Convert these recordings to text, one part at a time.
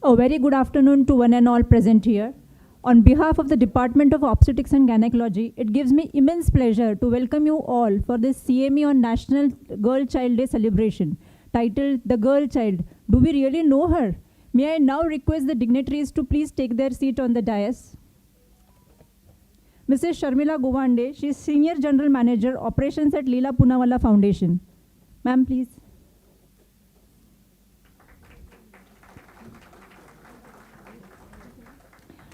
A very good afternoon to one and all present here. On behalf of the Department of Obstetrics and Gynecology, it gives me immense pleasure to welcome you all for this CME on National Girl Child Day celebration, titled The Girl Child. Do we really know her? May I now request the dignitaries to please take their seat on the dais. Mrs. Sharmila Govande, she is Senior General Manager, Operations at Leela Poonawalla Foundation. Ma'am, please.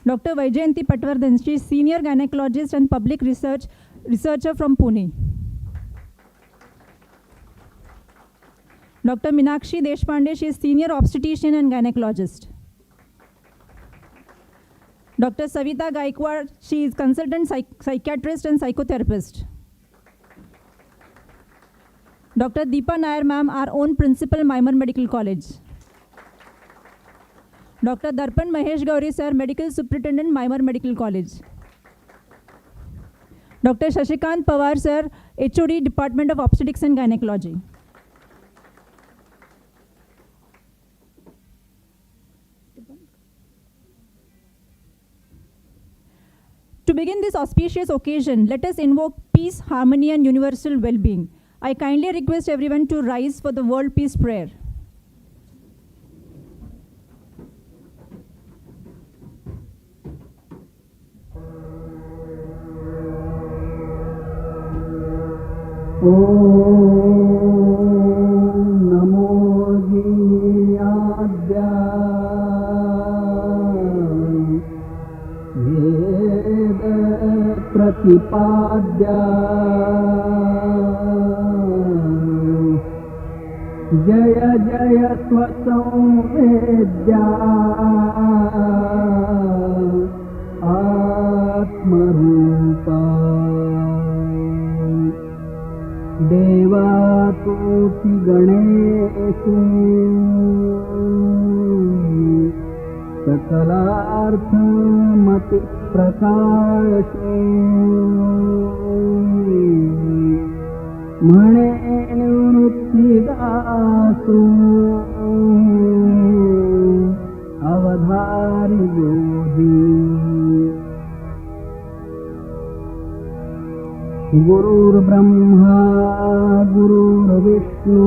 Dr. Vaijayanti Patwardhan, she is Senior Gynecologist and Public Researcher from Pune. Dr. Minakshi Deshpande, she is Senior Obstetrician and Gynecologist. Dr. Savita Gaikwad, she is Consultant Psychiatrist and Psychotherapist. Dr. Deepa Nair, ma'am, our own Principal, Mymar Medical College. Dr. Darpan Mahesh Gauri, sir, Medical Superintendent, Mymar Medical College. Dr. Shashikant Pawar, sir, HOD, Department of Obstetrics and Gynecology. To begin this auspicious occasion, let us invoke peace, harmony, and universal well-being. I kindly request everyone to rise for the World Peace Prayer. नमो गियाद्या वेद प्रतिपाद्या जय जय स्वसंवेद्या आत्मरूपा देवातोऽपि गणेषु सकलार्थमतिप्रकाशे म्हणे निवृत्तिदासु अवधारि बोधि गुरुर्ब्रह्मा गुरुर्विष्णु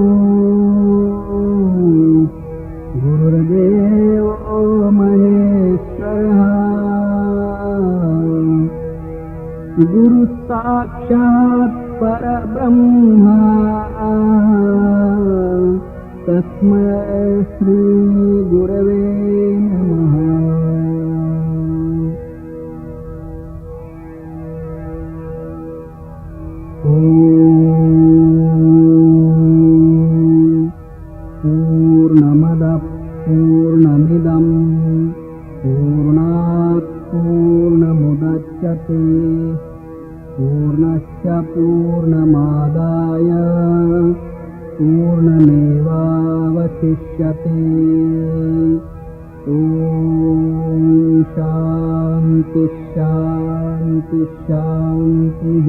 गुरुर्देवो महेश्वरः गुरुसाक्षात् परब्रह्मा तस्मै श्री गुरवे नमः। पूर्णमदः पूर्णमिदं पूर्णात् पूर्णमुदच्यते पूर्णस्य पूर्णमादाय पूर्णमेवावशिष्यते। ॐ शान्ति शान्ति शान्तिः।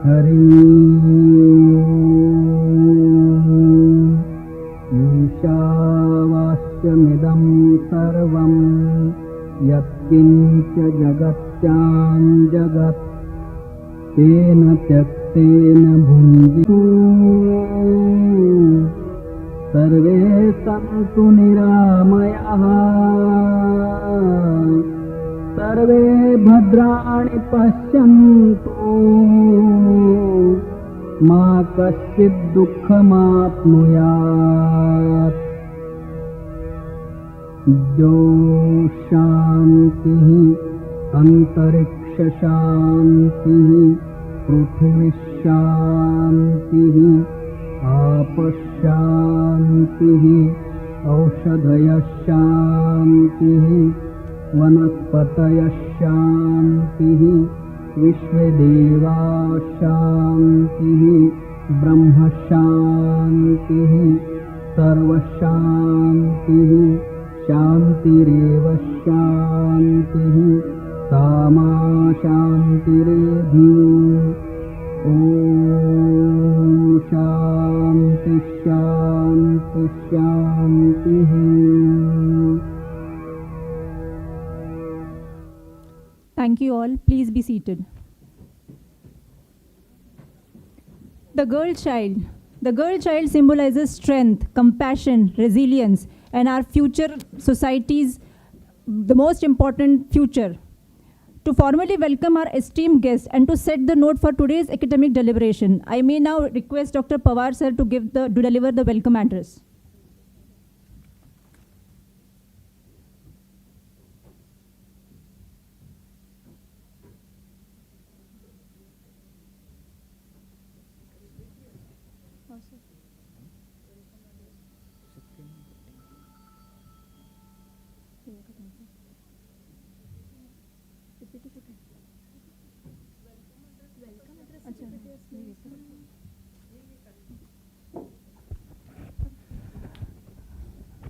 हरि ईशावास्यमिदं सर्वं यत्किञ्च जगत्यां जगत् तेन त्यक्तेन भुञ्जीतो सर्वे सन्तु निरामयाः सर्वे भद्राणि पश्यन्तु मा कश्चित् दुःखमाप्नुयात्। द्यौ शान्तिः अन्तरिक्षशान्तिः पृथिवीशान्तिः आपश्शान्तिः औषधयशान्तिः वनस्पतयः शान्तिः विश्वदेवाशान्तिः ब्रह्मशान्तिः सर्वशान्तिः शान्तिरेव शान्तिः सामा शान्तिरेधि। ॐ शान्ति शान्ति शान्तिः. Thank you all. Please be seated. The girl child. The girl child symbolizes strength, compassion, resilience, and our future society's the most important future. To formally welcome our esteemed guests and to set the note for today's academic deliberation, I may now request Dr. Pawar sir to deliver the welcome address.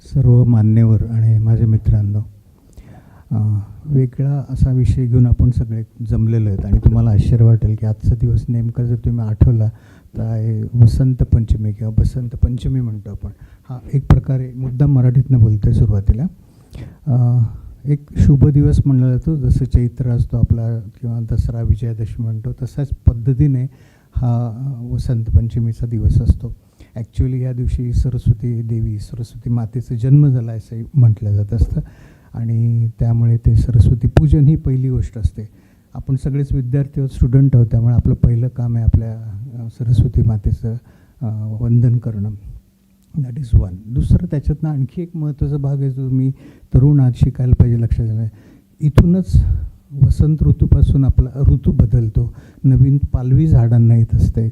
सर्व मान्यवर आणि माझे मित्रांनो, वेगळा असा विषय घेऊन आपण सगळे जमलेलो आहेत आणि तुम्हाला आश्चर्य वाटेल की आजचा दिवस नेमका जर तुम्ही आठवला तर आहे वसंत पंचमी किंवा बसंत पंचमी म्हणतो आपण. हा एक प्रकारे मुद्दाम मराठीतनं बोलतो आहे सुरुवातीला. एक शुभ दिवस म्हणला जातो, जसं चैत्र असतो आपला किंवा दसरा विजयादशमी म्हणतो, तशाच पद्धतीने हा वसंत पंचमीचा दिवस असतो. ॲक्च्युली या दिवशी सरस्वती देवी, सरस्वती मातेचा जन्म झाला असंही म्हटलं जात असतं आणि त्यामुळे ते सरस्वती पूजन ही पहिली गोष्ट असते. आपण सगळेच विद्यार्थी आहोत, स्टुडंट आहोत, त्यामुळे आपलं पहिलं काम आहे आपल्या सरस्वती मातेचं वंदन करणं. That is one. दुसरं त्याच्यातनं आणखी एक महत्त्वाचा भाग आहे जो मी तरुण आज शिकायला पाहिजे, लक्षात झालं आहे. इथूनच वसंत ऋतूपासून आपला ऋतू बदलतो, नवीन पालवी झाडांना येत असते,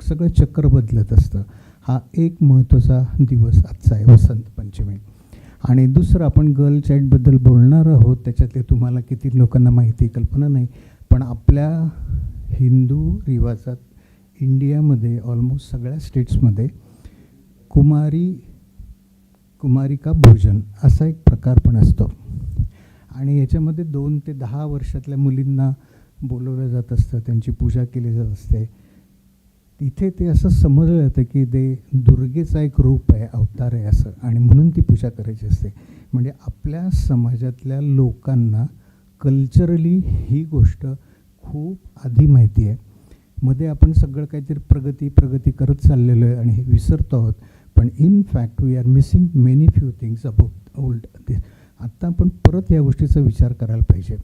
सगळं चक्र बदलत असतं. हा एक महत्त्वाचा दिवस आजचा आहे वसंत पंचमी. आणि दुसरं आपण गर्ल चाइल्डबद्दल बोलणार आहोत. त्याच्यातले तुम्हाला किती लोकांना माहिती कल्पना नाही, पण आपल्या हिंदू रिवाजात इंडियामध्ये ऑलमोस्ट सगळ्या स्टेट्समध्ये कुमारिका भोजन असा एक प्रकार पण असतो आणि याच्यामध्ये 2 ते 10 वर्षातल्या मुलींना बोलवलं जात असतं, त्यांची पूजा केली जात असते. इथे ते असं समजलं जातं की ते दुर्गेचा एक रूप आहे, अवतार आहे असं, आणि म्हणून ती पूजा करायची असते. म्हणजे आपल्या समाजातल्या लोकांना कल्चरली ही गोष्ट खूप आधी माहिती आहे. मध्ये आपण सगळं काहीतरी प्रगती करत चाललेलो आहे आणि हे विसरतो आहोत. पण in fact we are missing many few things about old this. आत्ता आपण परत या गोष्टीचा विचार करायला पाहिजे.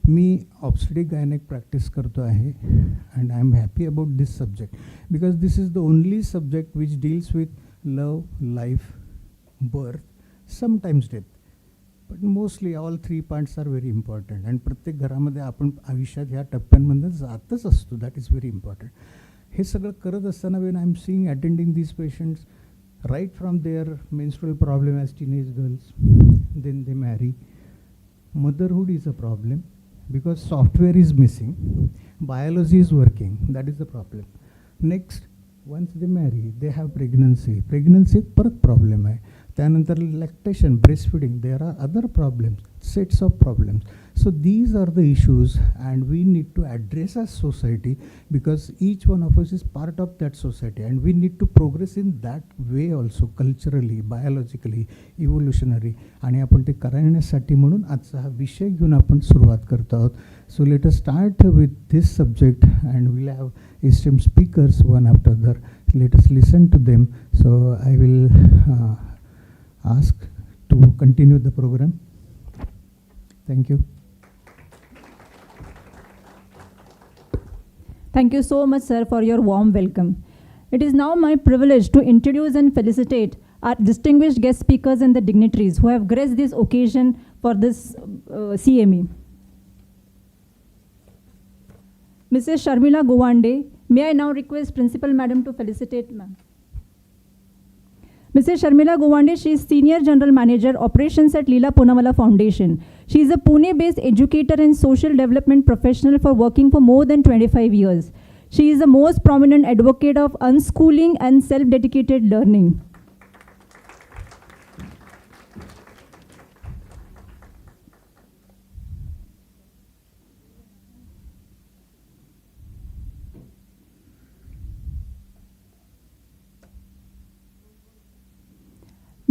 मी ऑब्स्टेट्रिक गायनेक प्रॅक्टिस करतो आहे and I am happy about this subject because this is the only subject which deals with love, life, birth, sometimes death, but mostly all 3 parts are very important. आणि प्रत्येक घरामध्ये आपण आयुष्यात ह्या टप्प्यांमध्ये जातच असतो. That is very important. हे सगळं करत असताना when I am seeing attending these patients right from their menstrual problem as teenage girls, then they marry, motherhood is a problem because software is missing, biology is working, that is the problem. Next, once they marry, they have pregnancy परत problem आहे. त्यानंतर lactation, breastfeeding, there are other problems, sets of problems. So these are the issues and we need to address as society because each one of us is part of that society and we need to progress in that way also, culturally, biologically, evolutionary. आणि आपण ते करण्यासाठी म्हणून आजचा हा विषय घेऊन आपण सुरुवात करतो आहोत. So let us start with this subject and we'll have esteemed speakers one after the other. Let us listen to them. So I will ask to continue the program. Thank you. Thank you so much, sir, for your warm welcome. It is now my privilege to introduce and felicitate our distinguished guest speakers and the dignitaries who have graced this occasion for this CME. Mrs. Sharmila Gowande, may I now request Principal Madam to felicitate ma'am. Mrs. Sharmila Gowande, she is Senior General Manager, Operations at Leela Poonawalla Foundation. She is a Pune-based educator and social development professional for working for more than 25 years. She is the most prominent advocate of unschooling and self-dedicated learning.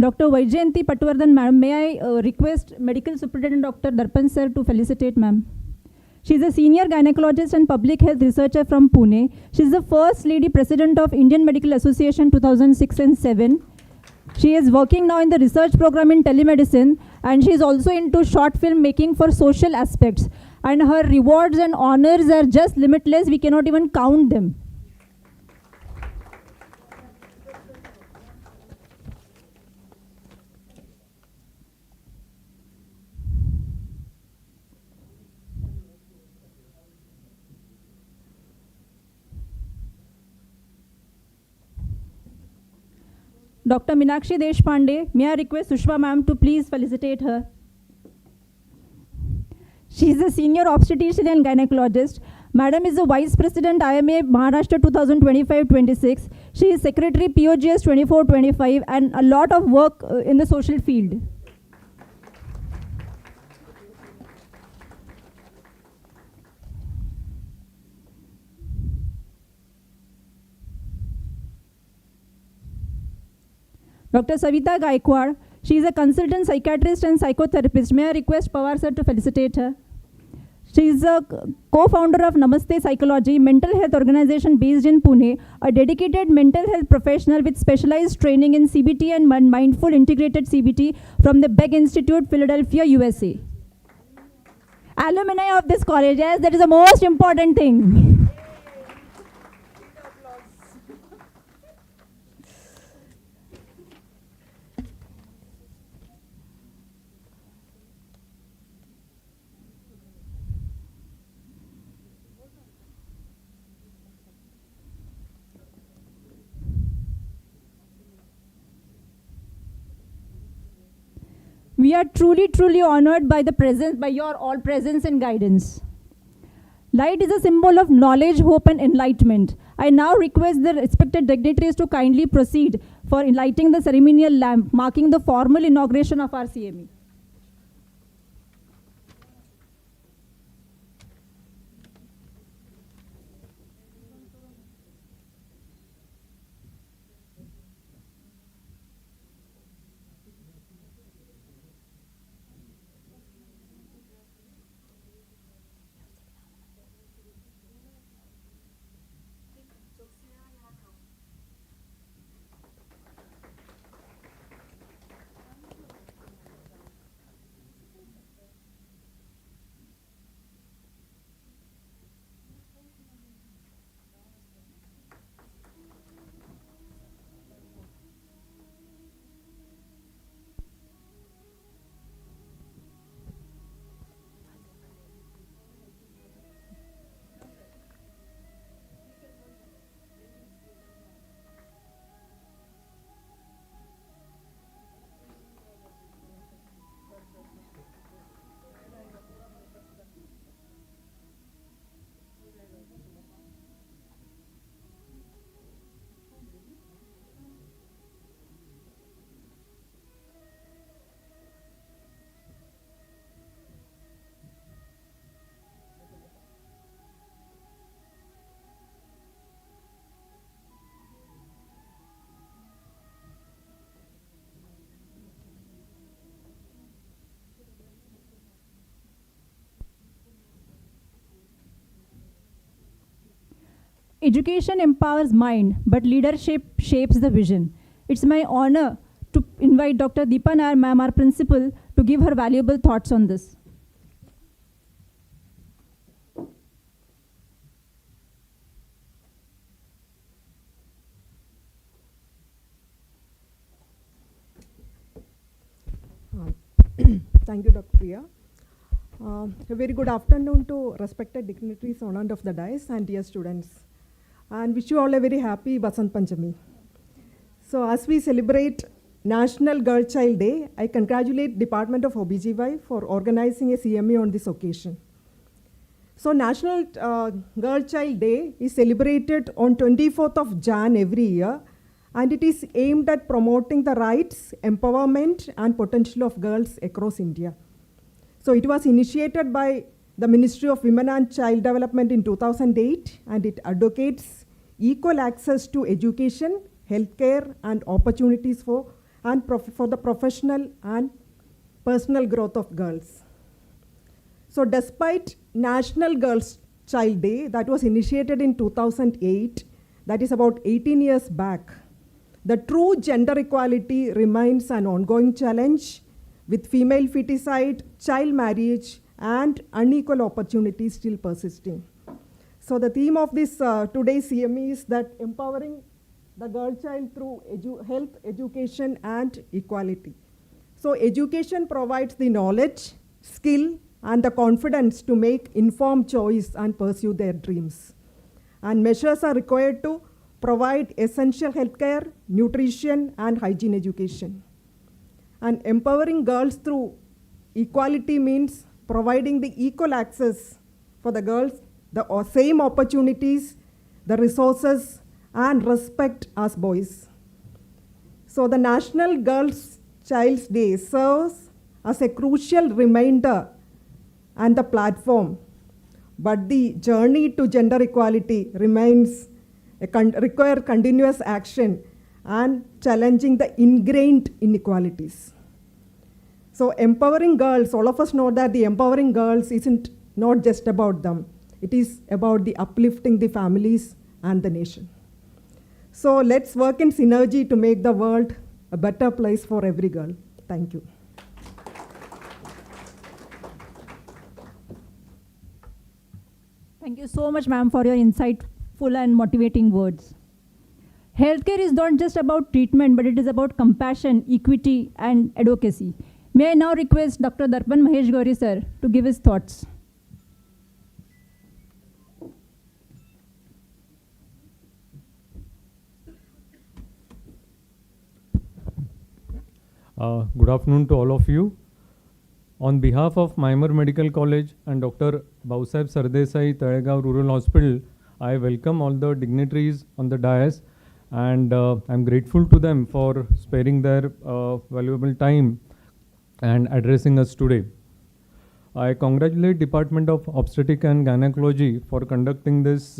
Dr. Vaijayanti Patwardhan, ma'am, may I request Medical Superintendent Dr. Darpan sir to felicitate, ma'am. She is a senior gynecologist and public health researcher from Pune. She is the first lady president of Indian Medical Association 2006 and 7. She is working now in the research program in telemedicine, and she is also into short film making for social aspects. And her rewards and honors are just limitless. We cannot even count them. Dr. Meenakshi Deshpande, may I request Sushma ma'am to please felicitate her. She is a senior obstetrician and gynecologist. Madam is the Vice President IMA Maharashtra 2025-26. She is Secretary POGS 24-25 and a lot of work in the social field. Dr. Savita Gaikwad, she is a consultant psychiatrist and psychotherapist. May I request Pawar sir to felicitate her. She is a co-founder of Namaste Psychology, mental health organization based in Pune, a dedicated mental health professional with specialized training in CBT and mindful integrated CBT from the Beck Institute, Philadelphia, USA. Alumni of this college, yes, that is the most important thing. We are truly, truly honored by your all presence and guidance. Light is a symbol of knowledge, hope, and enlightenment. I now request the respected dignitaries to kindly proceed for lighting the ceremonial lamp, marking the formal inauguration of our CME. Education empowers mind, but leadership shapes the vision. It's my honor to invite Dr. Deepa Nair, ma'am, our principal, to give her valuable thoughts on this. Thank you, Dr. Priya. A very good afternoon to respected dignitaries on and of the dais and dear students. And wish you all a very happy Basant Panchami. So as we celebrate National Girl Child Day, I congratulate Department of OBGY for organizing a CME on this occasion. So National Girl Child Day is celebrated on 24th of Jan every year, and it is aimed at promoting the rights, empowerment, and potential of girls across India. So it was initiated by the Ministry of Women and Child Development in 2008, and it advocates equal access to education, healthcare, and opportunities for and for the professional and personal growth of girls. So despite National Girls Child Day that was initiated in 2008, that is about 18 years back, the true gender equality remains an ongoing challenge, with female feticide, child marriage, and unequal opportunities still persisting. So the theme of this today's CME is that empowering the girl child through health, education, and equality. So education provides the knowledge, skill, and the confidence to make informed choice and pursue their dreams. And measures are required to provide essential healthcare, nutrition, and hygiene education. And empowering girls through equality means providing the equal access for the girls, the same opportunities, the resources, and respect as boys. So the National Girls Child's Day serves as a crucial reminder and the platform, but the journey to gender equality remains require continuous action and challenging the ingrained inequalities. So empowering girls, all of us know that the empowering girls isn't not just about them. It is about the uplifting the families and the nation. So let's work in synergy to make the world a better place for every girl. Thank you. Thank you so much, ma'am, for your insightful and motivating words. Healthcare is not just about treatment, but it is about compassion, equity, and advocacy. May I now request Dr. Darpan Mahesh Gauri, sir, to give his thoughts. Good afternoon to all of you. On behalf of Mymar Medical College and Dr. Bhausaheb Sardesai Talegaon Rural Hospital, I welcome all the dignitaries on the dais, and I'm grateful to them for sparing their valuable time and addressing us today. I congratulate Department of Obstetrics and Gynecology for conducting this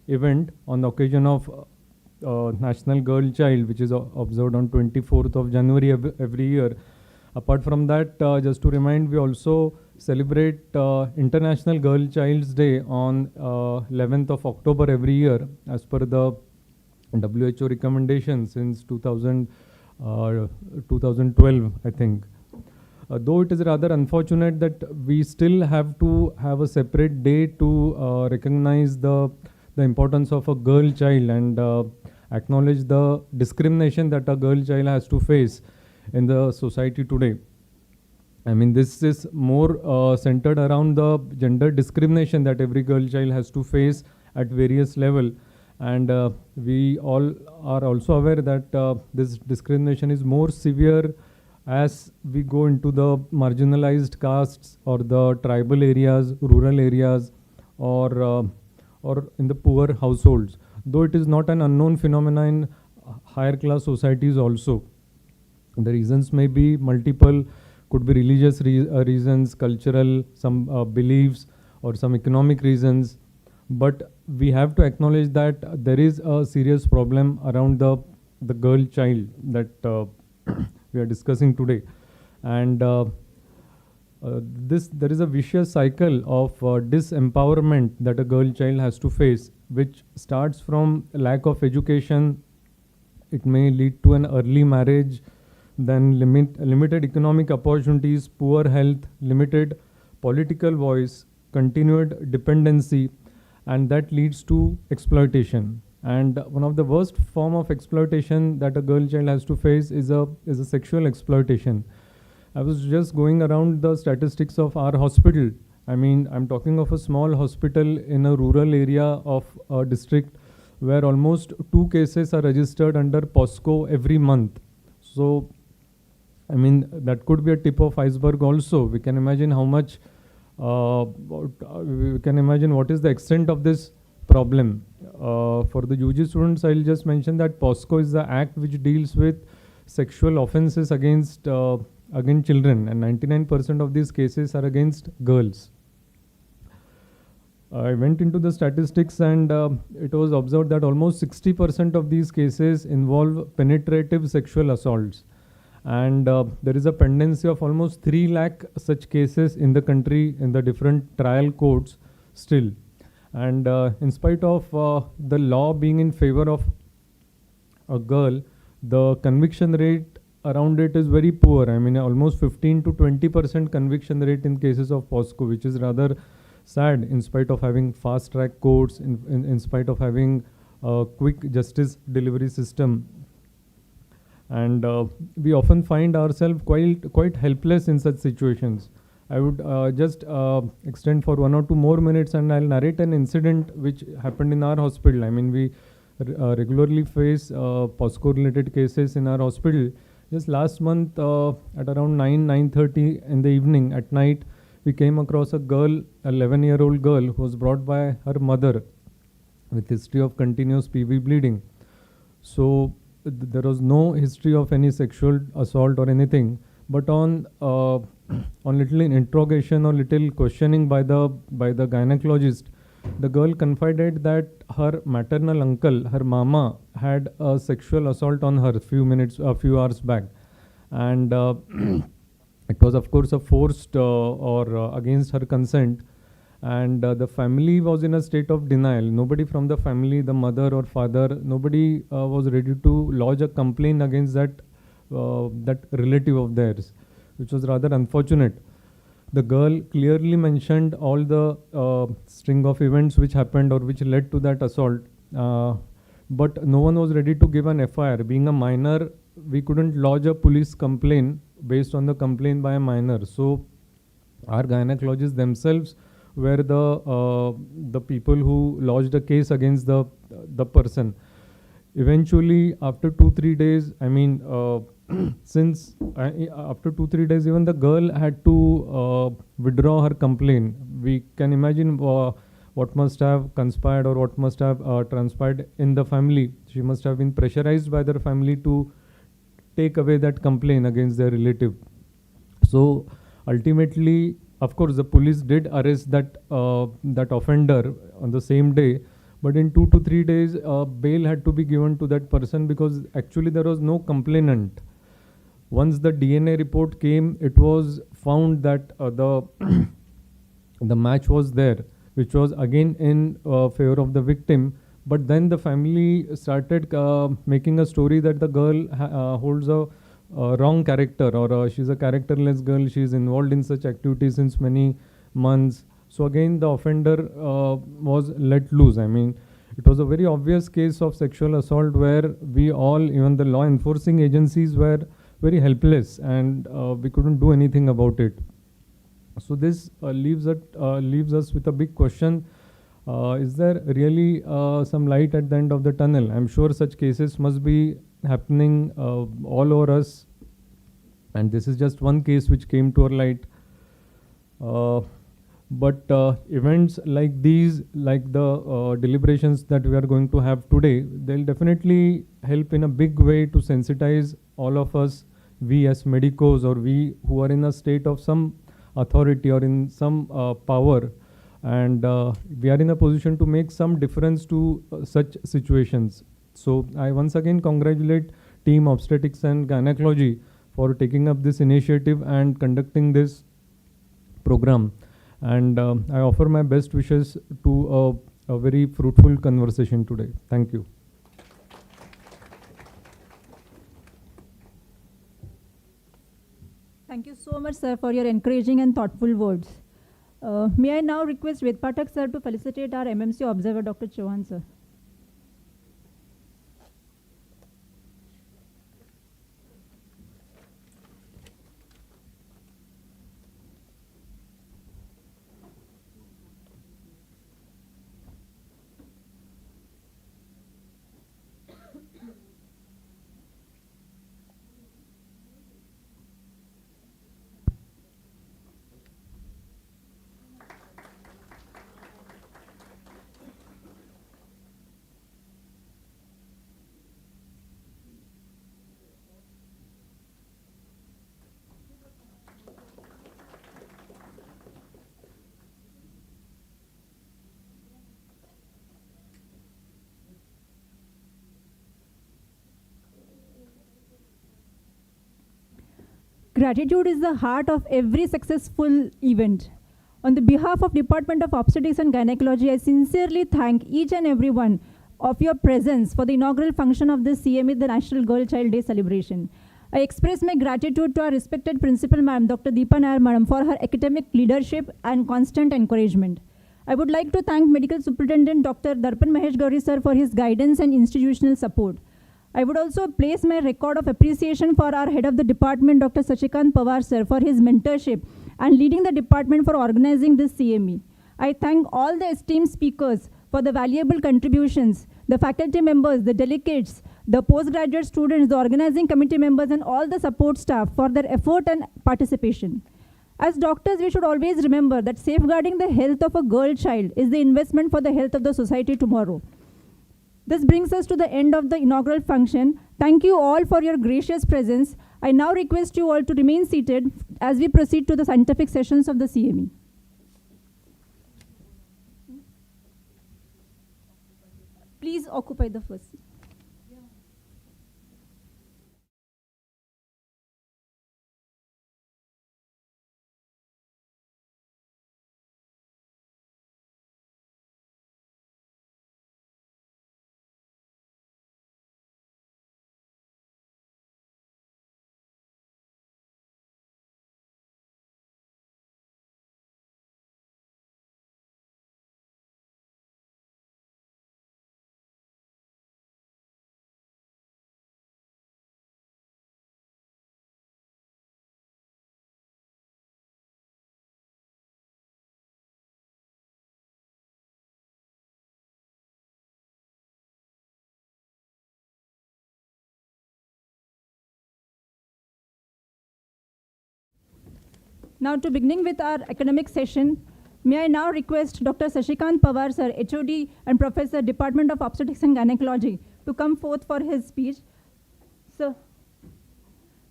event on the occasion of National Girl Child, which is observed on 24th of January every year. Apart from that, just to remind, we also celebrate International Girl Child's Day on 11th of October every year, as per the WHO recommendation since 2012, I think. Though it is rather unfortunate that we still have to have a separate day to recognize the importance of a girl child and acknowledge the discrimination that a girl child has to face in the society today. I mean, this is more centered around the gender discrimination that every girl child has to face at various levels. And we all are also aware that this discrimination is more severe as we go into the marginalized castes or the tribal areas, rural areas, or in the poor households. Though it is not an unknown phenomenon in higher class societies also. The reasons may be multiple, could be religious reasons, cultural, some beliefs, or some economic reasons. But we have to acknowledge that there is a serious problem around the girl child that we are discussing today. And there is a vicious cycle of disempowerment that a girl child has to face, which starts from lack of education. It may lead to an early marriage, then limited economic opportunities, poor health, limited political voice, continued dependency, and that leads to exploitation. And one of the worst form of exploitation that a girl child has to face is a sexual exploitation. I was just going around the statistics of our hospital. I mean, I'm talking of a small hospital in a rural area of a district where almost 2 cases are registered under POSCO every month. So, I mean, that could be a tip of iceberg also. We can imagine how much, we can imagine what is the extent of this problem. For the UG students, I'll just mention that POSCO is the act which deals with sexual offences against children, and 99% of these cases are against girls. I went into the statistics, and it was observed that almost 60% of these cases involve penetrative sexual assaults. And there is a pendency of almost 3 lakh such cases in the country in the different trial courts still. And in spite of the law being in favor of a girl, the conviction rate around it is very poor. I mean, almost 15 to 20% conviction rate in cases of POSCO, which is rather sad in spite of having fast track courts, in spite of having a quick justice delivery system. And we often find ourselves quite helpless in such situations. I would just extend for 1 or 2 more minutes, and I'll narrate an incident which happened in our hospital. I mean, we regularly face POSCO-related cases in our hospital. Just last month, at around 9:30 in the evening, at night, we came across a girl, 11-year-old girl, who was brought by her mother with history of continuous PV bleeding. So there was no history of any sexual assault or anything, but on little interrogation or little questioning by the gynecologist, the girl confided that her maternal uncle, her mama, had a sexual assault on her a few hours back, and it was of course a forced or against her consent. And the family was in a state of denial. Nobody from the family, the mother or father, nobody was ready to lodge a complaint against that relative of theirs, which was rather unfortunate. The girl clearly mentioned all the string of events which happened or which led to that assault, but no one was ready to give an FIR. Being a minor, we couldn't lodge a police complaint based on the complaint by a minor. So our gynecologists themselves were the people who lodged a case against the person. Eventually, after 2-3 days, I mean, after 2-3 days, even the girl had to withdraw her complaint. We can imagine what must have conspired or what must have transpired in the family. She must have been pressurized by their family to take away that complaint against their relative. So ultimately, of course, the police did arrest that offender on the same day, but in 2 to 3 days, bail had to be given to that person because actually there was no complainant. Once the DNA report came, it was found that the match was there, which was again in favor of the victim. But then the family started making a story that the girl holds a wrong character, or she's a characterless girl, she's involved in such activities since many months. So again, the offender was let loose. I mean, it was a very obvious case of sexual assault where we all, even the law enforcing agencies, were very helpless, and we couldn't do anything about it. So this leaves us with a big question. Is there really some light at the end of the tunnel? I'm sure such cases must be happening all over us, and this is just one case which came to our light. But events like these, like the deliberations that we are going to have today, they'll definitely help in a big way to sensitize all of us, we as medicos, or we who are in a state of some authority or in some power, and we are in a position to make some difference to such situations. So I once again congratulate Team Obstetrics and Gynecology for taking up this initiative and conducting this program. And I offer my best wishes to a very fruitful conversation today. Thank you. Thank you so much, sir, for your encouraging and thoughtful words. May I now request Ved Pathak, sir, to felicitate our MMC observer, Dr. Chauhan, sir. Gratitude is the heart of every successful event. On the behalf of Department of Obstetrics and Gynecology, I sincerely thank each and every one of your presence for the inaugural function of this CME, the National Girl Child Day celebration. I express my gratitude to our respected Principal Madam, Dr. Deepa Nair Madam, for her academic leadership and constant encouragement. I would like to thank Medical Superintendent Dr. Darpan Mahesh Gauri sir for his guidance and institutional support. I would also place my record of appreciation for our head of the department, Dr. Sashikant Pawar sir, for his mentorship and leading the department for organizing this CME. I thank all the esteemed speakers for the valuable contributions, the faculty members, the delegates, the postgraduate students, the organizing committee members, and all the support staff for their effort and participation. As doctors, we should always remember that safeguarding the health of a girl child is the investment for the health of the society tomorrow. This brings us to the end of the inaugural function. Thank you all for your gracious presence. I now request you all to remain seated as we proceed to the scientific sessions of the CME. Please occupy the first seat. Now, to beginning with our academic session, may I now request Dr. Sashikant Pawar sir, HOD and Professor, Department of Obstetrics and Gynecology, to come forth for his speech. Sir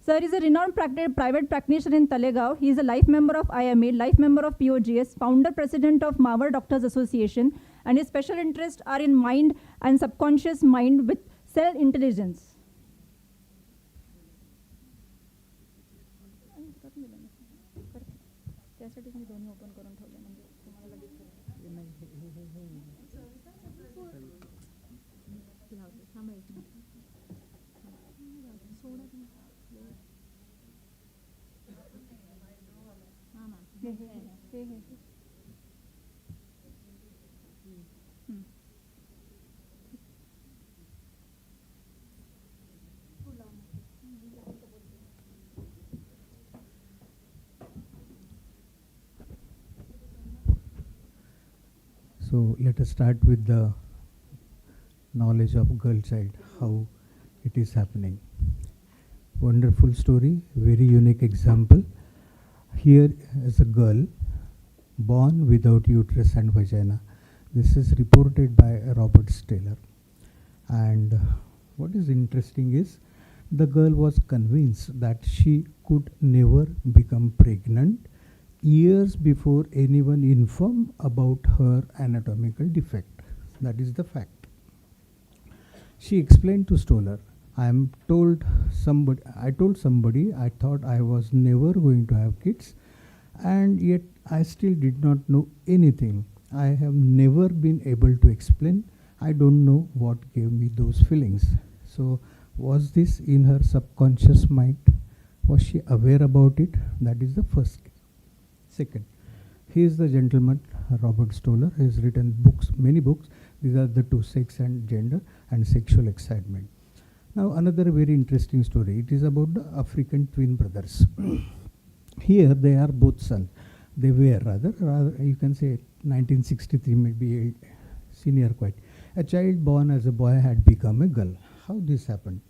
is a renowned private practitioner in Talegaon. He is a life member of IMA, life member of POGS, founder president of Mawar Doctors Association, and his special interests are in mind and subconscious mind with cell intelligence. So let us start with the knowledge of girl child, how it is happening. Wonderful story, very unique example. Here is a girl born without uterus and vagina. This is reported by Robert Taylor. And what is interesting is the girl was convinced that she could never become pregnant years before anyone informed about her anatomical defect. That is the fact. She explained to Stoller, I told somebody I thought I was never going to have kids, and yet I still did not know anything. I have never been able to explain. I don't know what gave me those feelings. So was this in her subconscious mind? Was she aware about it? That is the first case. Second, he is the gentleman, Robert Stoller. He has written books, many books. These are the two, Sex and Gender and Sexual Excitement. Now another very interesting story. It is about the African twin brothers. Here they are both sons. They were rather you can say 1963, maybe a senior quite. A child born as a boy had become a girl. How this happened?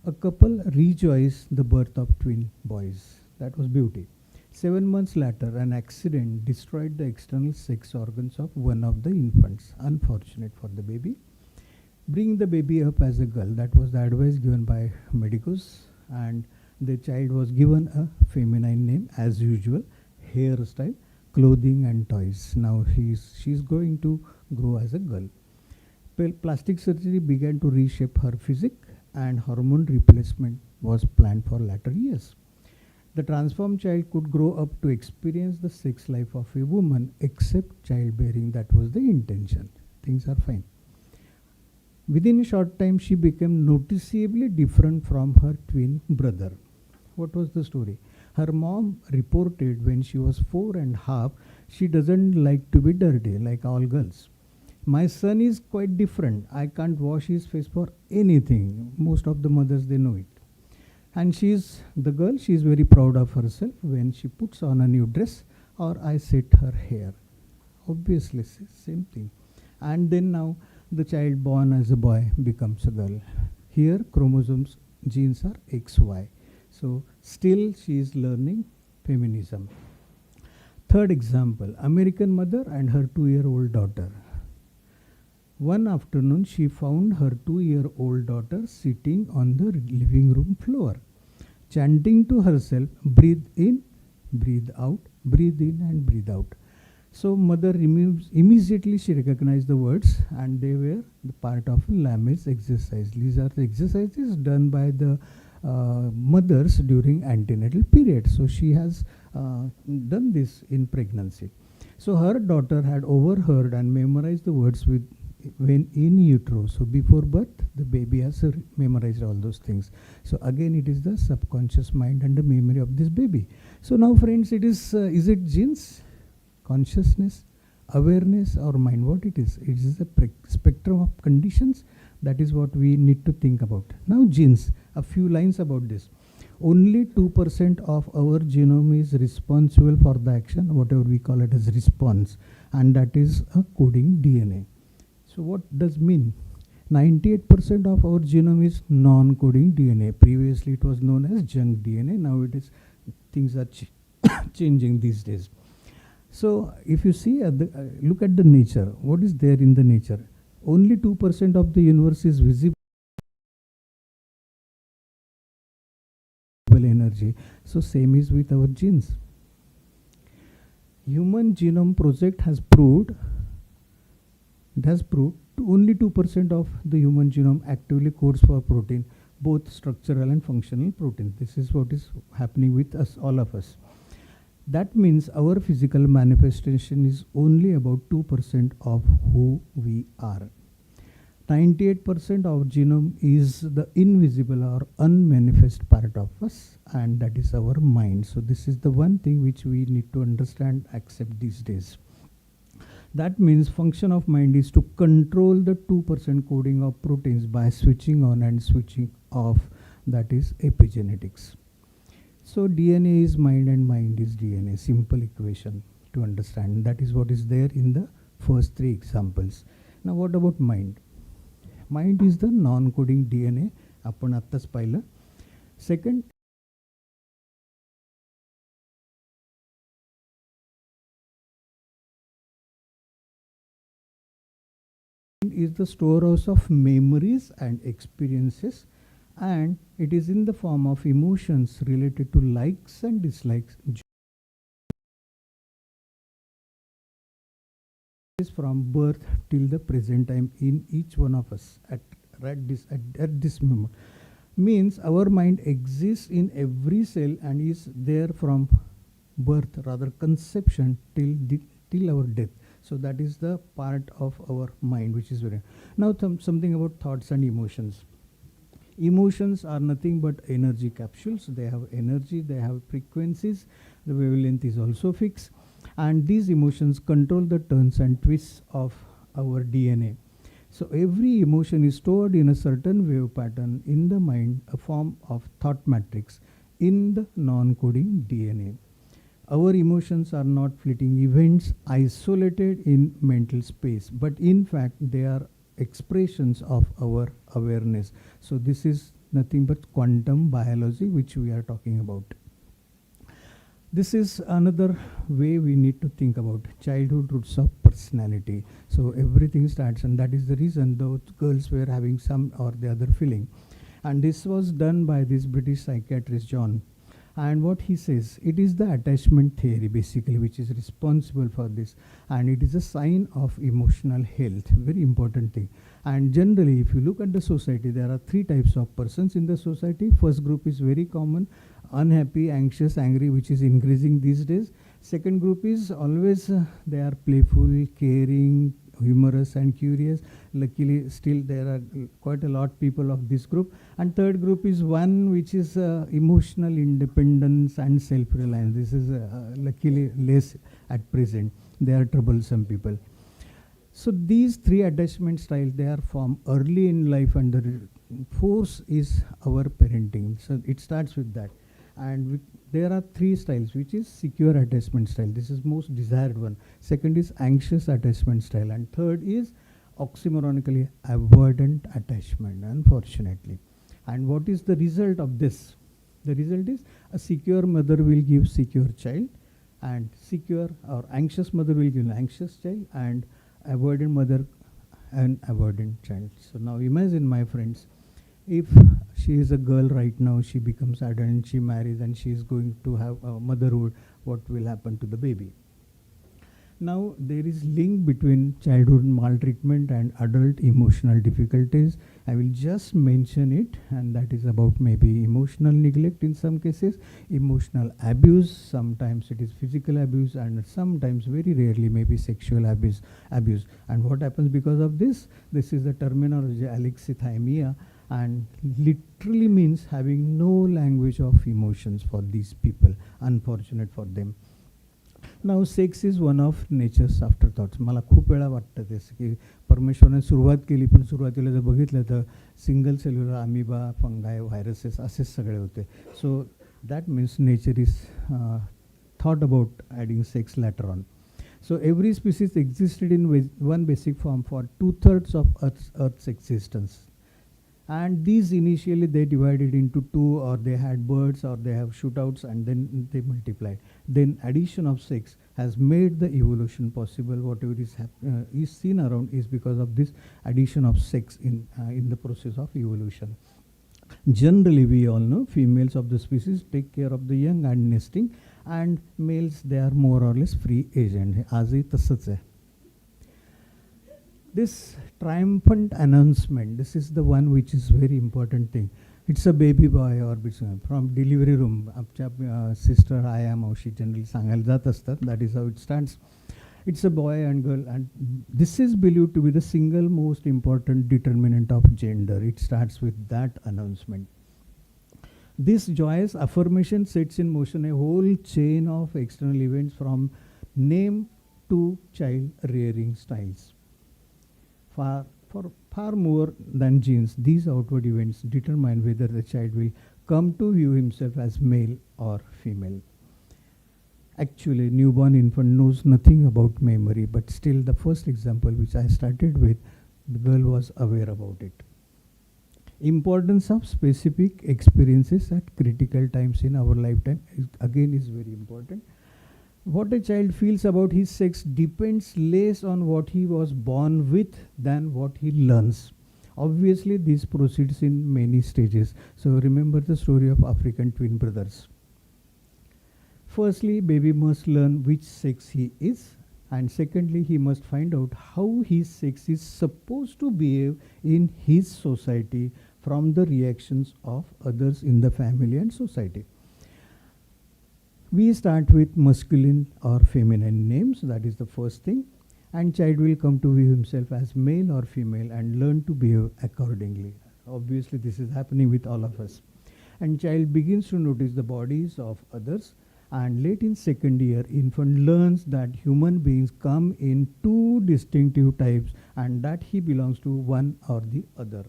A couple rejoiced the birth of twin boys. That was beauty. 7 months later, an accident destroyed the external sex organs of one of the infants. Unfortunate for the baby. Bring the baby up as a girl. That was the advice given by medicos, and the child was given a feminine name as usual, hairstyle, clothing and toys. Now she's going to grow as a girl. Plastic surgery began to reshape her physique, and hormone replacement was planned for latter years. The transformed child could grow up to experience the sex life of a woman except childbearing. That was the intention. Things are fine. Within a short time, she became noticeably different from her twin brother. What was the story? Her mom reported when she was 4.5, she doesn't like to be dirty like all girls. My son is quite different. I can't wash his face for anything. Most of the mothers, they know it. And she's the girl, she's very proud of herself when she puts on a new dress or I set her hair. Obviously, same thing. And then now the child born as a boy becomes a girl. Here chromosomes, genes are XY. So still she is learning feminism. Third example, American mother and her 2-year-old daughter. One afternoon, she found her 2-year-old daughter sitting on the living room floor, chanting to herself, breathe in, breathe out, breathe in and breathe out. So mother immediately she recognized the words and they were the part of Lamés exercise. These are the exercises done by the mothers during antenatal period. So she has done this in pregnancy. So her daughter had overheard and memorized the words with when in utero. So before birth, the baby has memorized all those things. So again, it is the subconscious mind and the memory of this baby. So now, friends, it is it genes, consciousness, awareness, or mind? What it is? It is a spectrum of conditions. That is what we need to think about. Now, genes. A few lines about this. Only 2% of our genome is responsible for the action, whatever we call it as response, and that is a coding DNA. So what does mean? 98% of our genome is non-coding DNA. Previously it was known as junk DNA. Now it is, things are changing these days. So if you see, look at the nature. What is there in the nature? Only 2% of the universe is visible energy. So same is with our genes. Human Genome Project has proved, it has proved only 2% of the human genome actively codes for protein, both structural and functional protein. This is what is happening with us, all of us. That means our physical manifestation is only about 2% of who we are. 98% of genome is the invisible or unmanifest part of us, and that is our mind. So this is the one thing which we need to understand, accept these days. That means function of mind is to control the 2% coding of proteins by switching on and switching off. That is epigenetics. So DNA is mind and mind is DNA. Simple equation to understand. That is what is there in the first 3 examples. Now what about mind? Mind is the non-coding DNA. आपण आत्ताच पाहिलं. Second, is the storehouse of memories and experiences, and it is in the form of emotions related to likes and dislikes. From birth till the present time in each one of us at this moment. Means our mind exists in every cell and is there from birth, rather conception till our death. So that is the part of our mind which is very. Now something about thoughts and emotions. Emotions are nothing but energy capsules. They have energy, they have frequencies. The wavelength is also fixed. And these emotions control the turns and twists of our DNA. So every emotion is stored in a certain wave pattern in the mind, a form of thought matrix in the non-coding DNA. Our emotions are not fleeting events isolated in mental space, but in fact they are expressions of our awareness. So this is nothing but quantum biology which we are talking about. This is another way we need to think about childhood roots of personality. So everything starts, and that is the reason those girls were having some or the other feeling. And this was done by this British psychiatrist John. And what he says, it is the attachment theory basically which is responsible for this, and it is a sign of emotional health, very important thing. And generally, if you look at the society, there are three types of persons in the society. First group is very common, unhappy, anxious, angry, which is increasing these days. Second group is always they are playful, caring, humorous and curious. Luckily, still there are quite a lot people of this group. And third group is one which is emotional independence and self-reliance. This is luckily less at present. They are troublesome people. So these three attachment styles, they are formed early in life, and the force is our parenting. So it starts with that. And there are three styles, which is secure attachment style. This is most desired one. Second is anxious attachment style. And third is oxymoronically avoidant attachment, unfortunately. And what is the result of this? The result is a secure mother will give secure child, and secure or anxious mother will give an anxious child, and avoidant mother an avoidant child. So now imagine, my friends, if she is a girl right now, she becomes adult and she marries and she is going to have motherhood, what will happen to the baby? Now there is link between childhood maltreatment and adult emotional difficulties. I will just mention it, and that is about maybe emotional neglect in some cases, emotional abuse, sometimes it is physical abuse, and sometimes, very rarely, maybe sexual abuse. And what happens because of this? This is the terminology alexithymia, and literally means having no language of emotions for these people. Unfortunate for them. Now sex is one of nature's afterthoughts. मला खूप वेळा वाटतं तेच की परमेश्वराने सुरुवात केली, पण सुरुवातीला जर बघितलं तर सिंगल सेल्युलर अमिबा, फंगाय, व्हायरसेस असेच सगळे होते. So that means nature is thought about adding sex later on. So every species existed in one basic form for 2/3 of Earth's existence. And these initially they divided into two, or they had birds, or they have shootouts, and then they multiplied. Then addition of sex has made the evolution possible. Whatever is seen around is because of this addition of sex in the process of evolution. Generally, we all know females of the species take care of the young and nesting, and males, they are more or less free agent. आजही तसंच आहे. This triumphant announcement, this is the one which is very important thing. It's a baby boy or from delivery room. आपच्या sister, आया, मावशी generally सांगायला जात असतात. That is how it starts. It's a boy and girl, and this is believed to be the single most important determinant of gender. It starts with that announcement. This joyous affirmation sets in motion a whole chain of external events, from name to child rearing styles. For far more than genes, these outward events determine whether the child will come to view himself as male or female. Actually, newborn infant knows nothing about memory, but still the first example which I started with, the girl was aware about it. Importance of specific experiences at critical times in our lifetime again is very important. What a child feels about his sex depends less on what he was born with than what he learns. Obviously, this proceeds in many stages. So remember the story of African twin brothers. Firstly, baby must learn which sex he is, and secondly, he must find out how his sex is supposed to behave in his society from the reactions of others in the family and society. We start with masculine or feminine names, that is the first thing, and child will come to view himself as male or female and learn to behave accordingly. Obviously, this is happening with all of us. And child begins to notice the bodies of others, and late in second year, infant learns that human beings come in two distinctive types and that he belongs to one or the other.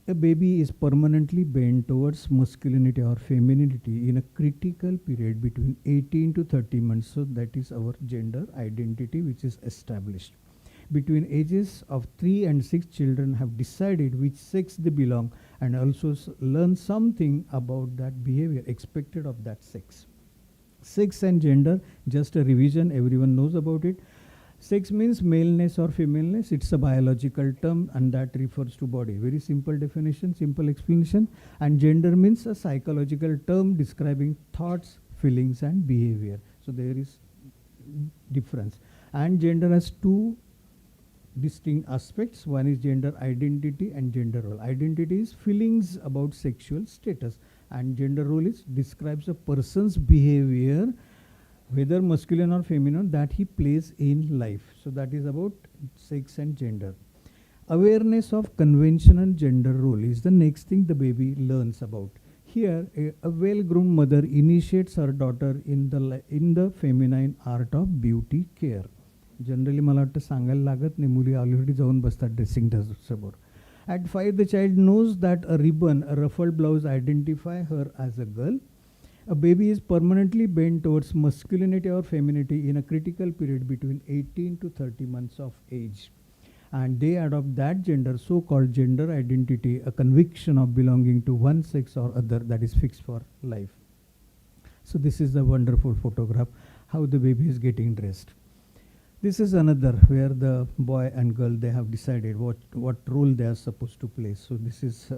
A baby is permanently bent towards masculinity or femininity in a critical period between 18 to 30 months. So that is our gender identity which is established. Between ages of 3 and 6, children have decided which sex they belong and also learn something about that behavior expected of that sex. Sex and gender, just a revision, everyone knows about it. Sex means maleness or femaleness. It's a biological term and that refers to body. Very simple definition, simple explanation. And gender means a psychological term describing thoughts, feelings and behavior. So there is difference. And gender has two distinct aspects. One is gender identity and gender role. Identity is feelings about sexual status and gender role is describes a person's behavior, whether masculine or feminine, that he plays in life. So that is about sex and gender. Awareness of conventional gender role is the next thing the baby learns about. Here, a well-groomed mother initiates her daughter in the feminine art of beauty care. Generally, मला वाटतं सांगायला लागत नाही, मुली already जाऊन बसतात dressing समोर. At 5, the child knows that a ribbon, a ruffled blouse identify her as a girl. A baby is permanently bent towards masculinity or femininity in a critical period between 18 to 30 months of age. And they adopt that gender, so-called gender identity, a conviction of belonging to one sex or other that is fixed for life. So this is the wonderful photograph, how the baby is getting dressed. This is another where the boy and girl, they have decided what role they are supposed to play. So this is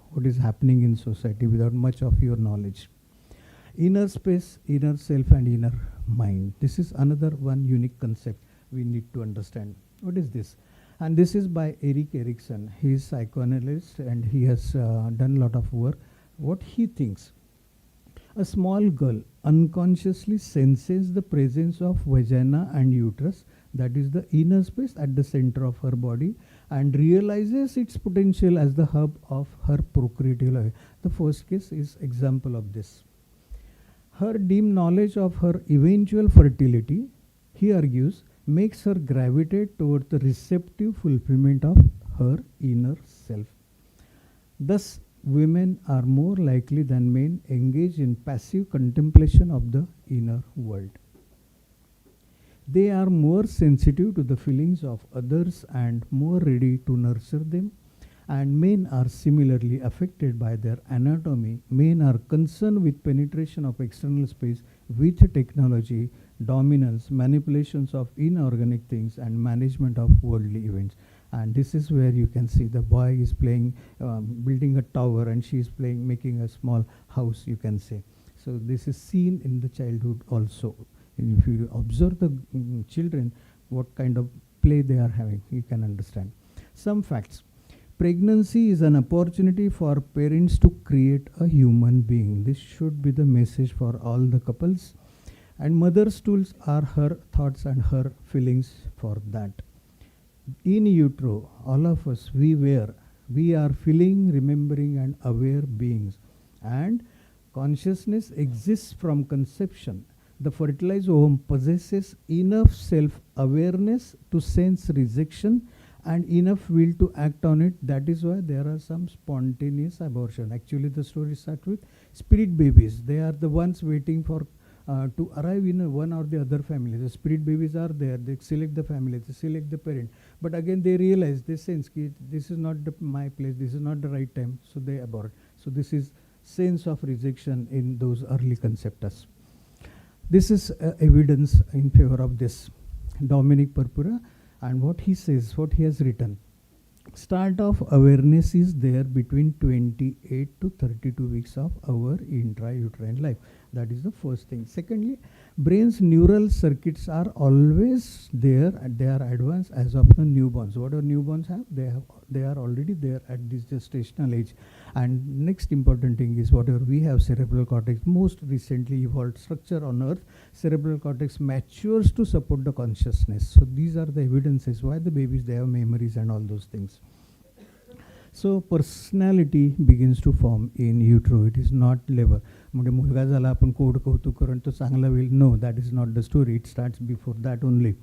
what is happening in society without much of your knowledge. Inner space, inner self and inner mind. This is another one unique concept we need to understand. What is this? And this is by Erik Erikson. He is psychoanalyst and he has done a lot of work. What he thinks. A small girl unconsciously senses the presence of vagina and uterus, that is the inner space at the center of her body, and realizes its potential as the hub of her procreative life. The first case is example of this. Her dim knowledge of her eventual fertility, he argues, makes her gravitate toward the receptive fulfillment of her inner self. Thus, women are more likely than men engage in passive contemplation of the inner world. They are more sensitive to the feelings of others and more ready to nurture them. And men are similarly affected by their anatomy. Men are concerned with penetration of external space with technology, dominance, manipulations of inorganic things, and management of worldly events. And this is where you can see the boy is playing, building a tower, and she is playing, making a small house, you can say. So this is seen in the childhood also. And if you observe the children, what kind of play they are having, you can understand. Some facts. Pregnancy is an opportunity for parents to create a human being. This should be the message for all the couples. And mother's tools are her thoughts and her feelings for that. In utero, all of us, we are feeling, remembering and aware beings. And consciousness exists from conception. The fertilized ovum possesses enough self-awareness to sense rejection and enough will to act on it. That is why there are some spontaneous abortion. Actually, the story starts with spirit babies. They are the ones waiting for to arrive in one or the other family. The spirit babies are there. They select the family. They select the parent. But again, they realize, they sense this is not my place. This is not the right time. So they abort. So this is sense of rejection in those early conceptus. This is evidence in favor of this. Dominic Purpura, and what he says, what he has written. Start of awareness is there between 28 to 32 weeks of our intrauterine life. That is the first thing. Secondly, brain's neural circuits are always there and they are advanced as of the newborns. What do newborns have? They are already there at this gestational age. And next important thing is whatever we have, cerebral cortex, most recently evolved structure on earth, cerebral cortex matures to support the consciousness. So these are the evidences why the babies, they have memories and all those things. So personality begins to form in utero. It is not labor. म्हणजे मुलगा झाला आपण code कौतुक करून तो चांगला होईल. No, that is not the story. It starts before that only.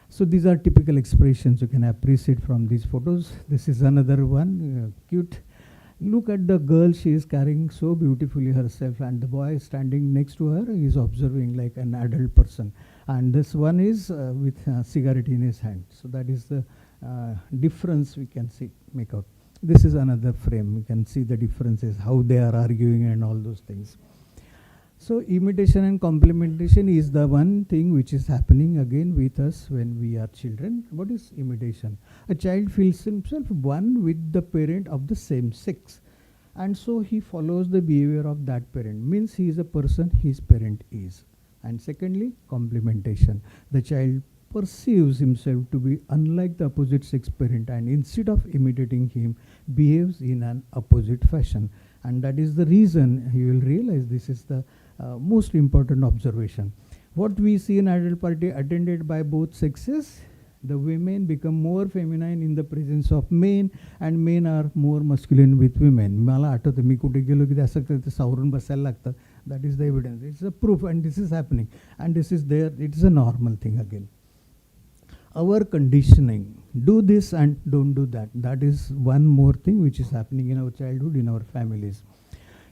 So these are typical expressions you can appreciate from these photos. This is another one, cute. Look at the girl, she is carrying so beautifully herself, and the boy standing next to her is observing like an adult person. And this one is with a cigarette in his hand. So that is the difference we can see, make out. This is another frame. You can see the differences, how they are arguing and all those things. So imitation and complementation is the one thing which is happening again with us when we are children. What is imitation? A child feels himself one with the parent of the same sex, and so he follows the behavior of that parent, means he is a person his parent is. And secondly, complementation. The child perceives himself to be unlike the opposite sex parent, and instead of imitating him, behaves in an opposite fashion. And that is the reason you will realize this is the most important observation. What we see in adult party attended by both sexes, the women become more feminine in the presence of men, and men are more masculine with women. मला आठवतं मी कुठे गेलो की असं ते सावरून बसायला लागतं. That is the evidence. It's a proof, and this is happening, and this is there. It is a normal thing again. Our conditioning, do this and don't do that. That is one more thing which is happening in our childhood, in our families.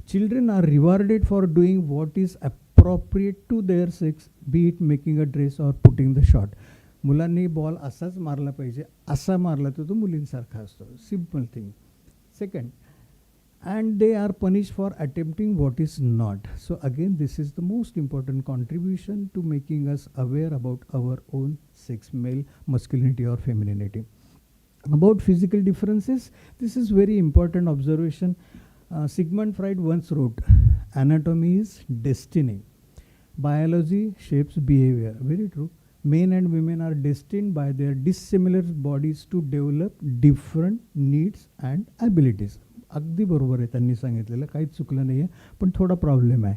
Children are rewarded for doing what is appropriate to their sex, be it making a dress or putting the shot. मुलांनी ball असाच मारला पाहिजे, असा मारला तर तो मुलींसारखा असतो. Simple thing. Second, and they are punished for attempting what is not. So again, this is the most important contribution to making us aware about our own sex, male masculinity or femininity. About physical differences, this is very important observation. Sigmund Freud once wrote, anatomy is destiny. Biology shapes behavior. Very true. Men and women are destined by their dissimilar bodies to develop different needs and abilities. अगदी बरोबर आहे त्यांनी सांगितलेलं, काहीच चुकलं नाही आहे, पण थोडा प्रॉब्लेम आहे.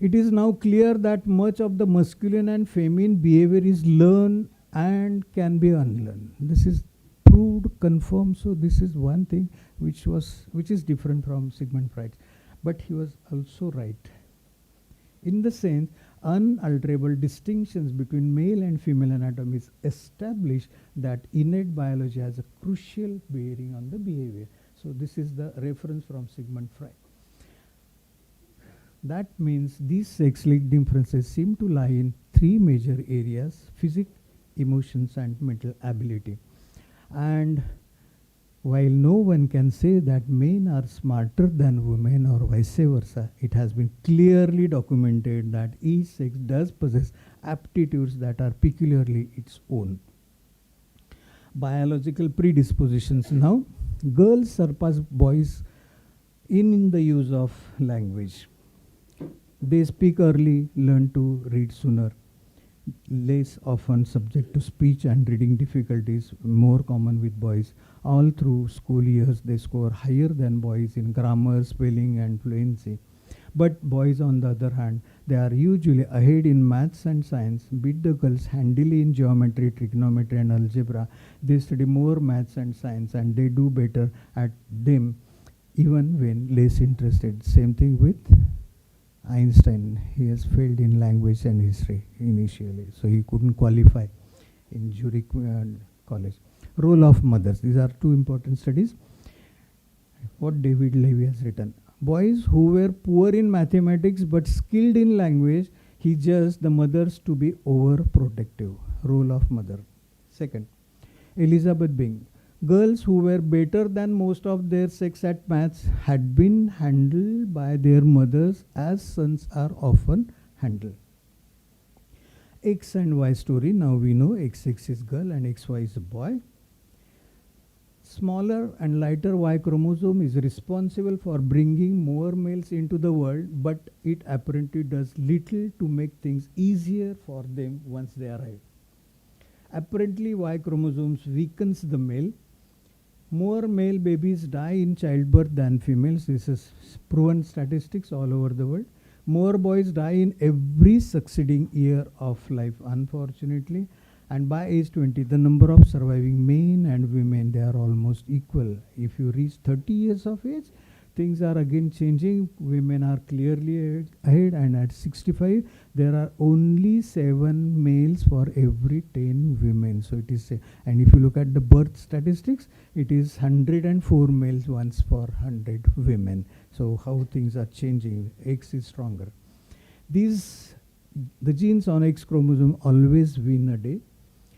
It is now clear that much of the masculine and feminine behaviour is learn and can be unlearn. This is proved, confirmed. So this is one thing which is different from Sigmund Freud, but he was also right. In the sense, unalterable distinctions between male and female anatomy is established that innate biology has a crucial bearing on the behavior. So this is the reference from Sigmund Freud. That means these sex-linked differences seem to lie in three major areas: physics, emotions, and mental ability. And while no one can say that men are smarter than women or vice versa, it has been clearly documented that each sex does possess aptitudes that are peculiarly its own. Biological predispositions. Now, girls surpass boys in the use of language. They speak early, learn to read sooner, less often subject to speech and reading difficulties, more common with boys. All through school years, they score higher than boys in grammar, spelling, and fluency. But boys, on the other hand, they are usually ahead in maths and science, beat the girls handily in geometry, trigonometry, and algebra. They study more maths and science, and they do better at them even when less interested. Same thing with Einstein. He has failed in language and history initially, so he couldn't qualify in Zurich college. Role of mothers. These are two important studies. What David Levy has written. Boys who were poor in mathematics but skilled in language, he judged the mothers to be overprotective. Role of mother. Second, Elizabeth Bing. Girls who were better than most of their sex at maths had been handled by their mothers as sons are often handled. X and Y story. Now we know XX is girl and XY is a boy. Smaller and lighter Y chromosome is responsible for bringing more males into the world, but it apparently does little to make things easier for them once they arrive. Apparently, Y chromosomes weakens the male. More male babies die in childbirth than females. This is proven statistics all over the world. More boys die in every succeeding year of life, unfortunately. And by age 20, the number of surviving men and women, they are almost equal. If you reach 30 years of age, things are again changing. Women are clearly ahead, and at 65, there are only 7 males for every 10 women. So it is, and if you look at the birth statistics, it is 104 males once for 100 women. So how things are changing. X is stronger. The genes on X chromosome always win a day.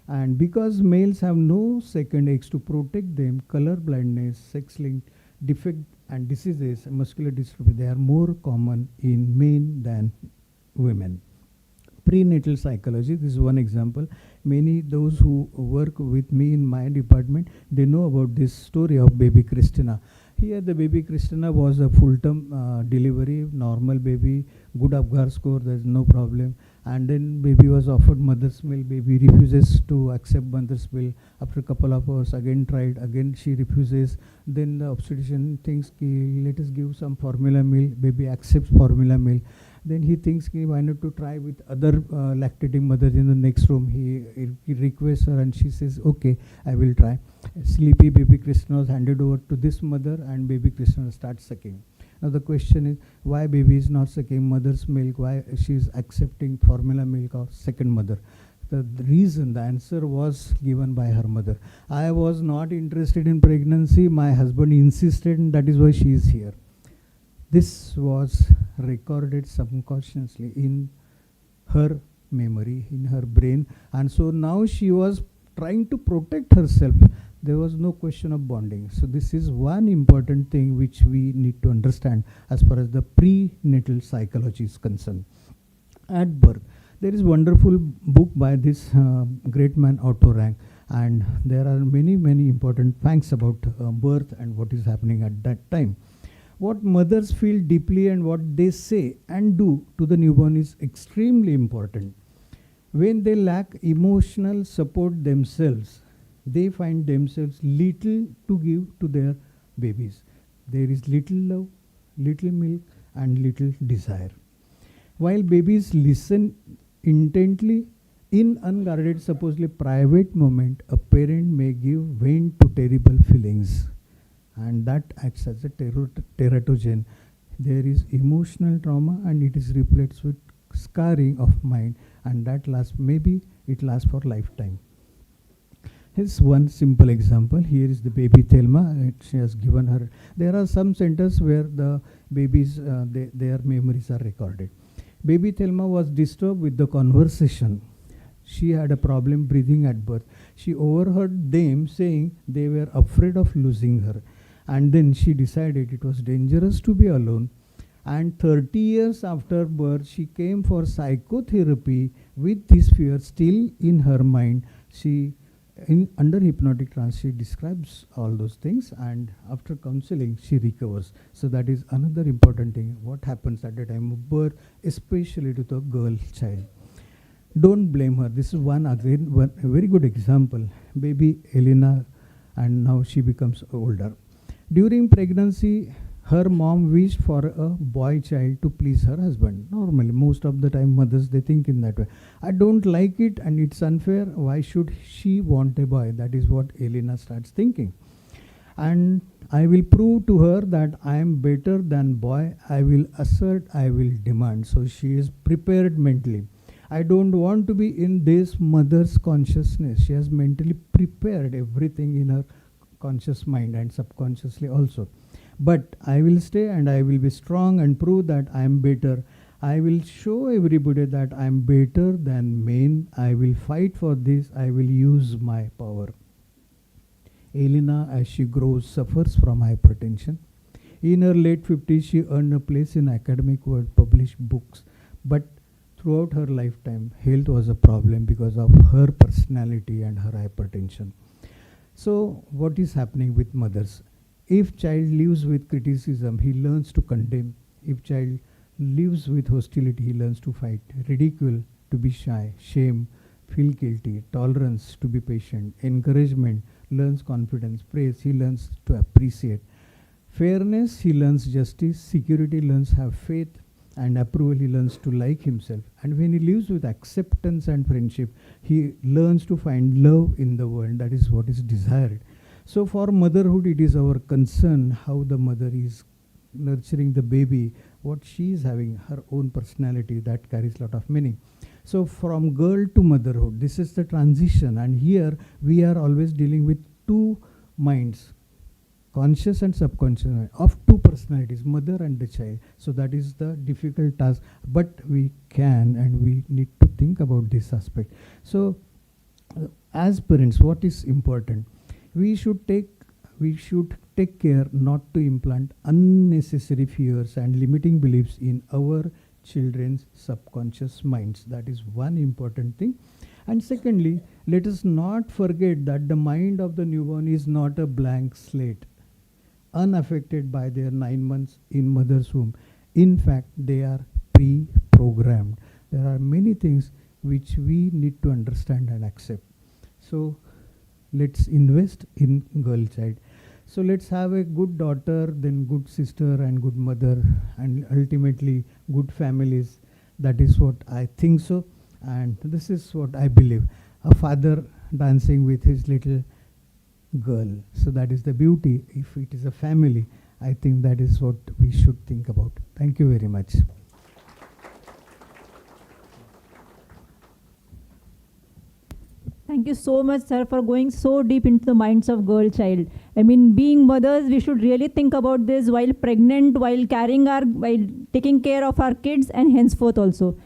And because males have no second X to protect them, color blindness, sex-linked defect and diseases, muscular dystrophy, they are more common in men than women. Prenatal psychology, this is one example. Many those who work with me in my department, they know about this story of baby Christina. Here the baby Christina was a full-term delivery, normal baby, good Apgar score, there's no problem. And then baby was offered mother's milk, baby refuses to accept mother's milk. After a couple of hours, again tried, again she refuses. Then the obstetrician thinks, ki, let us give some formula milk, baby accepts formula milk. Then he thinks, ki, why not to try with other lactating mothers in the next room. He requests her and she says, okay, I will try. Sleepy baby Krishna was handed over to this mother and baby Krishna starts sucking. Now the question is, why baby is not sucking mother's milk? Why she is accepting formula milk of second mother? The reason, the answer was given by her mother. I was not interested in pregnancy. My husband insisted, and that is why she is here. This was recorded subconsciously in her memory, in her brain, and so now she was trying to protect herself. There was no question of bonding. So this is one important thing which we need to understand as far as the prenatal psychology is concerned. At birth, there is wonderful book by this great man Otto Rank, and there are many important facts about birth and what is happening at that time. What mothers feel deeply and what they say and do to the newborn is extremely important. When they lack emotional support themselves, they find themselves little to give to their babies. There is little love, little milk, and little desire. While babies listen intently, in unguarded, supposedly private moment, a parent may give vent to terrible feelings, and that acts as a teratogen. There is emotional trauma, and it is replaced with scarring of mind, and that lasts, maybe it lasts for lifetime. Here's one simple example. Here is the baby Thelma. She has given her. There are some centers where the babies, their memories are recorded. Baby Thelma was disturbed with the conversation. She had a problem breathing at birth. She overheard them saying they were afraid of losing her. And then she decided it was dangerous to be alone. And 30 years after birth, she came for psychotherapy with this fear still in her mind. Under hypnotic trance, she describes all those things, and after counseling, she recovers. So that is another important thing. What happens at the time of birth, especially to the girl child. Don't blame her. This is one very good example. Baby Elena, and now she becomes older. During pregnancy, her mom wished for a boy child to please her husband. Normally, most of the time mothers, they think in that way. I don't like it and it's unfair. Why should she want a boy? That is what Elena starts thinking. And I will prove to her that I am better than boy. I will assert, I will demand. So she is prepared mentally. I don't want to be in this mother's consciousness. She has mentally prepared everything in her conscious mind and subconsciously also. But I will stay and I will be strong and prove that I am better. I will show everybody that I am better than men. I will fight for this. I will use my power. Elena, as she grows, suffers from hypertension. In her late 50s, she earned a place in academic world, published books. But throughout her lifetime, health was a problem because of her personality and her hypertension. So what is happening with mothers? If child lives with criticism, he learns to condemn. If child lives with hostility, he learns to fight. Ridicule, to be shy. Shame, feel guilty. Tolerance, to be patient. Encouragement, learns confidence. Praise, he learns to appreciate. Fairness, he learns justice. Security, learns have faith. And approval, he learns to like himself. And when he lives with acceptance and friendship, he learns to find love in the world. That is what is desired. So for motherhood, it is our concern how the mother is nurturing the baby, what she is having, her own personality, that carries a lot of meaning. So from girl to motherhood, this is the transition, and here we are always dealing with two minds, conscious and subconscious, of two personalities, mother and the child. So that is the difficult task, but we can and we need to think about this aspect. So as parents, what is important? We should take care not to implant unnecessary fears and limiting beliefs in our children's subconscious minds. That is one important thing. And secondly, let us not forget that the mind of the newborn is not a blank slate, unaffected by their 9 months in mother's womb. In fact, they are pre-programmed. There are many things which we need to understand and accept. So let's invest in girl child. So let's have a good daughter, then good sister and good mother, and ultimately good families. That is what I think so, and this is what I believe. A father dancing with his little girl. So that is the beauty. If it is a family, I think that is what we should think about. Thank you very much. Thank you so much, sir, for going so deep into the minds of girl child. I mean, being mothers, we should really think about this while pregnant, while while taking care of our kids, and henceforth also.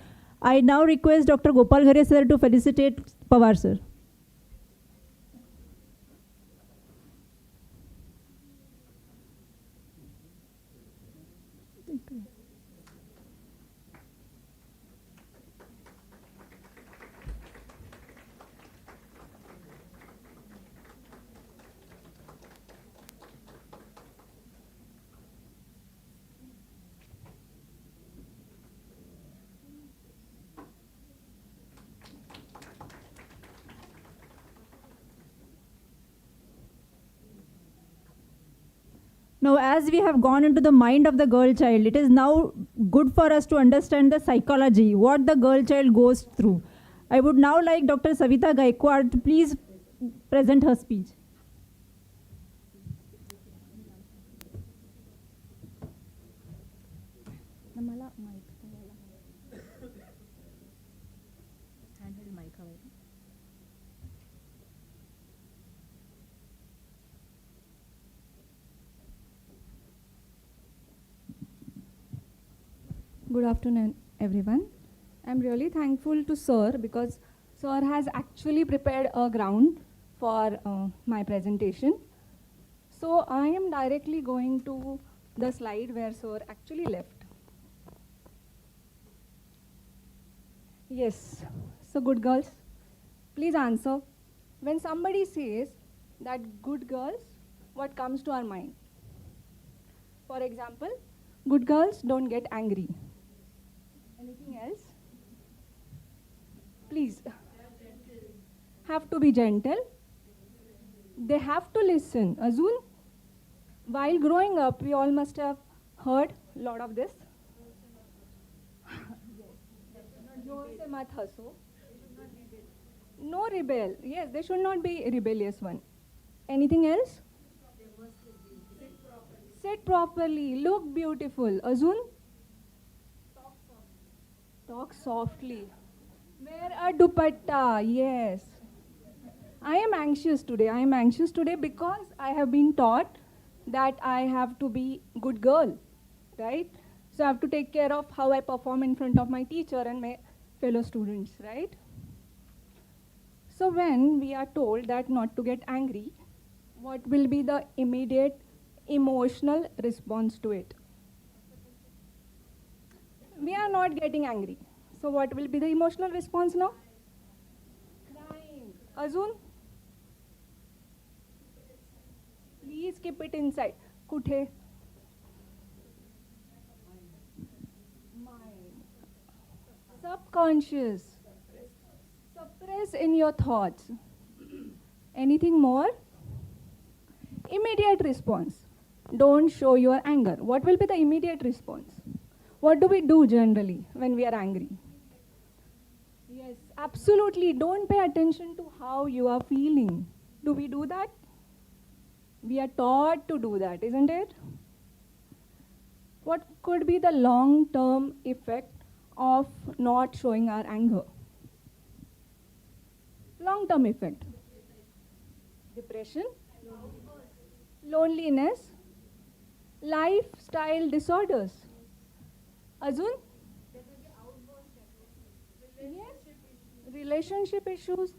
I now request Dr. Gopal Ghare sir to felicitate Pawar sir. Now, as we have gone into the mind of the girl child, it is now good for us to understand the psychology, what the girl child goes through. I would now like Dr. Savita Gaikwad to please present her speech. Good afternoon, everyone. I'm really thankful to Sir because Sir has actually prepared a ground for my presentation. So I am directly going to the slide where Sir actually left. Yes, so good girls, please answer. When somebody says that good girls, what comes to our mind? For example, good girls don't get angry. Anything else? Please. Have to be gentle. They have to listen. Azul, while growing up, we all must have heard a lot of this. जोर से मत हंसो. No rebel. Yes, they should not be a rebellious one. Anything else? Sit properly. Look beautiful. Azun? Talk softly. Wear a dupatta. Yes. I am anxious today. I am anxious today because I have been taught that I have to be good girl, right? So I have to take care of how I perform in front of my teacher and my fellow students, right? So when we are told that not to get angry, what will be the immediate emotional response to it? We are not getting angry. So what will be the emotional response now? Crying. Azun? Please keep it inside. Kuthe? Mind. Subconscious. Suppress in your thoughts. Anything more? Immediate response. Don't show your anger. What will be the immediate response? What do we do generally when we are angry? Yes, absolutely. Don't pay attention to how you are feeling. Do we do that? We are taught to do that, isn't it? What could be the long-term effect of not showing our anger? Long-term effect. Depression, loneliness, lifestyle disorders. Azun? Yes. Relationship issues,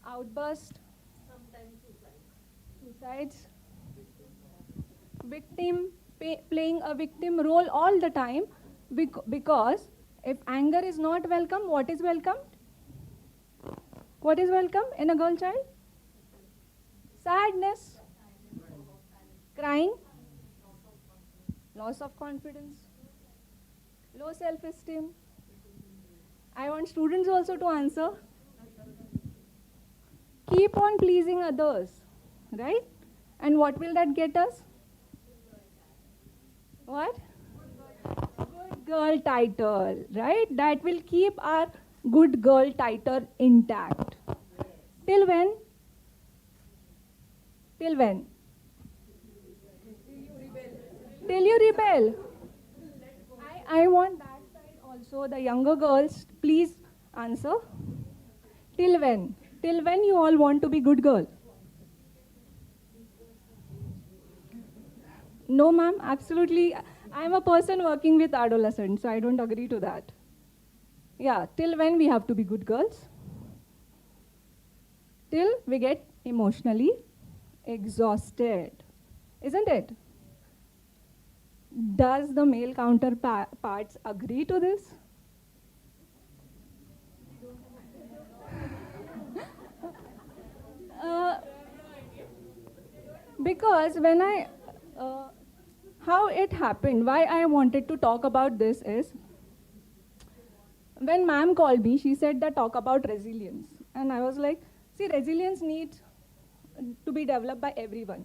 outburst, sometimes suicides, victim playing a victim role all the time because If anger is not welcome, what is welcomed? What is welcome in a girl child? Sadness, crying, loss of confidence, low self-esteem. I want students also to answer. Keep on pleasing others, right? And what will that get us? What? Good girl title, right? That will keep our good girl title intact. Till when? Till when? Till you rebel. I want that side also. The younger girls, please answer. Till when? Till when you all want to be good girl? No, ma'am, absolutely. I'm a person working with adolescents, so I don't agree to that. Yeah, till when we have to be good girls? Till we get emotionally exhausted, isn't it? Does the male counterparts agree to this? Uh, because when how it happened, why I wanted to talk about this is, when ma'am called me, she said that talk about resilience. And I was like, see, resilience needs to be developed by everyone.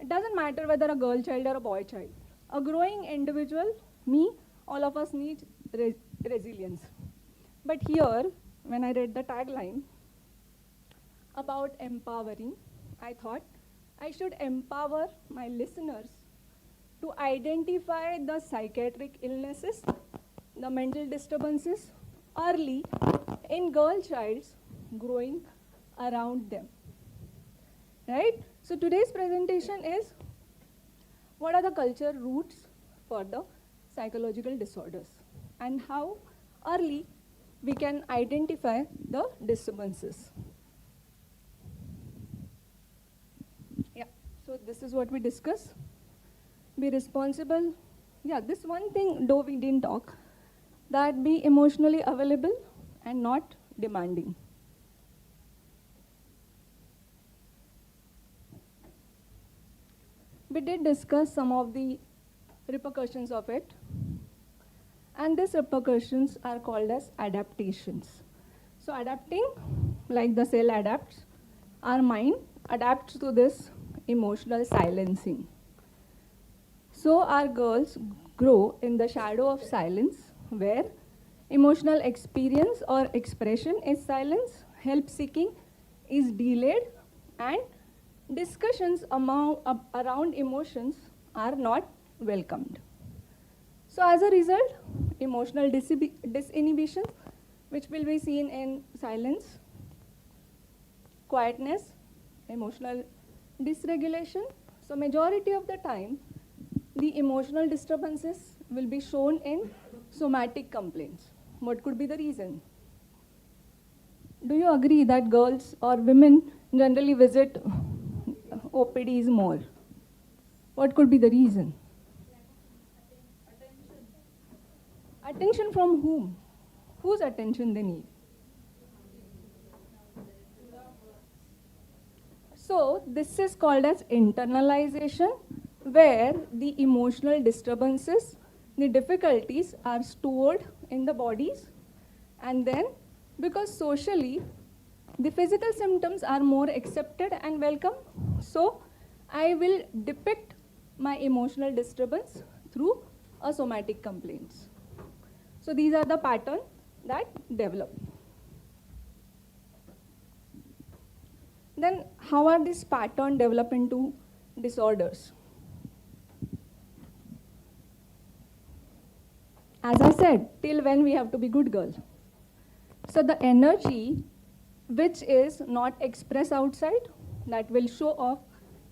It doesn't matter whether a girl child or a boy child. A growing individual, me, all of us need resilience. But here, when I read the tagline about empowering, I thought I should empower my listeners to identify the psychiatric illnesses, the mental disturbances early in girl childs growing around them. Right? So today's presentation is what are the cultural roots for the psychological disorders and how early we can identify the disturbances. Yeah, so this is what we discuss. Be responsible. Yeah, this one thing, though we didn't talk, that be emotionally available and not demanding. We did discuss some of the repercussions of it, and these repercussions are called as adaptations. So adapting, like the cell adapts, our mind adapts to this emotional silencing. So our girls grow in the shadow of silence, where emotional experience or expression is silence, help seeking is delayed, and discussions around emotions are not welcomed. So as a result, emotional disinhibition, which will be seen in silence, quietness, emotional dysregulation. So majority of the time, the emotional disturbances will be shown in somatic complaints. What could be the reason? Do you agree that girls or women generally visit OPDs more? What could be the reason? Attention from whom? Whose attention they need? So this is called as internalization, where the emotional disturbances, the difficulties are stored in the bodies, and then because socially the physical symptoms are more accepted and welcome, so I will depict my emotional disturbance through a somatic complaints. So these are the patterns that develop. Then how are these patterns develop into disorders? As I said, till when we have to be good girl. So the energy which is not expressed outside, that will show off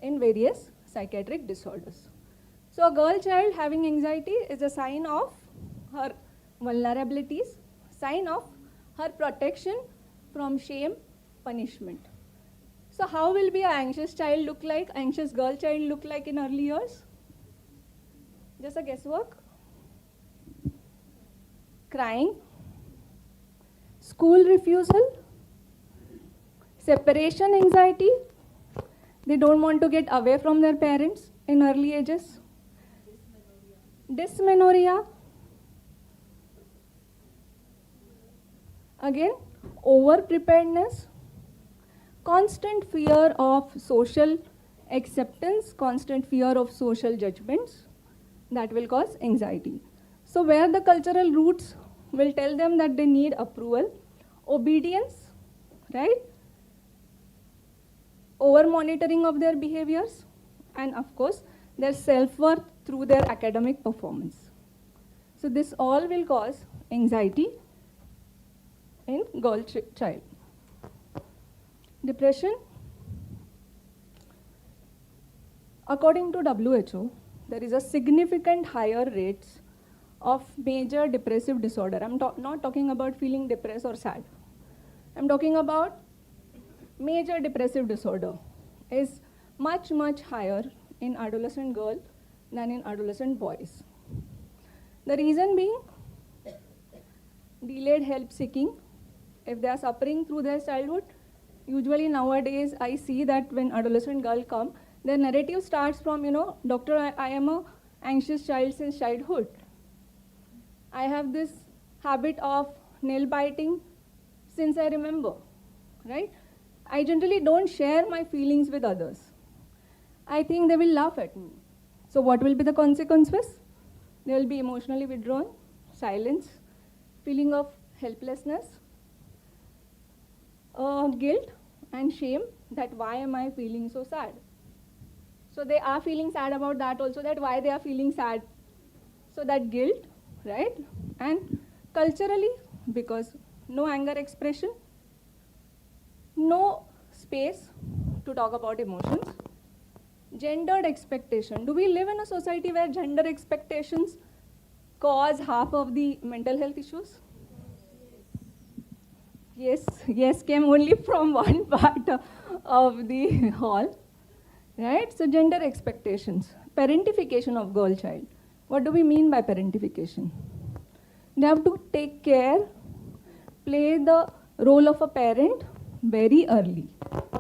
in various psychiatric disorders. So a girl child having anxiety is a sign of her vulnerabilities, sign of her protection from shame, punishment. So how will be an anxious child look like, anxious girl child look like in early years? Just a guesswork? crying, school refusal, separation anxiety, they don't want to get away from their parents in early ages, dysmenorrhea, again, over preparedness, constant fear of social acceptance, constant fear of social judgments, that will cause anxiety. So where the cultural roots will tell them that they need approval, obedience, right? Over monitoring of their behaviors, and of course, their self-worth through their academic performance. So this all will cause anxiety in girl child. Depression. According to WHO, there is a significant higher rates of major depressive disorder. I'm not talking about feeling depressed or sad. I'm talking about major depressive disorder is much, much higher in adolescent girl than in adolescent boys. The reason being delayed help seeking. If they are suffering through their childhood, usually nowadays I see that when adolescent girl come, their narrative starts from, doctor, I am a anxious child since childhood. I have this habit of nail biting since I remember, right? I generally don't share my feelings with others. I think they will laugh at me. So what will be the consequences? They will be emotionally withdrawn, silence, feeling of helplessness, guilt and shame that why am I feeling so sad? So they are feeling sad about that also, that why they are feeling sad. So that guilt, right? And culturally, because no anger expression, no space to talk about emotions, gendered expectation. Do we live in a society where gender expectations cause half of the mental health issues? Yes came only from one part of the hall, right? So gender expectations, parentification of girl child. What do we mean by parentification? They have to take care, play the role of a parent very early,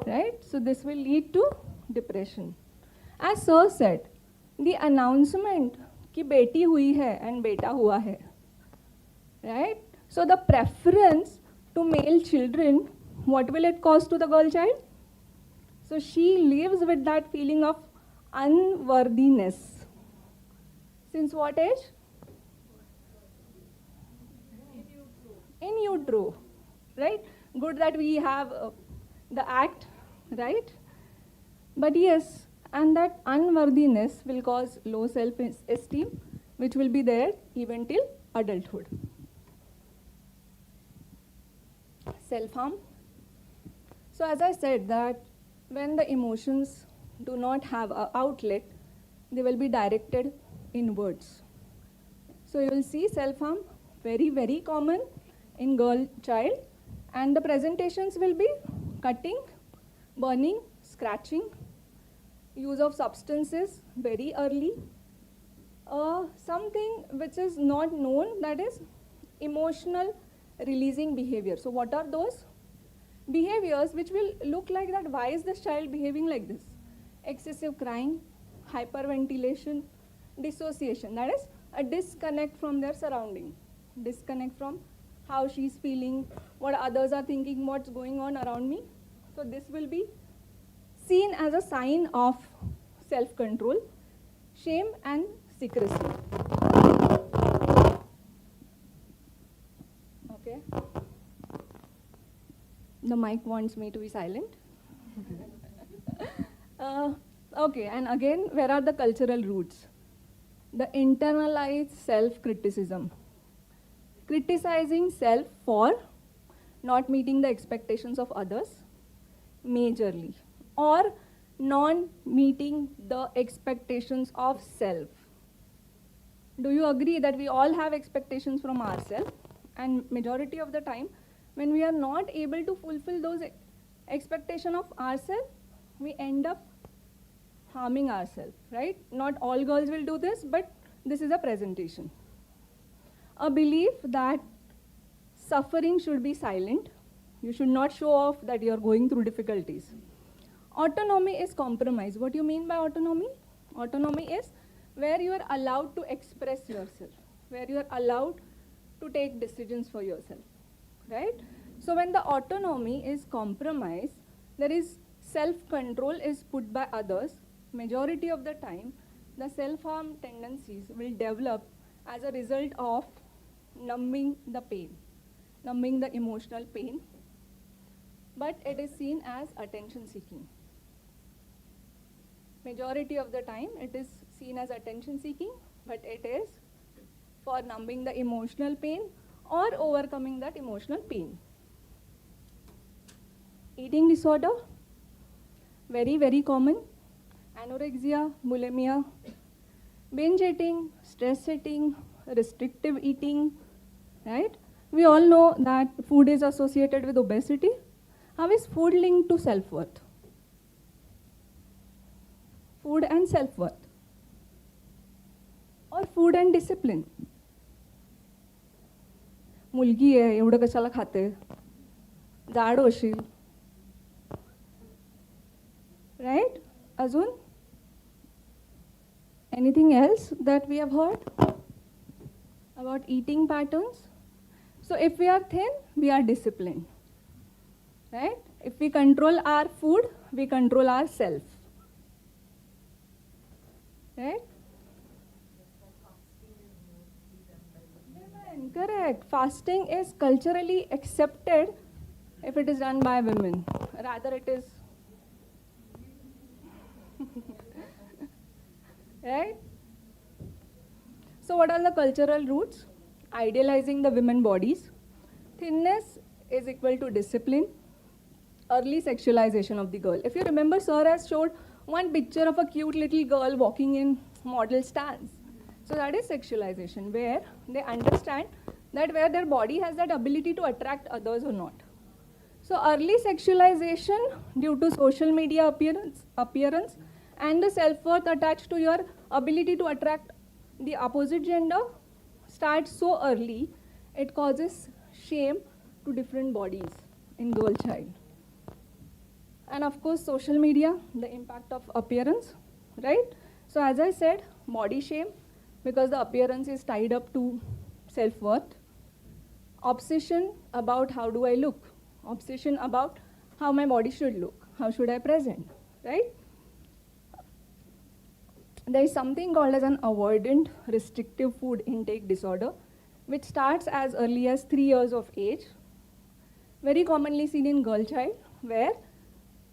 right? So this will lead to depression. As Sir said, the announcement कि बेटी हुई है and बेटा हुआ है, right? So the preference to male children, what will it cause to the girl child? So she lives with that feeling of unworthiness. Since what age? In utero, right? Good that we have the act, right? But yes, and that unworthiness will cause low self-esteem, which will be there even till adulthood. Self-harm. So as I said that when the emotions do not have an outlet, they will be directed inwards. So you will see self-harm very, very common in girl child, and the presentations will be cutting, burning, scratching, use of substances very early, something which is not known, that is emotional releasing behavior. So what are those behaviors which will look like that? Why is this child behaving like this? Excessive crying, hyperventilation, dissociation, that is a disconnect from their surrounding, disconnect from how she's feeling, what others are thinking, what's going on around me. So this will be seen as a sign of self-control, shame and secrecy. Okay. The mic wants me to be silent. Okay, and again, where are the cultural roots? The internalized self-criticism. Criticizing self for not meeting the expectations of others, majorly, or non-meeting the expectations of self. Do you agree that we all have expectations from ourselves, and majority of the time, when we are not able to fulfill those expectations of ourselves, we end up harming ourselves, right? Not all girls will do this, but this is a presentation. A belief that suffering should be silent. You should not show off that you are going through difficulties. Autonomy is compromise. What do you mean by autonomy? Autonomy is where you are allowed to express yourself, where you are allowed to take decisions for yourself, right? So when the autonomy is compromised, there is self-control is put by others. Majority of the time, the self-harm tendencies will develop as a result of numbing the pain, numbing the emotional pain, but it is seen as attention seeking. Majority of the time, it is seen as attention seeking, but it is for numbing the emotional pain or overcoming that emotional pain. Eating disorder, very, very common. Anorexia, bulimia, binge eating, stress eating, restrictive eating, right? We all know that food is associated with obesity. How is food linked to self-worth? Food and self-worth. Or food and discipline. मुलगी आहे एवढं कशाला खाते जाड होशील right अजून anything else that we have heard about eating patterns? So if we are thin, we are disciplined, right? If we control our food, we control ourselves, right? Women, correct. Fasting is culturally accepted if it is done by women. Rather it is, right? So what are the cultural roots? Idealizing the women bodies. Thinness is equal to discipline. Early sexualization of the girl. If you remember, sir has showed one picture of a cute little girl walking in model stance. So that is sexualization, where they understand that where their body has that ability to attract others or not. So early sexualization due to social media appearance and the self-worth attached to your ability to attract the opposite gender starts so early, it causes shame to different bodies in girl child. And of course, social media, the impact of appearance, right? So as I said, body shame, because the appearance is tied up to self-worth. Obsession about how do I look. Obsession about how my body should look. How should I present, right? There is something called as an avoidant restrictive food intake disorder, which starts as early as 3 years of age. Very commonly seen in girl child, where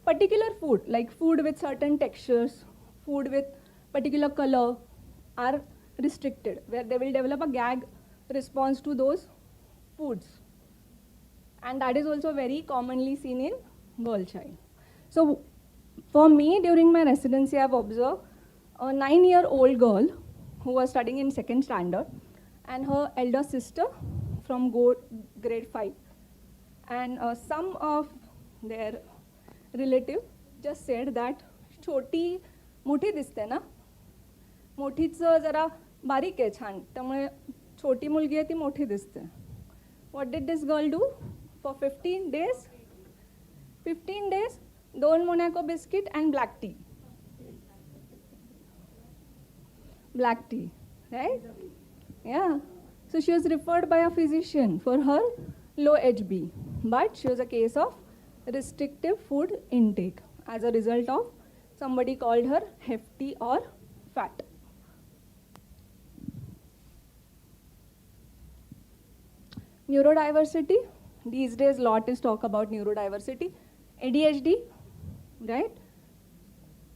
particular food, like food with certain textures, food with particular color, are restricted, where they will develop a gag response to those foods. And that is also very commonly seen in girl child. So for me, during my residency, I have observed a 9-year-old girl who was studying in 2nd standard and her elder sister from grade 5. And some of their relative just said that छोटी मोठी दिसते ना मोठीचं जरा बारीक आहे छान त्यामुळे छोटी मुलगी आहे ती मोठी दिसते. What did this girl do? For 15 days, 2 Monaco biscuit and black tea. Black tea, right? Yeah. So she was referred by a physician for her low HB, but she was a case of restrictive food intake as a result of somebody called her hefty or fat. Neurodiversity. These days, lot is talk about neurodiversity. ADHD, right?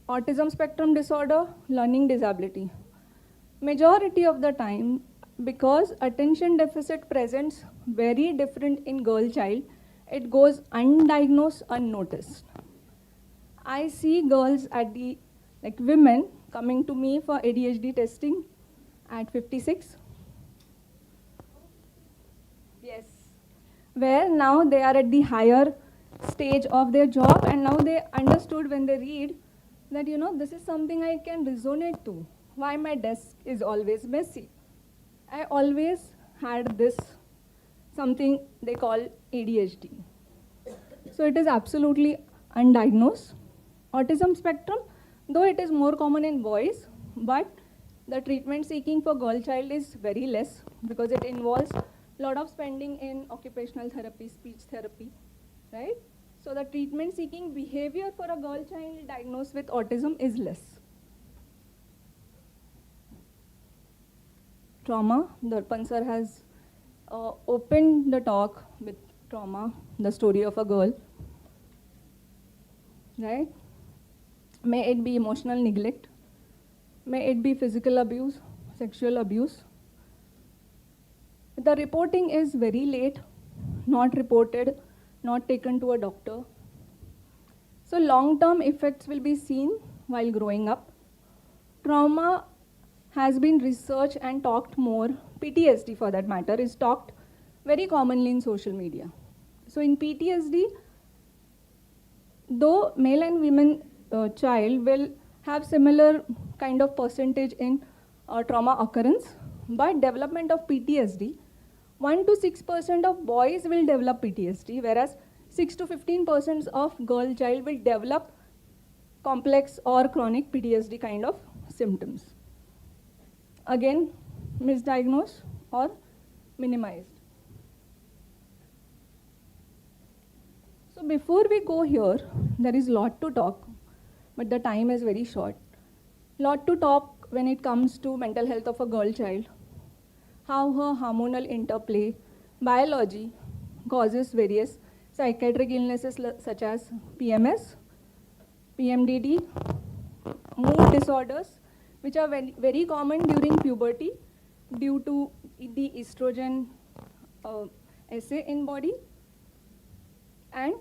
Autism spectrum disorder, learning disability. Majority of the time, because attention deficit presents very different in girl child, it goes undiagnosed, unnoticed. I see girls at the, like women coming to me for ADHD testing at 56. Yes. Where now they are at the higher stage of their job and now they understood when they read that, you know, this is something I can resonate to. Why my desk is always messy. I always had this something they call ADHD. So it is absolutely undiagnosed. Autism spectrum, though it is more common in boys, but the treatment seeking for girl child is very less because it involves a lot of spending in occupational therapy, speech therapy, right? So the treatment seeking behavior for a girl child diagnosed with autism is less. Trauma, Darpan sir has opened the talk with trauma, the story of a girl, right? May it be emotional neglect, may it be physical abuse, sexual abuse. The reporting is very late, not reported, not taken to a doctor. So long-term effects will be seen while growing up. Trauma has been researched and talked more. PTSD, for that matter, is talked very commonly in social media. So in PTSD, though male and women child will have similar kind of percentage in trauma occurrence, but development of PTSD, 1 to 6% of boys will develop PTSD, whereas 6 to 15% of girl child will develop complex or chronic PTSD kind of symptoms. Again, misdiagnosed or minimized. So before we go here, there is lot to talk, but the time is very short. Lot to talk when it comes to mental health of a girl child, how her hormonal interplay, biology causes various psychiatric illnesses such as PMS, PMDD, mood disorders, which are very, very common during puberty due to the estrogen assay in body, and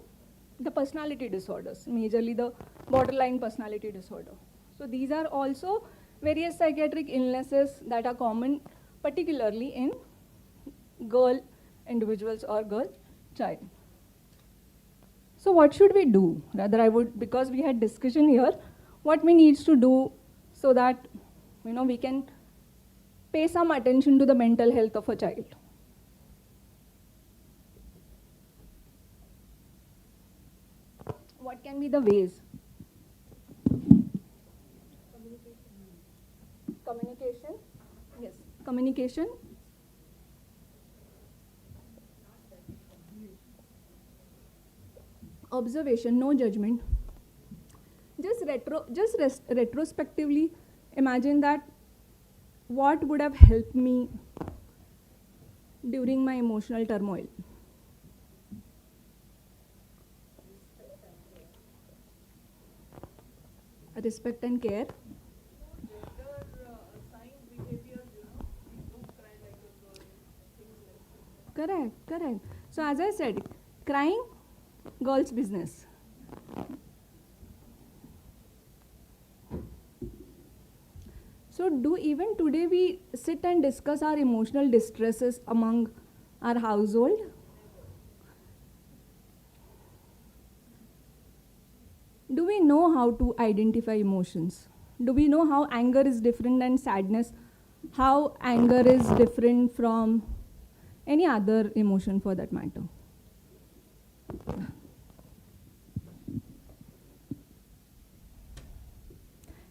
the personality disorders, majorly the borderline personality disorder. So these are also various psychiatric illnesses that are common, particularly in girl individuals or girl child. So what should we do? Rather, because we had discussion here, what we need to do so that we can pay some attention to the mental health of a child. What can be the ways? Communication. Yes, communication. Observation, no judgment. Just retrospectively imagine that what would have helped me during my emotional turmoil. Respect and care. Correct. So as I said, crying, girl's business. So do even today we sit and discuss our emotional distresses among our household? Do we know how to identify emotions? Do we know how anger is different than sadness? How anger is different from any other emotion for that matter?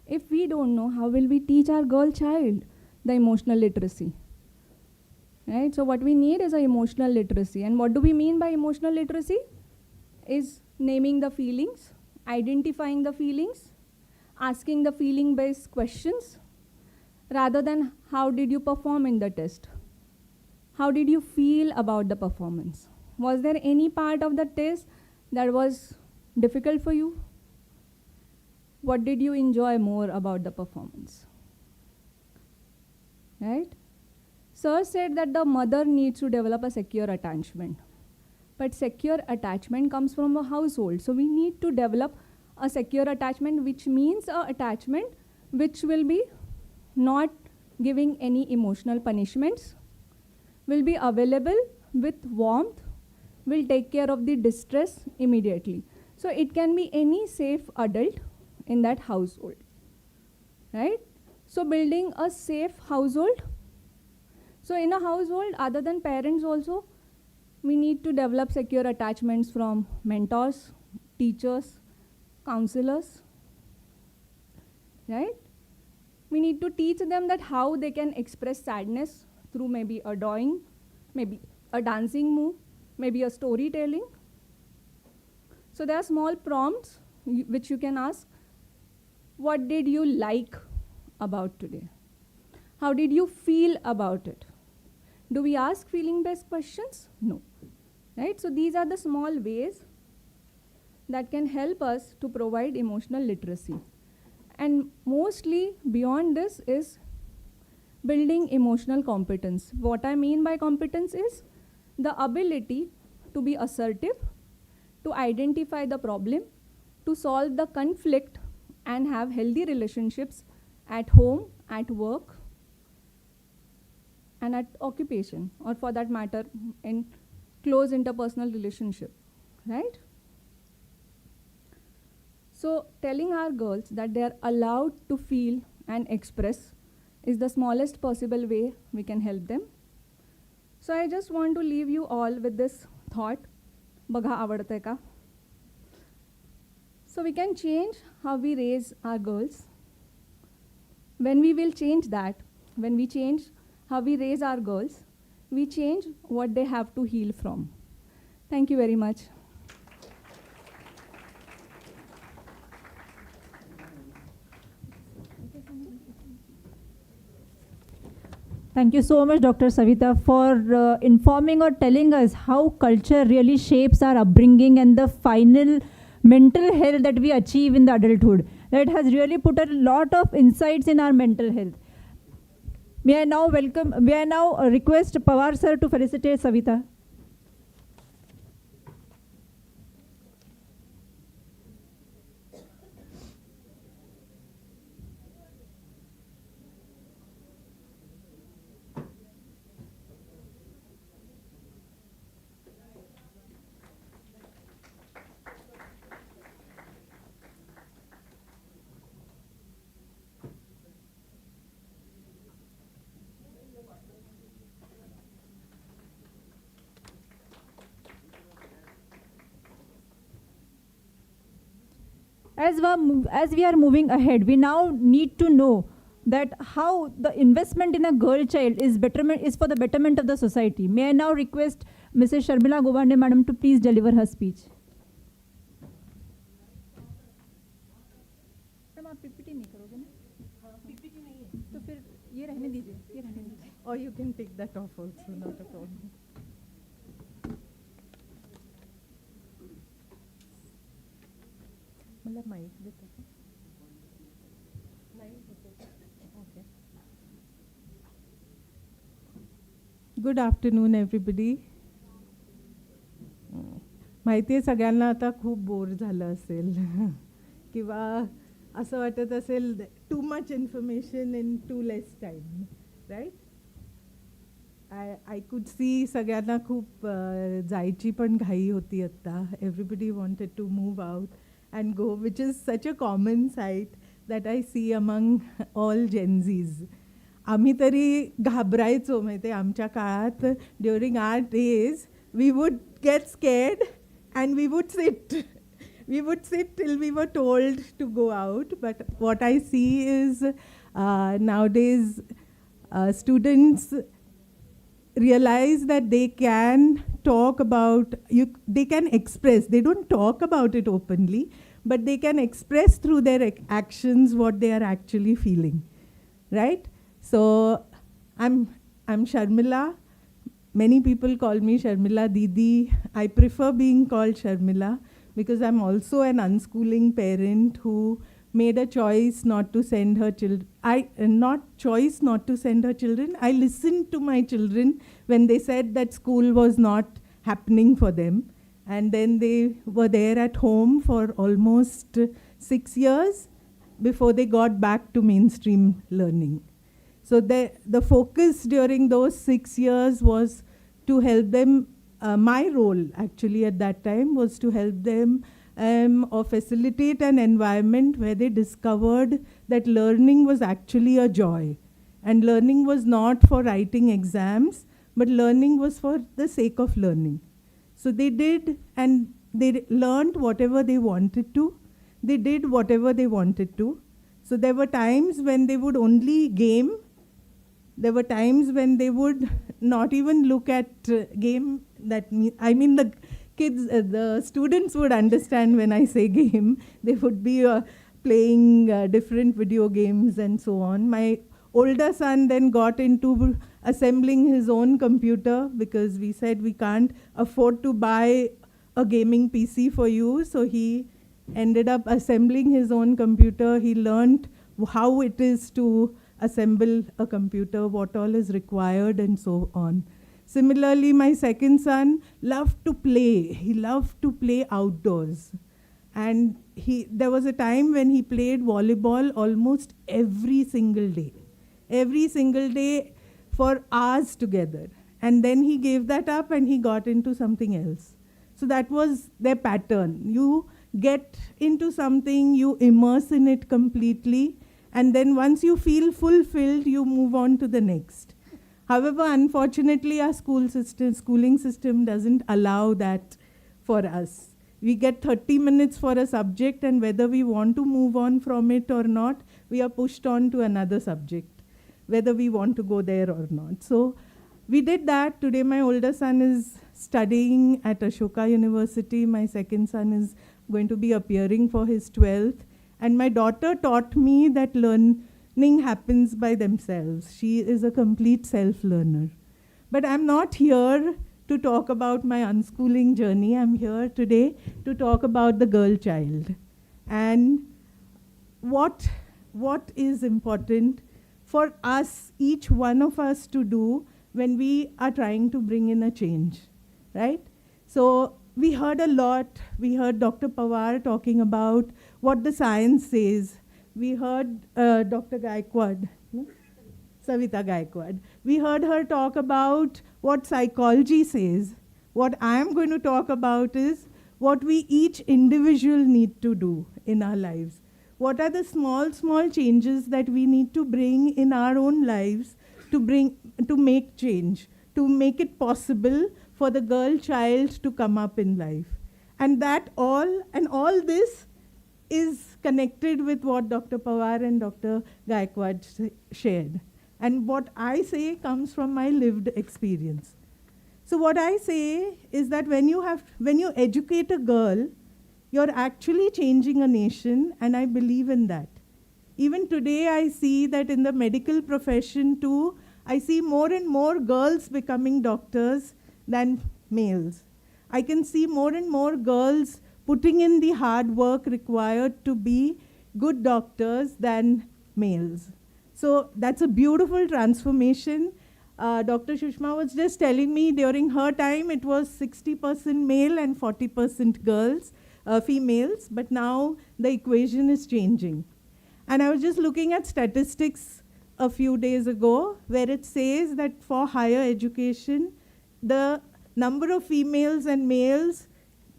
If we don't know, how will we teach our girl child the emotional literacy? Right? So what we need is an emotional literacy. And what do we mean by emotional literacy? Is naming the feelings, identifying the feelings, asking the feeling-based questions, rather than how did you perform in the test? How did you feel about the performance? Was there any part of the test that was difficult for you? What did you enjoy more about the performance? Right? Sir said that the mother needs to develop a secure attachment. But secure attachment comes from a household. So we need to develop a secure attachment, which means an attachment which will be not giving any emotional punishments, will be available with warmth, will take care of the distress immediately. So it can be any safe adult in that household, right? So building a safe household. So in a household, other than parents also, We need to develop secure attachments from mentors, teachers, counselors, right? We need to teach them that how they can express sadness through maybe a drawing, maybe a dancing move, maybe a storytelling. So there are small prompts which you can ask. What did you like about today? How did you feel about it? Do we ask feeling-based questions? No. Right? So these are the small ways that can help us to provide emotional literacy. And mostly beyond this is building emotional competence. What I mean by competence is the ability to be assertive, to identify the problem, to solve the conflict, and have healthy relationships at home, at work, and at occupation, or for that matter, in close interpersonal relationship, right? So telling our girls that they are allowed to feel and express is the smallest possible way we can help them. So I just want to leave you all with this thought. Bagha avadtay ka? So we can change how we raise our girls. When we will change that, when we change how we raise our girls, we change what they have to heal from. Thank you very much. Thank you so much, Dr. Savita, for informing or telling us how culture really shapes our upbringing and the final mental health that we achieve in the adulthood. That has really put a lot of insights in our mental health. May I now request Pawar sir to felicitate Savita. As we are moving ahead, we now need to know that how the investment in a girl child is for the betterment of the society. May I now request Mrs. Sharmila Govande madam to please deliver her speech. Or you can take that off also, not a problem. मतलब mic देते हैं. Okay. Good afternoon, everybody. माहिती आहे सगळ्यांना आता खूप bore झालं असेल किंवा असं वाटत असेल too much information in too less time, right? I could see सगळ्यांना खूप जायची पण घाई होती आत्ता. Everybody wanted to move out and go, which is such a common sight that I see among all Gen Zs. आम्ही तरी घाबरायचो माहिती आहे आमच्या काळात. During our days we would get scared and we would sit. We would sit till we were told to go out. But what I see is nowadays students realize that they can talk about, they can express. They don't talk about it openly, but they can express through their actions what they are actually feeling, right? So I'm Sharmila. Many people call me Sharmila Didi. I prefer being called Sharmila because I'm also an unschooling parent who made a choice not to send her children. Not to send her children. I listened to my children when they said that school was not happening for them. And then they were there at home for almost 6 years before they got back to mainstream learning. So the focus during those 6 years was to help them. My role actually at that time was to help them or facilitate an environment where they discovered that learning was actually a joy. And learning was not for writing exams, but learning was for the sake of learning. So they did, and they learned whatever they wanted to. They did whatever they wanted to. So there were times when they would only game. There were times when they would not even look at game. I mean the kids, the students would understand when I say game. They would be playing different video games and so on. My older son then got into assembling his own computer because we said we can't afford to buy a gaming PC for you. So he ended up assembling his own computer. He learned how it is to assemble a computer, what all is required and so on. Similarly, my second son loved to play. He loved to play outdoors. And there was a time when he played volleyball almost every single day for hours together. And then he gave that up and he got into something else. So that was their pattern. You get into something, you immerse in it completely, and then once you feel fulfilled, you move on to the next. However, unfortunately, our schooling system doesn't allow that for us. We get 30 minutes for a subject, and whether we want to move on from it or not, we are pushed on to another subject, whether we want to go there or not. So we did that. Today, my older son is studying at Ashoka University. My second son is going to be appearing for his 12th. And my daughter taught me that learning happens by themselves. She is a complete self-learner. But I'm not here to talk about my unschooling journey. I'm here today to talk about the girl child. And what is important for us, each one of us, to do when we are trying to bring in a change, right? So we heard a lot. We heard Dr. Pawar talking about what the science says. We heard Dr. Gaikwad, Savita Gaikwad. We heard her talk about what psychology says. What I am going to talk about is what we each individual need to do in our lives. What are the small changes that we need to bring in our own lives to make change, to make it possible for the girl child to come up in life. And all this is connected with what Dr. Pawar and Dr. Gaikwad shared. And what I say comes from my lived experience. So what I say is that when you educate a girl, you're actually changing a nation, and I believe in that. Even today, I see that in the medical profession too, I see more and more girls becoming doctors than males. I can see more and more girls putting in the hard work required to be good doctors than males. So that's a beautiful transformation. Dr. Shushma was just telling me during her time it was 60% male and 40% girls, females, but now the equation is changing. And I was just looking at statistics a few days ago where it says that for higher education, the number of females and males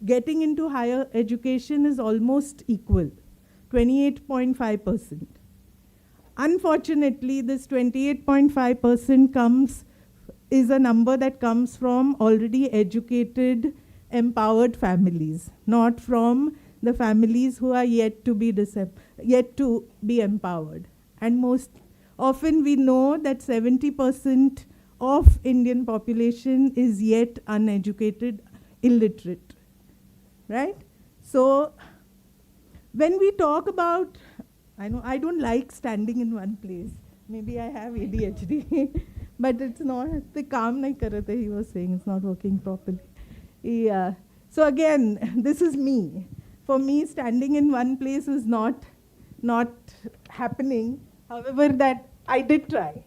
getting into higher education is almost equal, 28.5%. Unfortunately, this 28.5% is a number that comes from already educated, empowered families, not from the families who are yet to be empowered. And most often we know that 70% of Indian population is yet uneducated, illiterate, right? So when we talk about, I don't like standing in one place. Maybe I have ADHD, but it's not, the kaam nahi kar rahe the, he was saying, it's not working properly. Yeah. So again, this is me. For me, standing in one place is not happening. However, that I did try.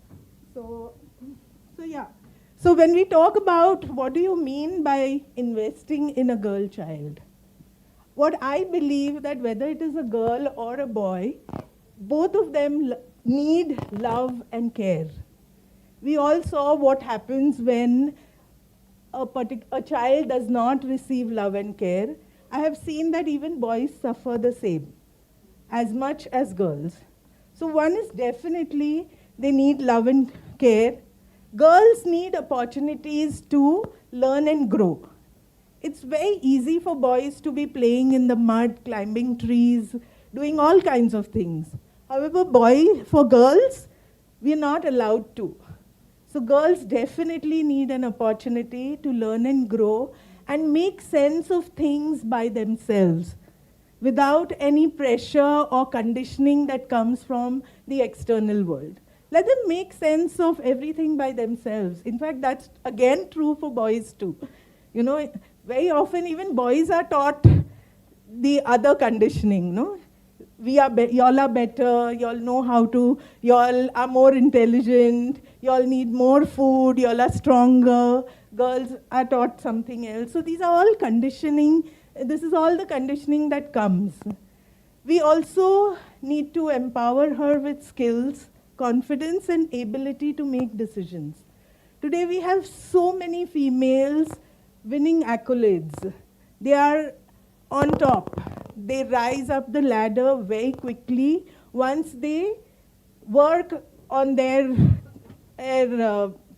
So yeah. So when we talk about what do you mean by investing in a girl child, what I believe that whether it is a girl or a boy, both of them need love and care. We all saw what happens when a child does not receive love and care. I have seen that even boys suffer the same, as much as girls. So one is definitely they need love and care. Girls need opportunities to learn and grow. it's very easy for boys to be playing in the mud, climbing trees, doing all kinds of things. However, for girls, we are not allowed to. So girls definitely need an opportunity to learn and grow and make sense of things by themselves without any pressure or conditioning that comes from the external world. Let them make sense of everything by themselves. In fact, that's again true for boys too. You know, very often even boys are taught the other conditioning, no? Y'all are better, y'all know how to, y'all are more intelligent, y'all need more food, y'all are stronger, girls are taught something else. So these are all conditioning, this is all the conditioning that comes. We also need to empower her with skills, confidence and ability to make decisions. Today we have so many females winning accolades. They are on top. They rise up the ladder very quickly once they work on their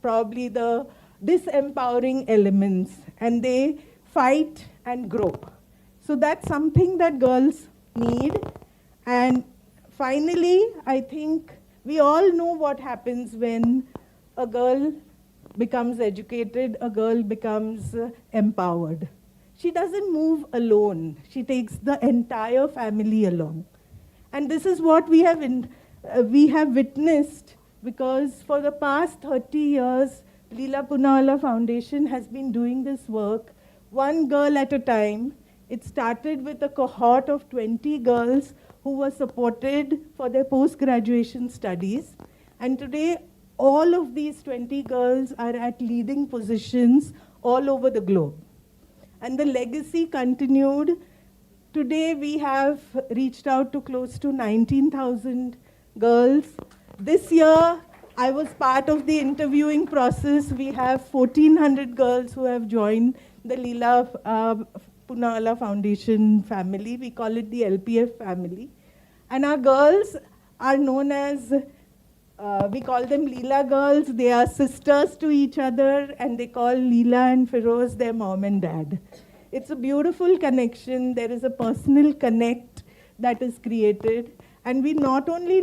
probably the disempowering elements and they fight and grow. So that's something that girls need. And finally, I think we all know what happens when a girl becomes educated, a girl becomes empowered. She doesn't move alone. She takes the entire family along. And this is what we have witnessed, because for the past 30 years, Leela Poonawalla Foundation has been doing this work, one girl at a time. It started with a cohort of 20 girls who were supported for their post-graduation studies. And today, all of these 20 girls are at leading positions all over the globe. And the legacy continued. Today we have reached out to close to 19,000 girls. This year, I was part of the interviewing process. We have 1,400 girls who have joined the Leela Poonawalla Foundation family. We call it the LPF family. And our girls are known as, we call them Leela girls. They are sisters to each other, and they call Leela and Feroz their mom and dad. It's a beautiful connection. There is a personal connect that is created. And we not only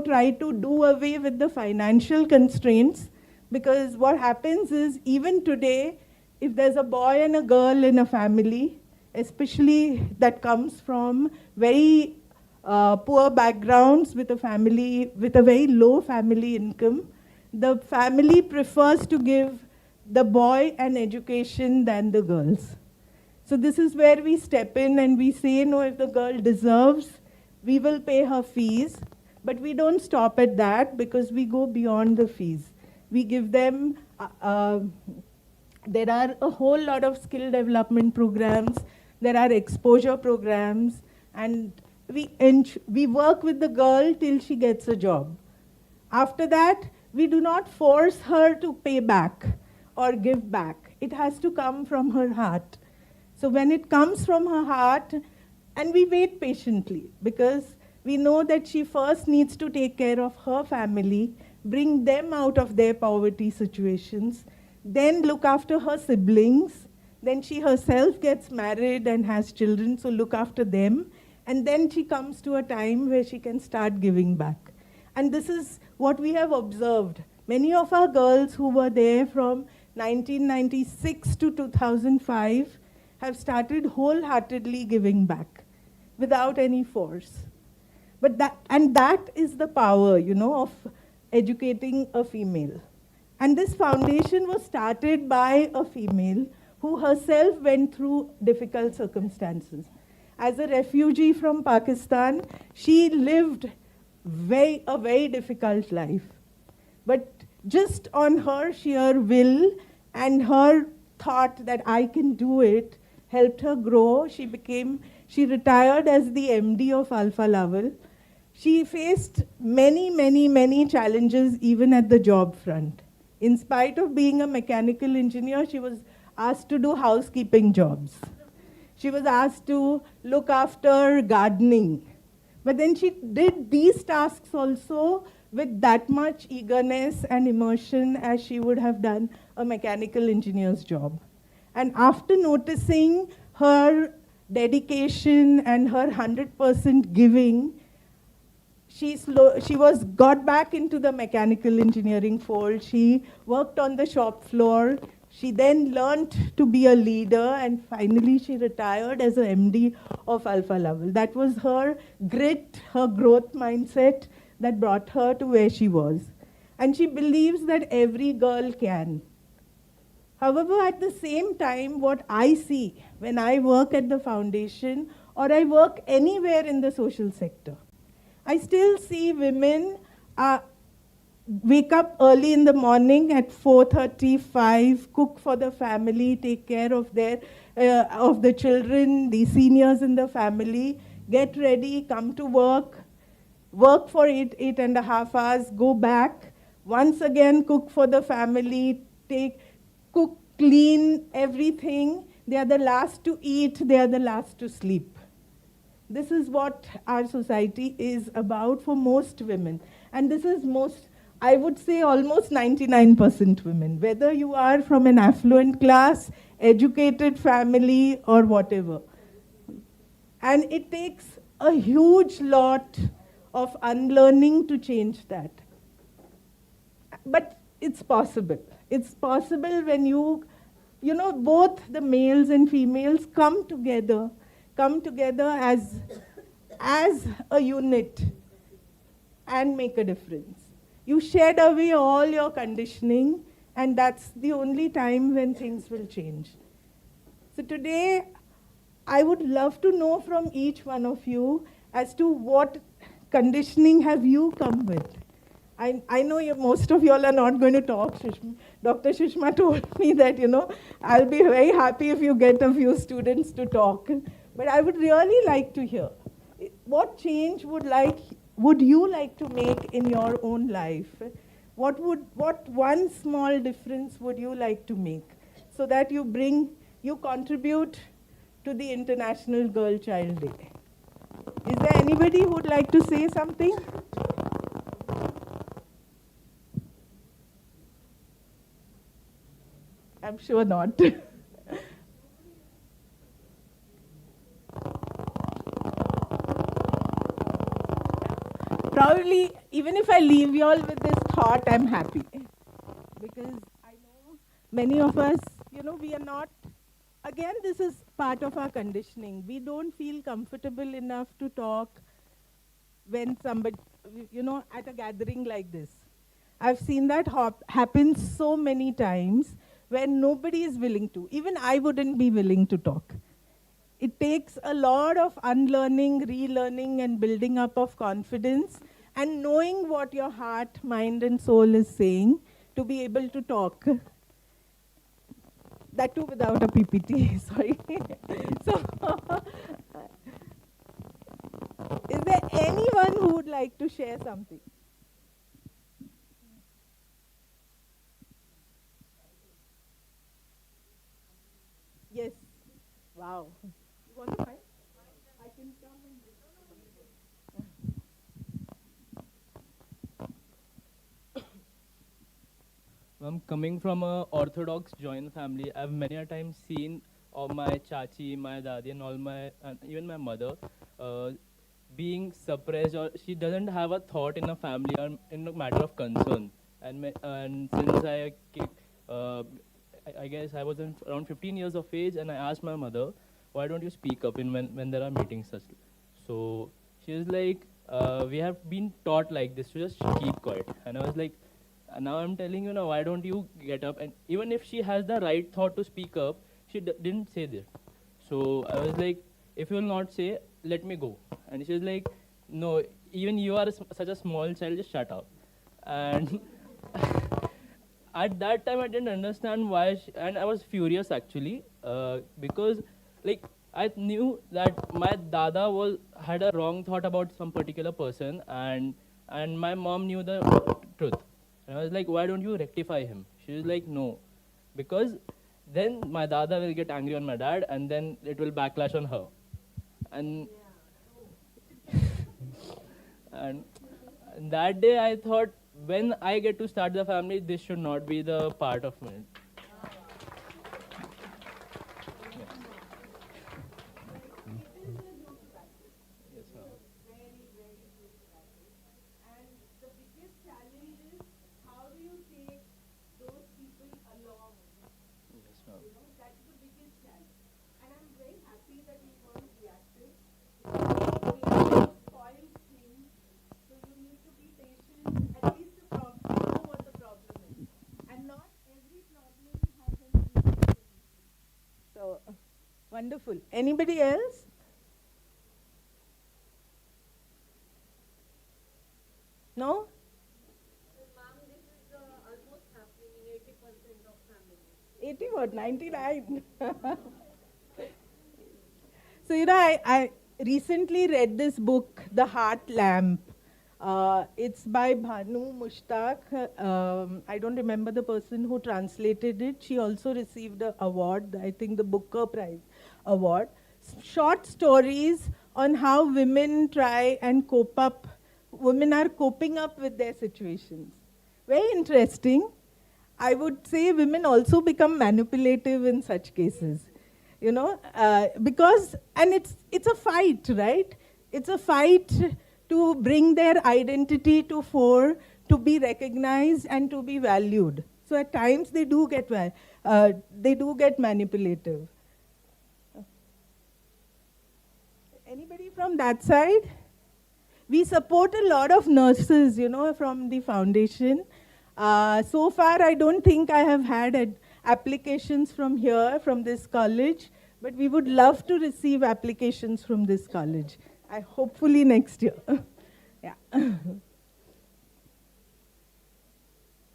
try to do away with the financial constraints, because what happens is, even today, if there's a boy and a girl in a family, especially that comes from very poor backgrounds with a family, with a very low family income, the family prefers to give the boy an education than the girls. So this is where we step in and we say, no, if the girl deserves, we will pay her fees. But we don't stop at that, because we go beyond the fees. We give them, there are a whole lot of skill development programs, there are exposure programs, and we work with the girl till she gets a job. After that, we do not force her to pay back or give back. It has to come from her heart. So when it comes from her heart, and we wait patiently, because we know that she first needs to take care of her family, bring them out of their poverty situations, then look after her siblings, then she herself gets married and has children, so look after them. And then she comes to a time where she can start giving back. And this is what we have observed. Many of our girls who were there from 1996 to 2005 have started wholeheartedly giving back without any force. But that is the power, of educating a female. And this foundation was started by a female who herself went through difficult circumstances. As a refugee from Pakistan, she lived a very difficult life. But just on her sheer will and her thought that I can do it helped her grow. She retired as the MD of Alfa Laval. She faced many challenges even at the job front. In spite of being a mechanical engineer, she was asked to do housekeeping jobs. She was asked to look after gardening. But then she did these tasks also with that much eagerness and immersion as she would have done a mechanical engineer's job. And after noticing her dedication and her 100% giving, she was got back into the mechanical engineering fold. She worked on the shop floor. She then learned to be a leader, and finally she retired as a MD of Alpha Level. That was her grit, her growth mindset that brought her to where she was. And she believes that every girl can. However, at the same time, what I see when I work at the foundation or I work anywhere in the social sector, I still see women wake up early in the morning at 4:35, cook for the family, take care of the children, the seniors in the family, get ready, come to work for 8.5 hours, go back, once again cook for the family, cook, clean everything. They are the last to eat, they are the last to sleep. This is what our society is about for most women. And this is I would say almost 99% women, whether you are from an affluent class, educated family, or whatever. And it takes a huge lot of unlearning to change that. But it's possible. It's possible when both the males and females come together as a unit and make a difference. You shed away all your conditioning, and that's the only time when things will change. So today, I would love to know from each one of you as to what conditioning have you come with. I know most of you all are not going to talk. Dr. Sushma told me that, I'll be very happy if you get a few students to talk. But I would really like to hear, what change would you like to make in your own life? What one small difference would you like to make so that you contribute to the International Girl Child Day? Is there anybody who would like to say something? I'm sure not. Probably, even if I leave you all with this thought, I'm happy. Because I know many of us, we are not, again, this is part of our conditioning. We don't feel comfortable enough to talk when somebody, at a gathering like this. I've seen that happen so many times when nobody is willing to. Even I wouldn't be willing to talk. It takes a lot of unlearning, relearning, and building up of confidence, and knowing what your heart, mind, and soul is saying to be able to talk. That too without a PPT, sorry. So, is there anyone who would like to share something? Yes. Wow. You want to find? I can come and I'm coming from a orthodox joint family. I've many a time seen all my chachi, my dadi, and even my mother being suppressed, or she doesn't have a thought in a family or in a matter of concern. And since I guess I was around 15 years of age, and I asked my mother, why don't you speak up when there are meetings such? So she was like, we have been taught like this, to just keep quiet. And I was like, now I'm telling you now, why don't you get up? And even if she has the right thought to speak up, she didn't say that. So I was like, if you will not say, let me go. And she was like, no, even you are such a small child, just shut up. And at that time I didn't understand why, and I was furious actually, because I knew that my dada had a wrong thought about some particular person, and my mom knew the truth. And I was like, why don't you rectify him? She was like, no, because then my dada will get angry on my dad, and then it will backlash on her. And and that day I thought, when I get to start the family, this should not be the part of it. do you take those people along? Yes, ma'am. You know, that's the biggest challenge. And I'm very happy that you weren't reactive. You spoil things, so you need to be patient. At least the problem, you know what the problem is. And not every problem has an easy solution. So, wonderful. Anybody else? No? 80 what? 99. So, you know, I recently read this book, The Heart Lamp. It's by Bhanu Mushtaq. I don't remember the person who translated it. She also received an award, I think the Booker Prize award. Short stories on how women try and cope up, women are coping up with their situations. Very interesting. I would say women also become manipulative in such cases, you know, because, and it's a fight, right? It's a fight to bring their identity to fore, to be recognized and to be valued. So at times they do get manipulative. Anybody from that side? We support a lot of nurses, you know, from the foundation. So far, I don't think I have had applications from here, from this college, but we would love to receive applications from this college. Hopefully next year. Yeah.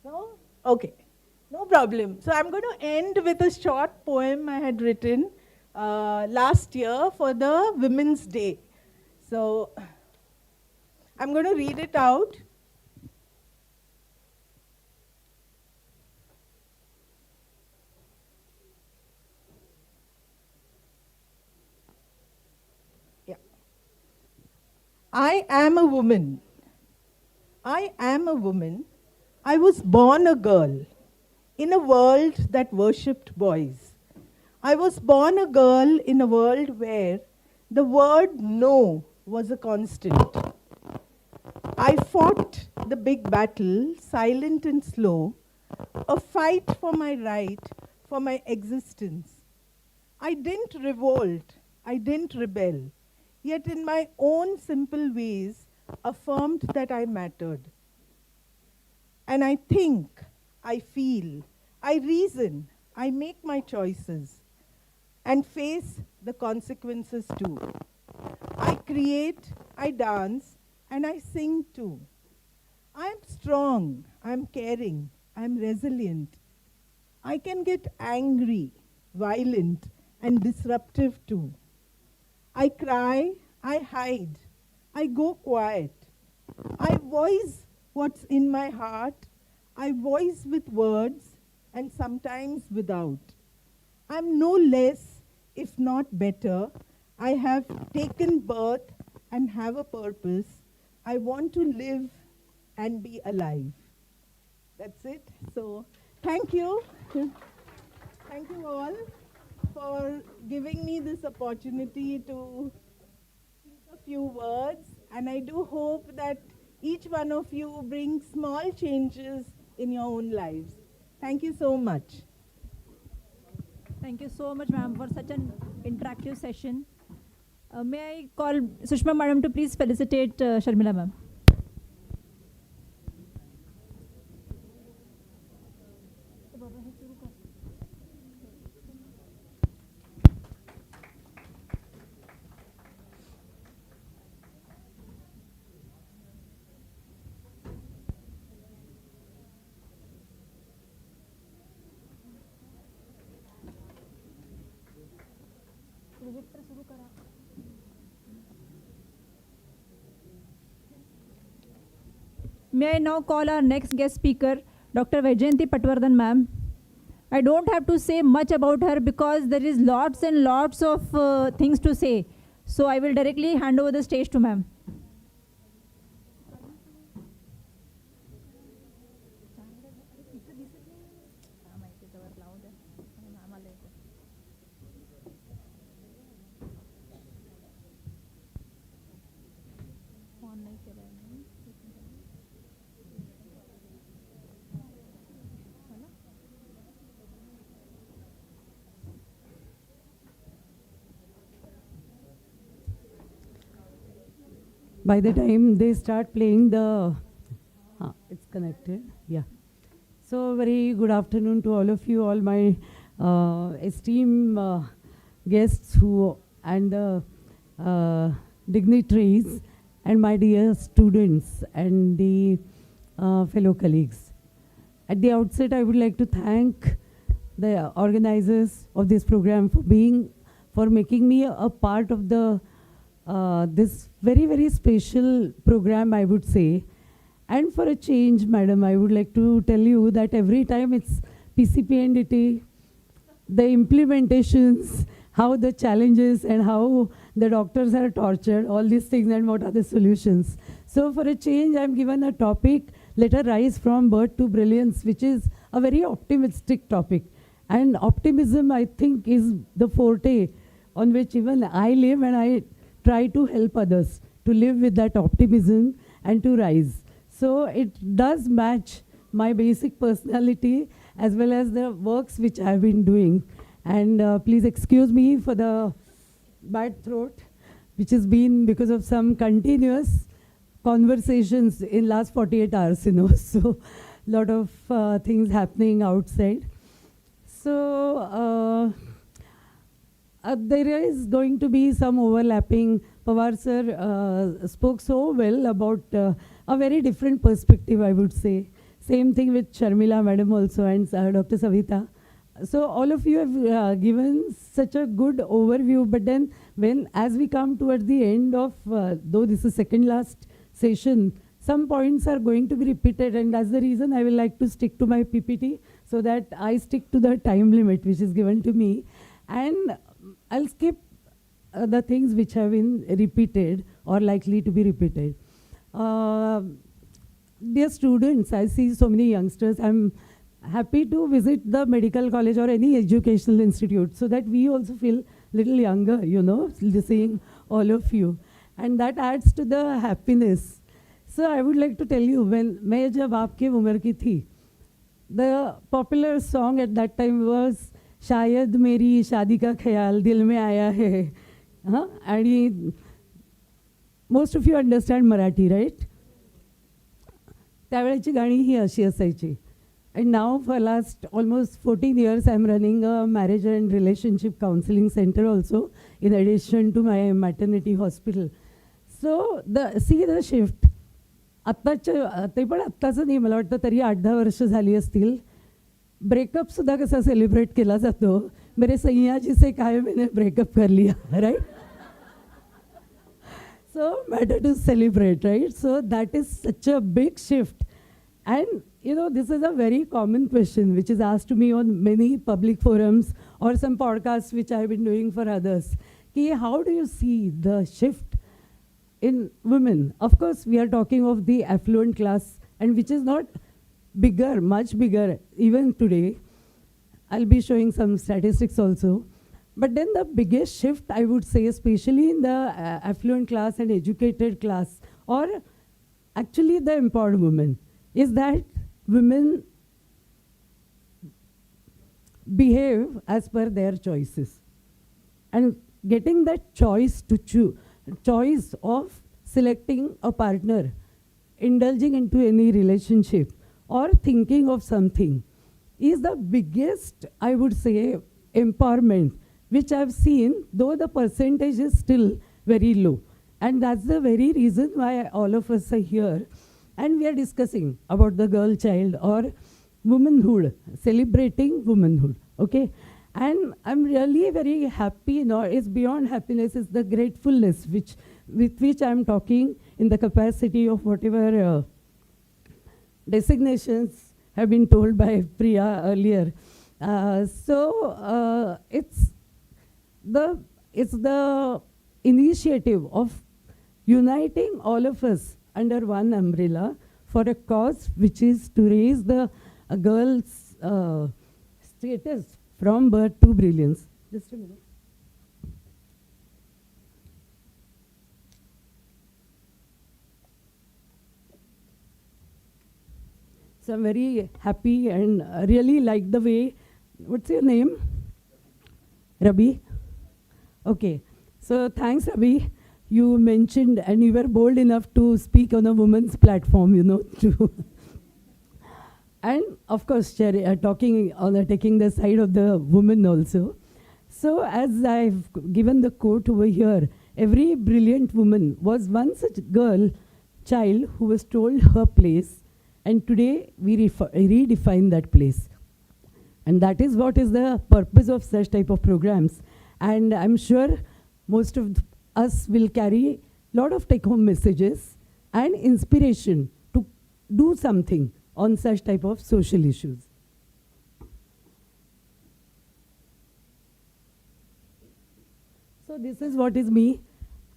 No? Okay. No problem. So I'm going to end with a short poem I had written last year for the Women's Day. So I'm going to read it out. I am a woman. I am a woman. I was born a girl in a world that worshipped boys. I was born a girl in a world where the word no was a constant. I fought the big battle, silent and slow, a fight for my right, for my existence. I didn't revolt, I didn't rebel. Yet in my own simple ways, affirmed that I mattered. And I think, I feel, I reason, I make my choices, and face the consequences too. I create, I dance, and I sing too. I'm strong, I'm caring, I'm resilient. I can get angry, violent, and disruptive too. I cry, I hide, I go quiet. I voice what's in my heart. I voice with words and sometimes without. I'm no less, if not better. I have taken birth and have a purpose. I want to live and be alive. That's it. So, thank you. Thank you all for giving me this opportunity to speak a few words, and I do hope that each one of you brings small changes in your own lives. Thank you so much. Thank you so much, ma'am, for such an interactive session. May I call Sushma madam to please felicitate Sharmila ma'am. May I now call our next guest speaker, Dr. Vaijayanti Patwardhan ma'am. I don't have to say much about her because there is lots and lots of things to say. So I will directly hand over the stage to ma'am. by the time they start playing the, it's connected, yeah. So very good afternoon to all of you, all my esteemed guests who and dignitaries and my dear students and the fellow colleagues. At the outset, I would like to thank the organizers of this program for making me a part of the this very, very special program, I would say. And for a change, madam, I would like to tell you that every time it's PCP and DT, the implementations, how the challenges and how the doctors are tortured, all these things and what are the solutions. So for a change, I'm given a topic, let her rise from birth to brilliance, which is a very optimistic topic. And optimism, I think, is the forte on which even I live, and I try to help others to live with that optimism and to rise. So it does match my basic personality as well as the works which I've been doing. And please excuse me for the bad throat, which has been because of some continuous conversations in last 48 hours, you know. So lot of things happening outside. So there is going to be some overlapping. Pawar sir spoke so well about a very different perspective, I would say. Same thing with Sharmila madam also and Dr. Savita. So all of you have given such a good overview, but then as we come towards the end of, though this is second last session, some points are going to be repeated, and that's the reason I will like to stick to my PPT so that I stick to the time limit which is given to me. And I'll skip the things which have been repeated or likely to be repeated. Dear students, I see so many youngsters. I'm happy to visit the medical college or any educational institute so that we also feel little younger, you know, seeing all of you. And that adds to the happiness. So I would like to tell you, when मैं जब आपके उम्र की थी, the popular song at that time was शायद मेरी शादी का ख्याल दिल में आया है. And most of you understand Marathi, right? त्यावेळेची गाणी ही अशी असायची. And now for last almost 14 years, I'm running a marriage and relationship counseling center also, in addition to my maternity hospital. So see the shift. आत्ताच्या ते पण आत्ताचं नाही, मला वाटतं तरी 8-10 वर्ष झाली असतील. ब्रेकअप सुद्धा कसा सेलिब्रेट केला जातो. मेरे सैया जी से काय मैंने ब्रेकअप कर लिया, right? So matter to celebrate, right? So that is such a big shift. And you know, this is a very common question which is asked to me on many public forums or some podcasts which I've been doing for others. How do you see the shift in women? Of course, we are talking of the affluent class, and which is not bigger, much bigger even today. I'll be showing some statistics also. But then the biggest shift, I would say, especially in the affluent class and educated class, or actually the empowered women, is that women behave as per their choices. And getting that choice to choose, choice of selecting a partner, indulging into any relationship, or thinking of something, is the biggest, I would say, empowerment, which I've seen, though the percentage is still very low. And that's the very reason why all of us are here. And we are discussing about the girl child or womanhood, celebrating womanhood, okay? And I'm really very happy, it's beyond happiness, it's the gratefulness with which I'm talking in the capacity of whatever designations have been told by Priya earlier. It's the initiative of uniting all of us under one umbrella for a cause which is to raise the girl's status from birth to brilliance. Just a minute. So I'm very happy and really like the way, what's your name? Rabi? Okay. So thanks, Rabi, you mentioned, and you were bold enough to speak on a woman's platform, to and of course, taking the side of the woman also. So as I've given the quote over here, every brilliant woman was once a child who was told her place, and today we redefine that place. And that is what is the purpose of such type of programs. And I'm sure most of us will carry a lot of take-home messages and inspiration to do something on such type of social issues. So this is what is me.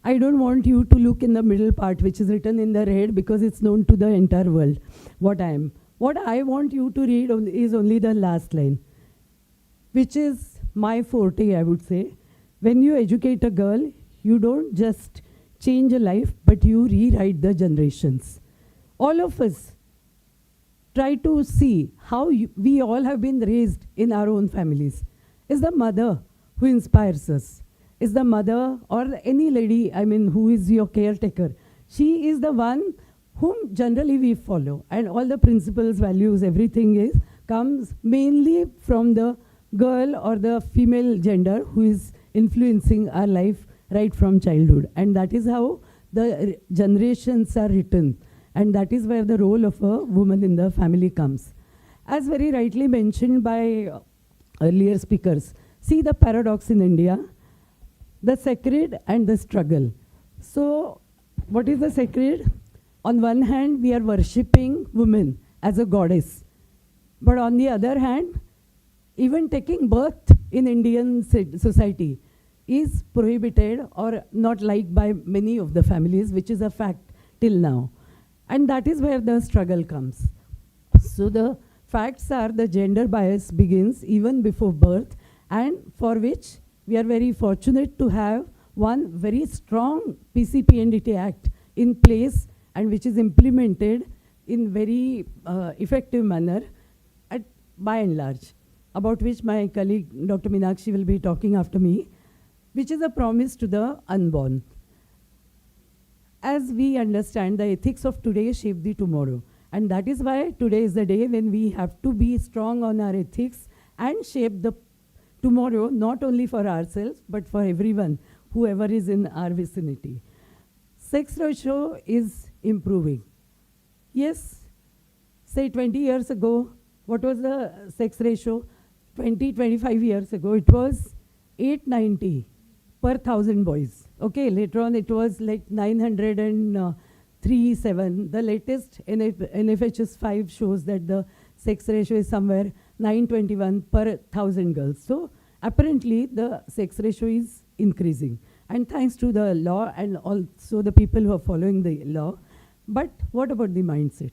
I don't want you to look in the middle part, which is written in the red, because it's known to the entire world what I am. What I want you to read is only the last line, which is my forte, I would say. When you educate a girl, you don't just change a life, but you rewrite the generations. All of us try to see how we all have been raised in our own families. Is the mother who inspires us. Is the mother or any lady, who is your caretaker. She is the one whom generally we follow. And all the principles, values, everything comes mainly from the girl or the female gender who is influencing our life right from childhood. And that is how the generations are written. And that is where the role of a woman in the family comes. As very rightly mentioned by earlier speakers, see the paradox in India, the sacred and the struggle. So what is the sacred? On one hand, we are worshipping women as a goddess. But on the other hand, even taking birth in Indian society is prohibited or not liked by many of the families, which is a fact till now. And that is where the struggle comes. So the facts are the gender bias begins even before birth, and for which we are very fortunate to have one very strong PCPNDT Act in place, and which is implemented in very effective manner by and large, about which my colleague Dr. Meenakshi will be talking after me, which is a promise to the unborn. As we understand, the ethics of today shape the tomorrow. And that is why today is the day when we have to be strong on our ethics and shape the tomorrow, not only for ourselves, but for everyone, whoever is in our vicinity. Sex ratio is improving. Yes, say 20 years ago, what was the sex ratio? 25 years ago, it was 890 per 1,000 boys. Okay, later on it was like 937. The latest NFHS 5 shows that the sex ratio is somewhere 921 per 1,000 girls. So apparently the sex ratio is increasing. And thanks to the law and also the people who are following the law. But what about the mindset?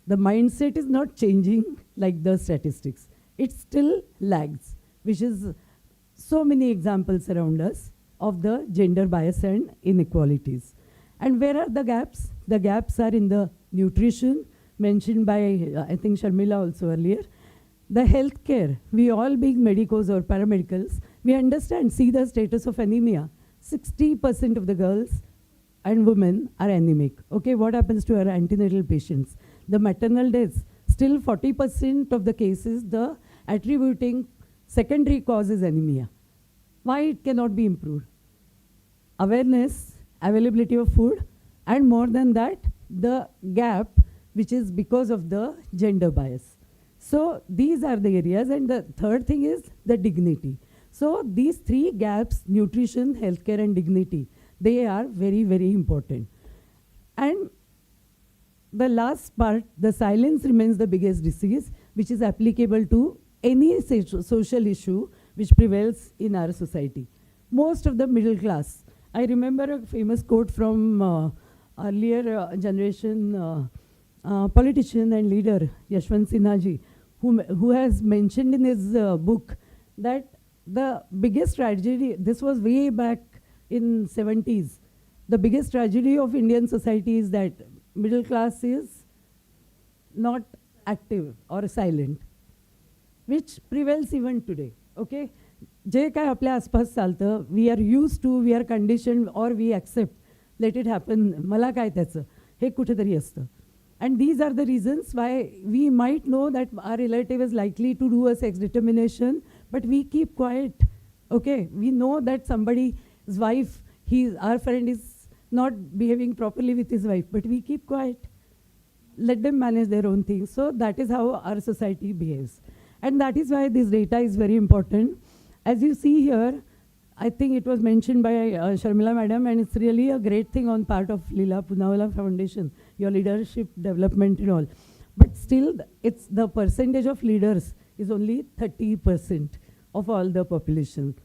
The mindset is not changing like the statistics. It still lags, which is so many examples around us of the gender bias and inequalities. And where are the gaps? The gaps are in the nutrition, mentioned by, I think, Sharmila also earlier. The healthcare, we all being medicos or paramedicals, we understand, see the status of anemia. 60% of the girls and women are anemic. Okay, what happens to our antenatal patients? The maternal deaths, still 40% of the cases, the attributing secondary cause is anemia. Why it cannot be improved? Awareness, availability of food, and more than that, the gap, which is because of the gender bias. So these are the areas, and the third thing is the dignity. So these three gaps, nutrition, healthcare, and dignity, they are very, very important. And the last part, the silence remains the biggest disease, which is applicable to any social issue which prevails in our society. Most of the middle class. I remember a famous quote from earlier generation politician and leader, Yashwant Sinha ji, who has mentioned in his book that the biggest tragedy, this was way back in 70s, the biggest tragedy of Indian society is that middle class is not active or silent, which prevails even today, okay? जे काय आपल्या आसपास चालतं, we are use to, we are conditioned or we accept, let it happen, मला काय त्याचं, हे कुठेतरी असतं. And these are the reasons why we might know that our relative is likely to do a sex determination, but we keep quiet. Okay, we know that somebody's wife, our friend is not behaving properly with his wife, but we keep quiet. Let them manage their own things. So that is how our society behaves. And that is why this data is very important. As you see here, I think it was mentioned by Sharmila Madam, and it's really a great thing on part of Leela Poonawalla Foundation, your leadership development and all. But still, it's the percentage of leaders is only 30% of all the population.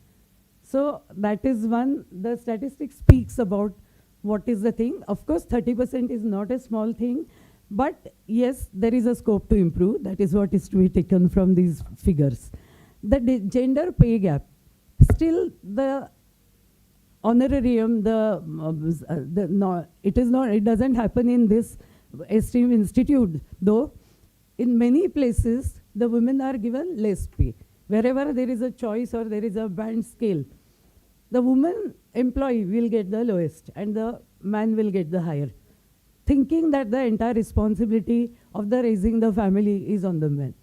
So that is one, the statistic speaks about what is the thing. Of course, 30% is not a small thing, but yes, there is a scope to improve. That is what is to be taken from these figures. The gender pay gap. Still, the honorarium, it doesn't happen in this esteem institute, though. In many places, the women are given less pay. Wherever there is a choice or there is a band scale, the woman employee will get the lowest and the man will get the higher, thinking that the entire responsibility of the raising the family is on the man.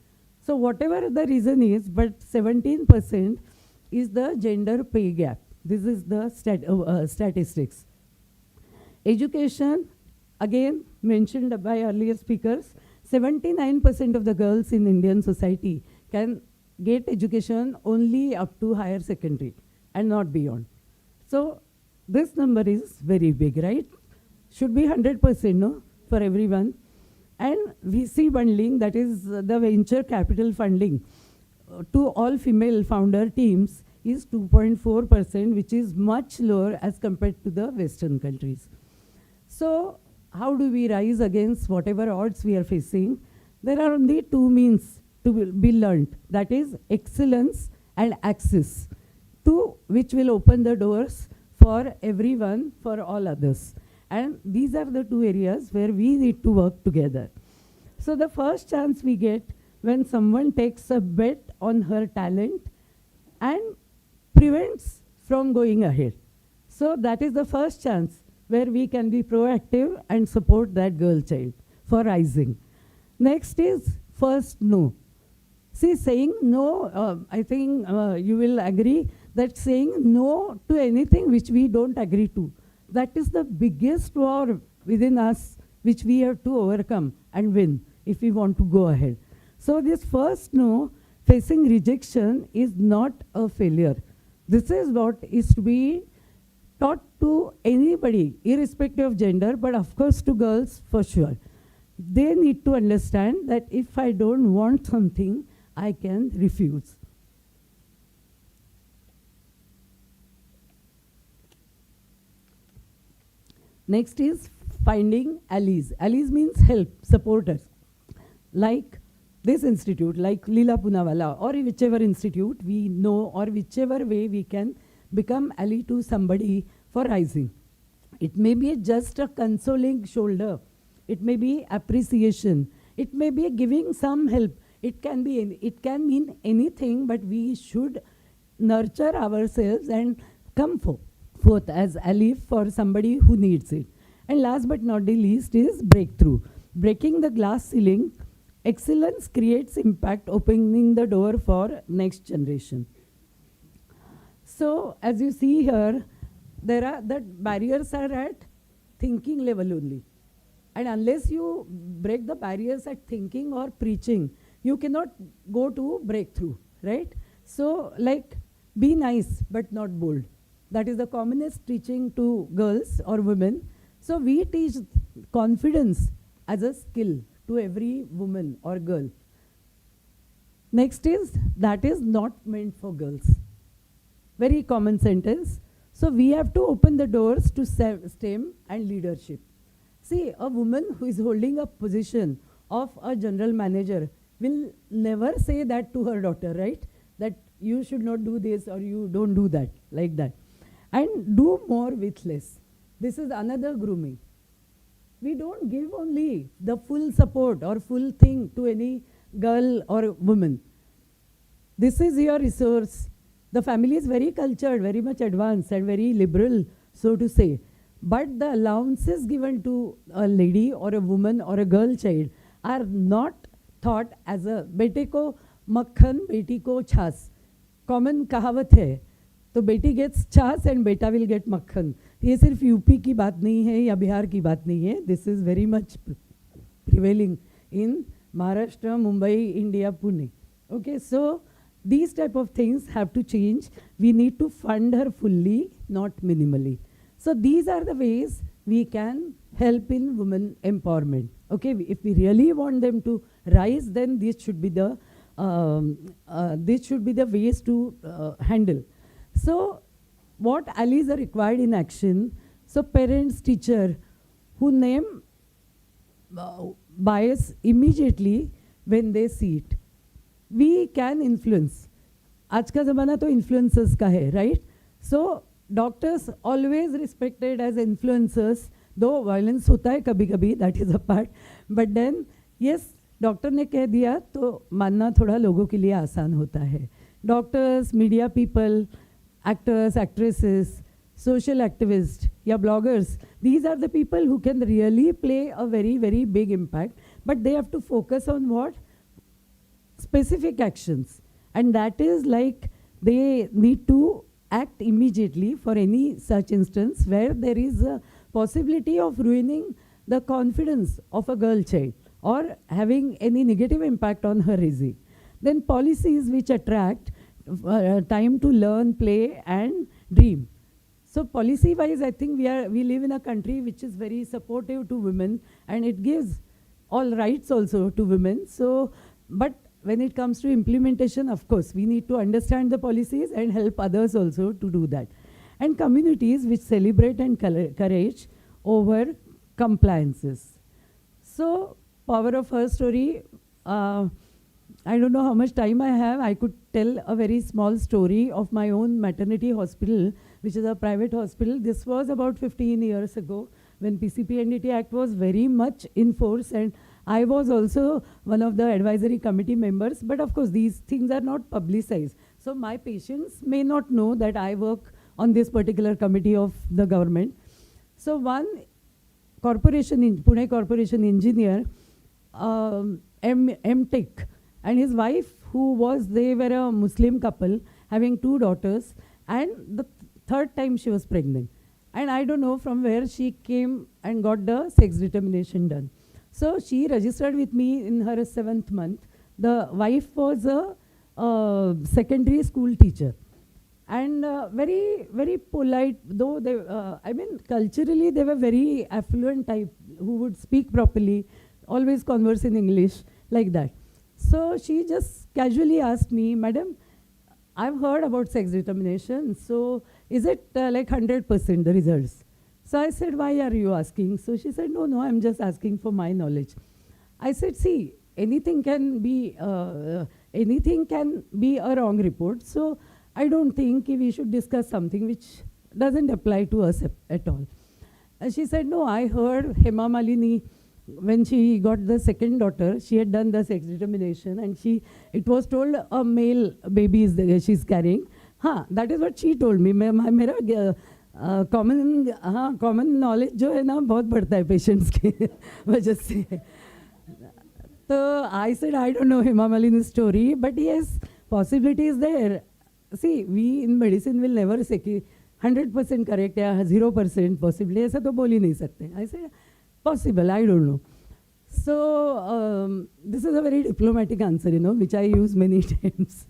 So whatever the reason is, but 17% is the gender pay gap. This is the statistics. Education, again mentioned by earlier speakers, 79% of the girls in Indian society can get education only up to higher secondary and not beyond. So this number is very big, right? Should be 100%, no, for everyone. And VC bundling, that is the venture capital funding, to all female founder teams is 2.4%, which is much lower as compared to the Western countries. So how do we rise against whatever odds we are facing? There are only two means to be learned, that is excellence and access, to which will open the doors for everyone, for all others. And these are the two areas where we need to work together. So the first chance we get when someone takes a bet on her talent and prevents from going ahead. So that is the first chance where we can be proactive and support that girl child for rising. Next is first no. See, saying no, I think you will agree that saying no to anything which we don't agree to, that is the biggest war within us which we have to overcome and win if we want to go ahead. So this first no, facing rejection, is not a failure. This is what is to be taught to anybody, irrespective of gender, but of course to girls for sure. They need to understand that if I don't want something, I can refuse. Next is finding allies. Allies means help, supporters. Like this institute, like Leela Poonawalla, or whichever institute we know, or whichever way we can become ally to somebody for rising. It may be just a consoling shoulder. It may be appreciation. It may be giving some help. It can mean anything, but we should nurture ourselves and come forth as ally for somebody who needs it. And last but not the least is breakthrough. Breaking the glass ceiling. Excellence creates impact, opening the door for next generation. So as you see here, the barriers are at thinking level only. And unless you break the barriers at thinking or preaching, you cannot go to breakthrough, right? So like, be nice but not bold. That is the commonest teaching to girls or women. So we teach confidence as a skill to every woman or girl. Next is, that is not meant for girls. Very common sentence. So we have to open the doors to STEM and leadership. See, a woman who is holding a position of a general manager will never say that to her daughter, right? That you should not do this or you don't do that, like that. And do more with less. This is another grooming. We don't give only the full support or full thing to any girl or woman. This is your resource. The family is very cultured, very much advanced, and very liberal, so to say. But the allowances given to a lady or a woman or a girl child are not thought as a बेटे को मक्खन बेटी को छाछ. Common कहावत है. तो बेटी gets छाछ and बेटा will get मक्खन. ये सिर्फ यूपी की बात नहीं है या बिहार की बात नहीं है. This is very much prevailing in Maharashtra, Mumbai, India, Pune. Okay, so these type of things have to change. We need to fund her fully, not minimally. So these are the ways we can help in women empowerment. Okay, if we really want them to rise, then this should be the ways to handle. So what allies are required in action? So parents, teacher, who name bias immediately when they see it. We can influence. आज का ज़माना तो influencers का है, right? So doctors always respected as influencers, though violence होता है कभी कभी, that is a part. But then yes, doctor ने कह दिया तो मानना थोड़ा लोगों के लिए आसान होता है. Doctors, media people, actors, actresses, social activists, yeah, bloggers, these are the people who can really play a very, very big impact. But they have to focus on what? Specific actions. And that is like they need to act immediately for any such instance where there is a possibility of ruining the confidence of a girl child or having any negative impact on her raising. Then policies which attract time to learn, play and dream. So policy wise, I think we live in a country which is very supportive to women and it gives all rights also to women. So, but when it comes to implementation, of course, we need to understand the policies and help others also to do that. And communities which celebrate and courage over compliances. So, power of her story, I don't know how much time I have. I could tell a very small story of my own maternity hospital, which is a private hospital. This was about 15 years ago when PCPNDT Act was very much in force, and I was also one of the advisory committee members. But of course, these things are not publicized. So my patients may not know that I work on this particular committee of the government. So one corporation, Pune corporation engineer, M.Tech, and his wife, they were a Muslim couple having 2 daughters, and the third time she was pregnant. And I don't know from where she came and got the sex determination done. So she registered with me in her 7th month. The wife was a secondary school teacher. And very, very polite, though they, I mean, culturally they were very affluent type who would speak properly, always converse in English, like that. So she just casually asked me, Madam, I've heard about sex determination, so is it like 100% the results? So I said, why are you asking? So she said, no, I'm just asking for my knowledge. I said, see, anything can be a wrong report. So I don't think we should discuss something which doesn't apply to us at all. And she said, no, I heard Hema Malini, when she got the second daughter, she had done the sex determination and it was told a male baby is she's carrying. That is what she told me. मेरा common knowledge जो है ना बहुत बढ़ता है patients के वजह से. So I said, I don't know Hema Malini's story, but yes, possibility is there. See, we in medicine will never say कि 100% correct या 0% possibility, ऐसा तो बोल ही नहीं सकते. I said, possible, I don't know. So this is a very diplomatic answer, which I use many times.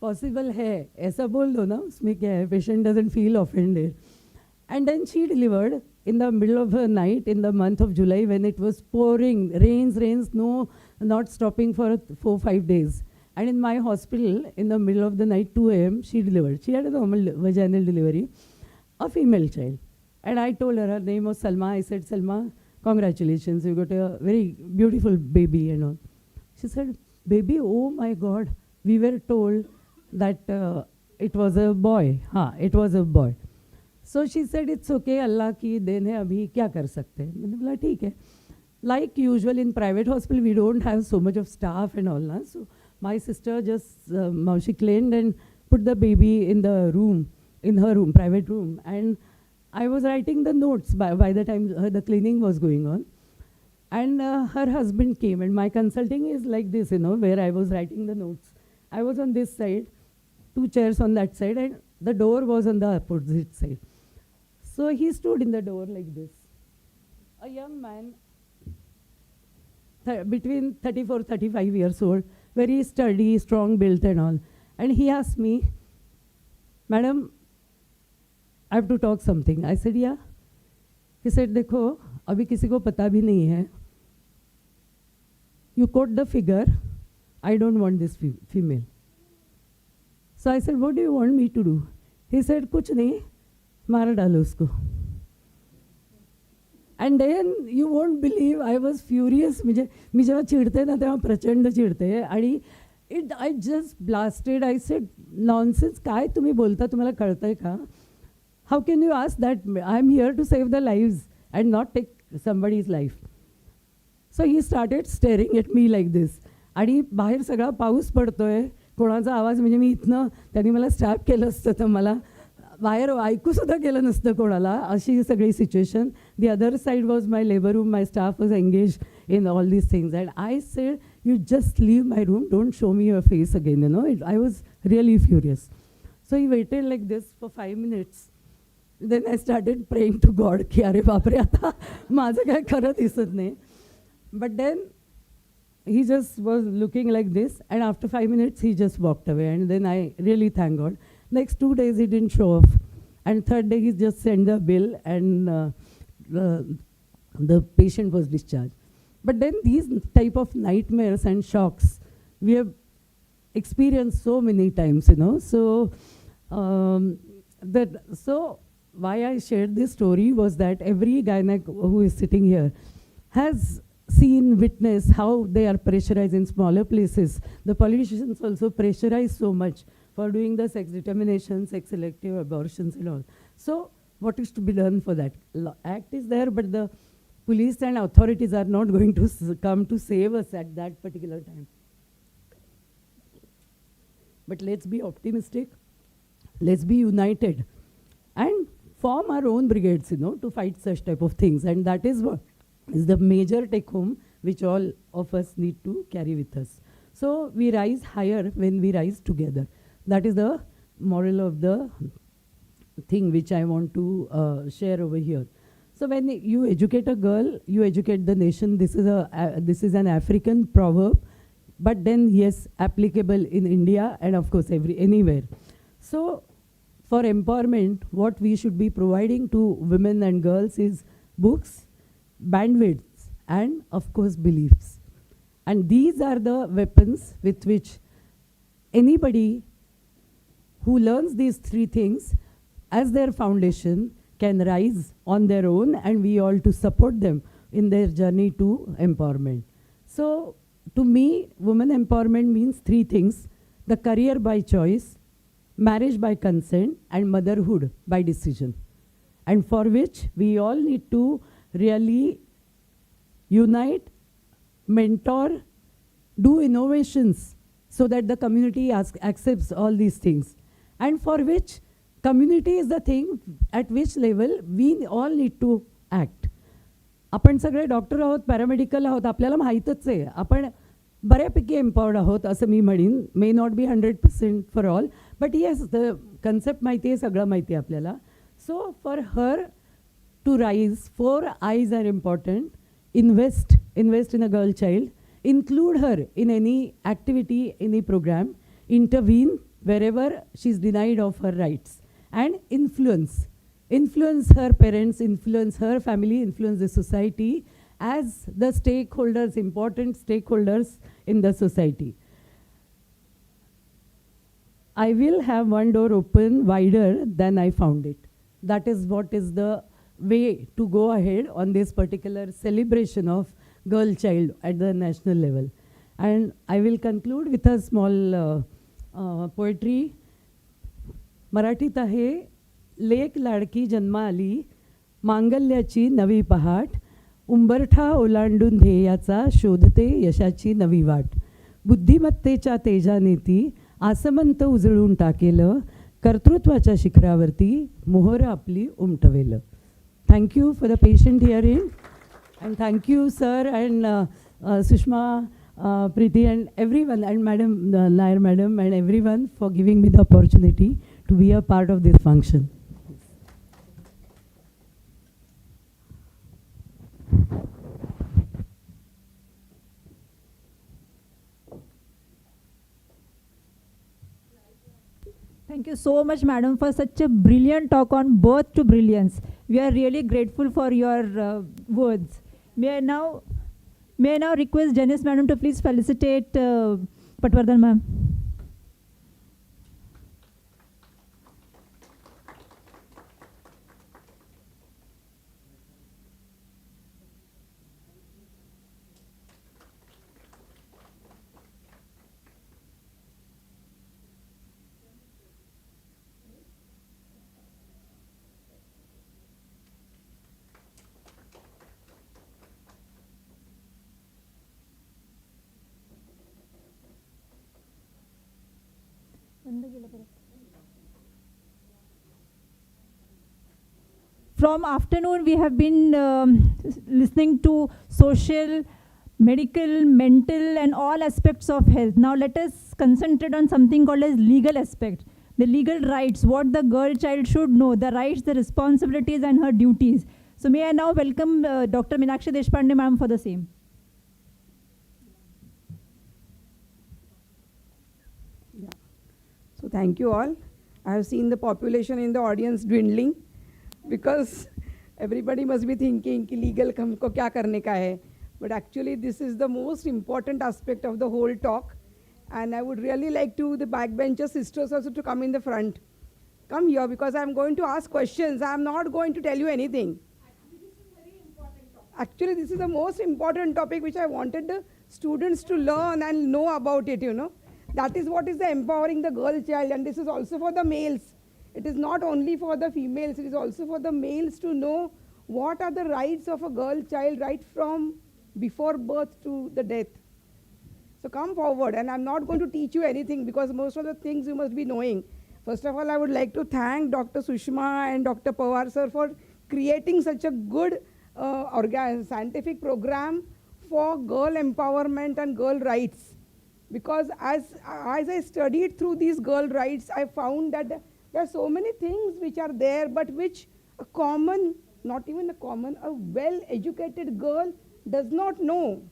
Possible है, ऐसा बोल दो ना, उसमें क्या है, patient doesn't feel offended. And then she delivered in the middle of the night in the month of July when it was pouring, rains, no, not stopping for 4-5 days. And in my hospital, in the middle of the night, 2 a.m., she delivered. She had a normal vaginal delivery, a female child. And I told her name was Salma. I said, Salma, congratulations, you got a very beautiful baby and all. She said, baby, oh my God, we were told that it was a boy. It was a boy. So she said, it's okay, Allah ki den hai, abhi kya kar sakte hain? मैंने बोला ठीक है. Like usual in private hospital, we don't have so much of staff and all. So my sister just, she cleaned and put the baby in the room, in her room, private room, and I was writing the notes by the time the cleaning was going on. And her husband came, and my consulting is like this, where I was writing the notes. I was on this side, 2 chairs on that side, and the door was on the opposite side. So he stood in the door like this. A young man, between 34, 35 years old, very sturdy, strong built and all. And he asked me, "Madam, I have to talk something." I said, "Yeah." He said, "Dekho, अभी किसी को पता भी नहीं है. You quote the figure, I don't want this female." So I said, "What do you want me to do?" He said, "कुछ नहीं, मार डालो उसको." And then you won't believe, I was furious. मी जेव्हा चिडते ना तेव्हा प्रचंड चिडते. आणि I just blasted. I said, "Nonsense, काय तुम्ही बोलता, तुम्हाला कळतंय का? How can you ask that? I'm here to save the lives and not take somebody's life." So he started staring at me like this. आणि बाहेर सगळा पाऊस पडतोय, कोणाचा आवाज, म्हणजे मी इथनं त्यांनी मला स्टॅप केलं असतं तर मला बाहेर ऐकूसुद्धा केलं नसतं कोणाला, अशी सगळी situation. The other side was my labor room. My staff was engaged in all these things. And I said, "You just leave my room. Don't show me your face again." I was really furious. So he waited like this for 5 minutes. Then I started praying to God की अरे बापरे, आता माझं काय खरं दिसत नाही. But then he just was looking like this, and after 5 minutes he just walked away. And then I really thank God. Next 2 days he didn't show up, and third day he just sent the bill, and the patient was discharged. But then these type of nightmares and shocks we have experienced so many times, So so why I shared this story was that every gynec who is sitting here has seen, witnessed how they are pressurized in smaller places. The politicians also pressurize so much for doing the sex determination, sex selective abortions and all. So what is to be done for that? Act is there, but the police and authorities are not going to come to save us at that particular time. But let's be optimistic. Let's be united and form our own brigades, to fight such type of things. And that is what is the major take home which all of us need to carry with us. So we rise higher when we rise together. That is the moral of the thing which I want to share over here. So when you educate a girl, you educate the nation. This is an African proverb, but then yes, applicable in India and of course anywhere. So for empowerment, what we should be providing to women and girls is books, bandwidths, and of course beliefs. And these are the weapons with which anybody who learns these 3 things as their foundation can rise on their own, and we all to support them in their journey to empowerment. So to me, women empowerment means 3 things: the career by choice, marriage by consent, and motherhood by decision. And for which we all need to really unite, mentor, do innovations so that the community accepts all these things. And for which community is the thing at which level we all need to act. आपण सगळे doctor आहोत, paramedical आहोत, आपल्याला माहीतच आहे, आपण बऱ्यापैकी empowered आहोत असं मी म्हणीन. May not be 100% for all, but yes the concept माहिती आहे, सगळं माहिती आहे आपल्याला. So for her to rise, 4 eyes are important. Invest in a girl child, include her in any activity, any program, intervene wherever she's denied of her rights, and influence her parents, influence her family, influence the society as the stakeholders, important stakeholders in the society. I will have one door open wider than I found it. That is what is the way to go ahead on this particular celebration of girl child at the national level. And I will conclude with a small poetry. मराठीत आहे, lake लाडकी जन्मा आली, मांगल्याची नवी पहाट, उंबरठा ओलांडून ध्येयाचा शोधते यशाची नवी वाट, बुद्धिमत्तेच्या तेजाने ती आसमंत उजळून टाकेलं, कर्तृत्वाच्या शिखरावरती मोहर आपली उमटवेलं. Thank you for the patient hearing and thank you sir and Sushma, Preeti and everyone and Madam Nair Madam and everyone for giving me the opportunity to be a part of this function. Thank you so much, madam, for such a brilliant talk on Birth to Brilliance. We are really grateful for your words. May I now request Janice madam to please felicitate Patwardhan ma'am. From afternoon, we have been listening to social, medical, mental, and all aspects of health. Now let us concentrate on something called as legal aspect. The legal rights, what the girl child should know, the rights, the responsibilities, and her duties. So may I now welcome Dr. Meenakshi Deshpande ma'am for the same. So thank you all. I have seen the population in the audience dwindling because everybody must be thinking कि legal हमको क्या करने का है. But actually this is the most important aspect of the whole talk. And I would really like to the backbencher sisters also to come in the front. Come here because I am going to ask questions. I am not going to tell you anything. Actually this is the most important topic which I wanted the students to learn and know about it, you know. That is what is the empowering the girl child, and this is also for the males. It is not only for the females, it is also for the males to know what are the rights of a girl child right from before birth to the death. So come forward, and I'm not going to teach you anything because most of the things you must be knowing. First of all, I would like to thank Dr. Sushma and Dr. Pawar sir for creating such a good scientific program for girl empowerment and girl rights. Because as I studied through these girl rights, I found that there are so many things which are there, but which a common, not even a common, a well-educated girl does not know.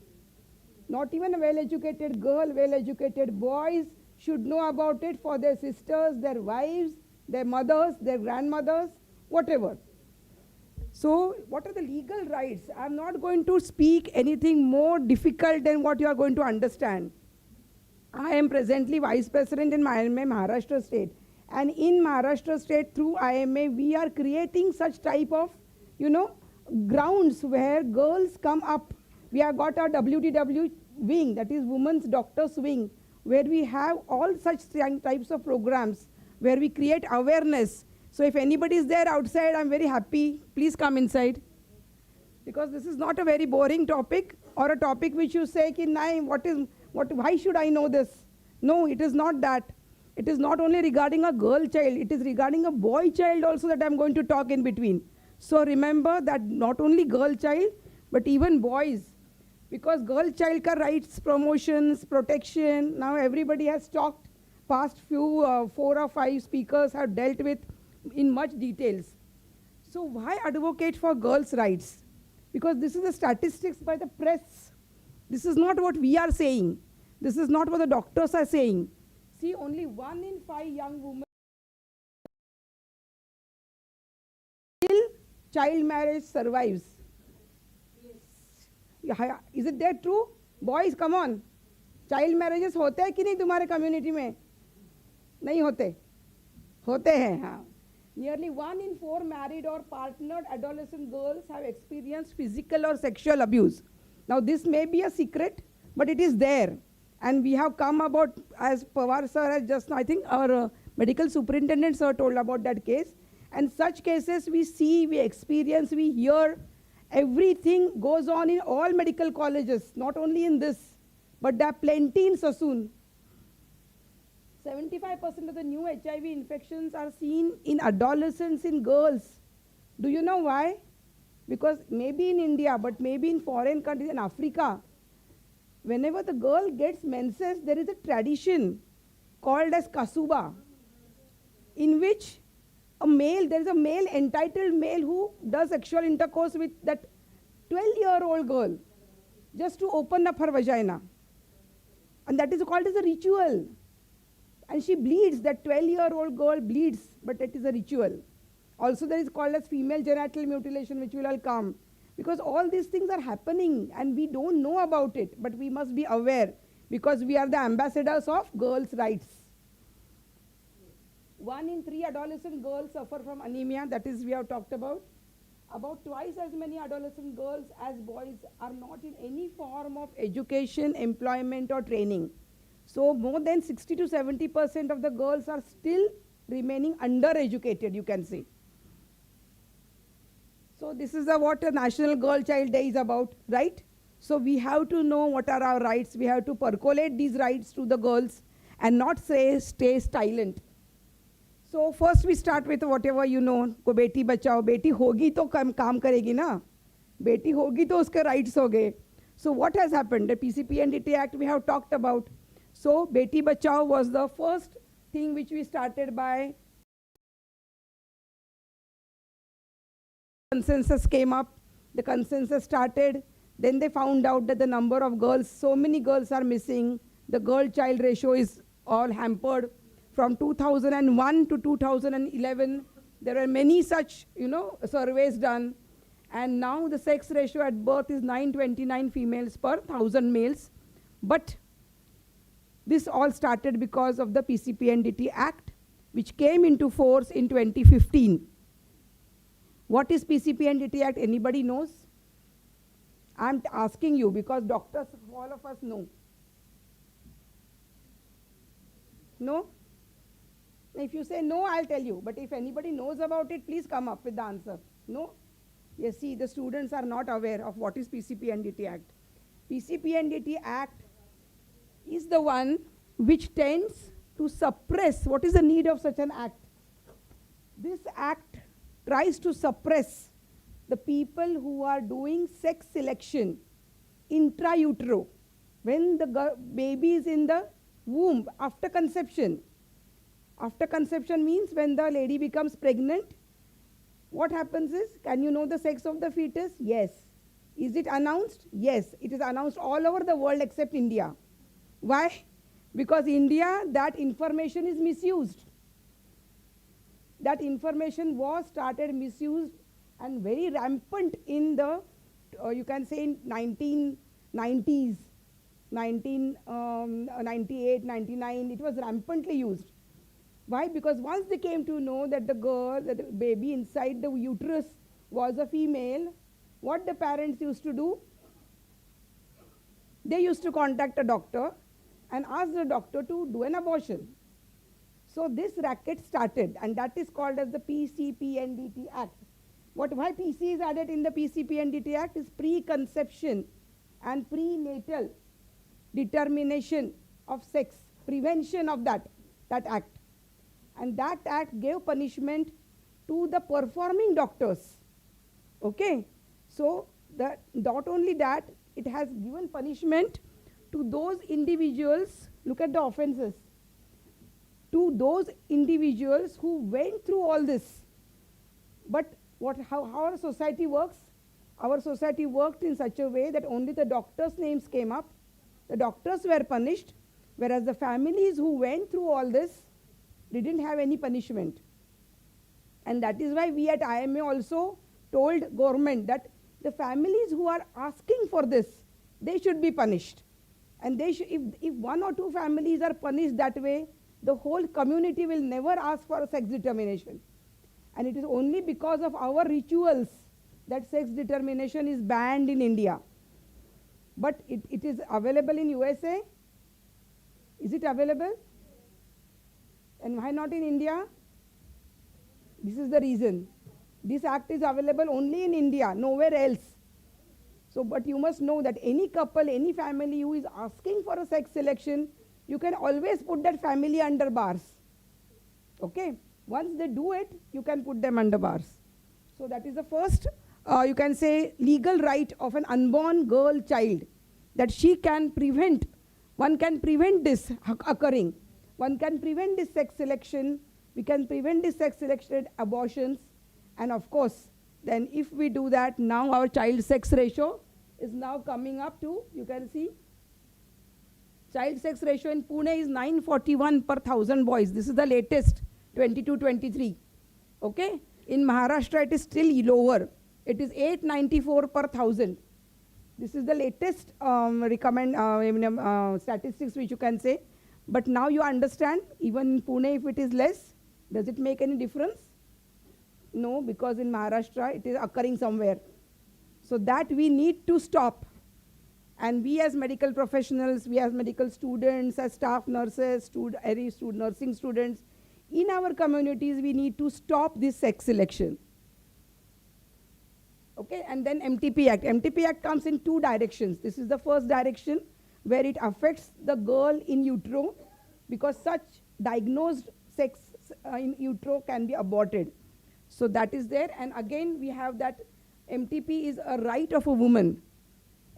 Not even a well-educated girl, well-educated boys should know about it for their sisters, their wives, their mothers, their grandmothers, whatever. So what are the legal rights? I am not going to speak anything more difficult than what you are going to understand. I am presently Vice President in IMA Maharashtra State, and in Maharashtra State through IMA we are creating such type of, you know, grounds where girls come up. We have got our WDW wing, that is Women's Doctors Wing, where we have all such types of programs where we create awareness. So if anybody is there outside, I'm very happy. Please come inside. Because this is not a very boring topic or a topic which you say, ki, nai, why should I know this? No, it is not that. It is not only regarding a girl child, it is regarding a boy child also that I'm going to talk in between. So remember that not only girl child, but even boys. Because girl child ka rights, promotions, protection, now everybody has talked, past few 4 or 5 speakers have dealt with in much details. So why advocate for girls' rights? Because this is the statistics by the press. This is not what we are saying. This is not what the doctors are saying. See, only 1 in 5 young women till child marriage survives. Yes. Is it that true? Boys, come on. Child marriages होते हैं कि नहीं तुम्हारे community में? नहीं होते. होते हैं, हाँ. Nearly 1 in 4 married or partnered adolescent girls have experienced physical or sexual abuse. Now this may be a secret, but it is there. And we have come about, as Pawar sir has just, I think our medical superintendent sir told about that case. And such cases we see, we experience, we hear. Everything goes on in all medical colleges, not only in this, but there are plenty in Sassoon. 75% of the new HIV infections are seen in adolescents, in girls. Do you know why? Because maybe in India, but maybe in foreign countries, in Africa, whenever the girl gets menses, there is a tradition called as kasuba, in which there is a male, entitled male, who does sexual intercourse with that 12-year-old girl just to open up her vagina. And that is called as a ritual. And she bleeds, that 12-year-old girl bleeds, but it is a ritual. Also there is called as female genital mutilation, which will all come. Because all these things are happening and we don't know about it, but we must be aware because we are the ambassadors of girls' rights. 1 in 3 adolescent girls suffer from anemia, that is we have talked about. About twice as many adolescent girls as boys are not in any form of education, employment or training. So more than 60 to 70% of the girls are still remaining undereducated, you can say. So this is what a National Girl Child Day is about, right? So we have to know what are our rights. We have to percolate these rights to the girls and not say stay silent. So first we start with whatever you know, को बेटी बचाओ, बेटी होगी तो काम करेगी ना, बेटी होगी तो उसके rights होंगे. So what has happened? The PCPNDT Act we have talked about. So Beti Bachao was the first thing which we started by. Consensus came up, the consensus started, then they found out that the number of girls, so many girls are missing, the girl-child ratio is all hampered. From 2001 to 2011, there were many such, surveys done, and now the sex ratio at birth is 929 females per 1,000 males. But this all started because of the PCPNDT Act, which came into force in 2015. What is PCPNDT Act? Anybody knows? I'm asking you because doctors, all of us know. No? If you say no, I'll tell you. But if anybody knows about it, please come up with the answer. No? Yes, see, the students are not aware of what is PCPNDT Act. PCPNDT Act is the one which tends to suppress. What is the need of such an act? This act tries to suppress the people who are doing sex selection intra-utero, when the baby is in the womb after conception. After conception means when the lady becomes pregnant, what happens is, can you know the sex of the fetus? Yes. Is it announced? Yes. It is announced all over the world except India. Why? Because India, that information is misused. That information was started misused and very rampant in the, you can say in 1990s, 1998, 99, it was rampantly used. Why? Because once they came to know that the girl, that the baby inside the uterus was a female, what the parents used to do? They used to contact a doctor and ask the doctor to do an abortion. So this racket started, and that is called as the PCPNDT Act. Why PC is added in the PCPNDT Act is preconception and prenatal determination of sex, prevention of that act. And that act gave punishment to the performing doctors. Okay? So not only that, it has given punishment to those individuals, look at the offenses, to those individuals who went through all this. But how our society works? Our society worked in such a way that only the doctors' names came up, the doctors were punished, whereas the families who went through all this didn't have any punishment. And that is why we at IMA also told government that the families who are asking for this, they should be punished. And they should, if 1 or 2 families are punished that way, the whole community will never ask for sex determination. And it is only because of our rituals that sex determination is banned in India. But it is available in USA. Is it available? And why not in India? This is the reason. This act is available only in India, nowhere else. So, but you must know that any couple, any family who is asking for a sex selection you can always put that family under bars. Okay? Once they do it, you can put them under bars. So that is the first, you can say, legal right of an unborn girl child, that she can prevent, one can prevent this occurring. One can prevent this sex selection, we can prevent this sex selected abortions, and of course, then if we do that, now our child sex ratio is now coming up to, you can see, child sex ratio in Pune is 941 per 1,000 boys. This is the latest, 22-23. Okay? In Maharashtra, it is still lower. It is 894 per 1,000. This is the latest statistics which you can say. But now you understand, even in Pune, if it is less, does it make any difference? No, because in Maharashtra, it is occurring somewhere. So that we need to stop. And we as medical professionals, we as medical students, as staff nurses, nursing students, in our communities, we need to stop this sex selection. Okay, and then MTP Act. MTP Act comes in two directions. This is the first direction, where it affects the girl in utero, because such diagnosed sex in utero can be aborted. So that is there, and again we have that MTP is a right of a woman.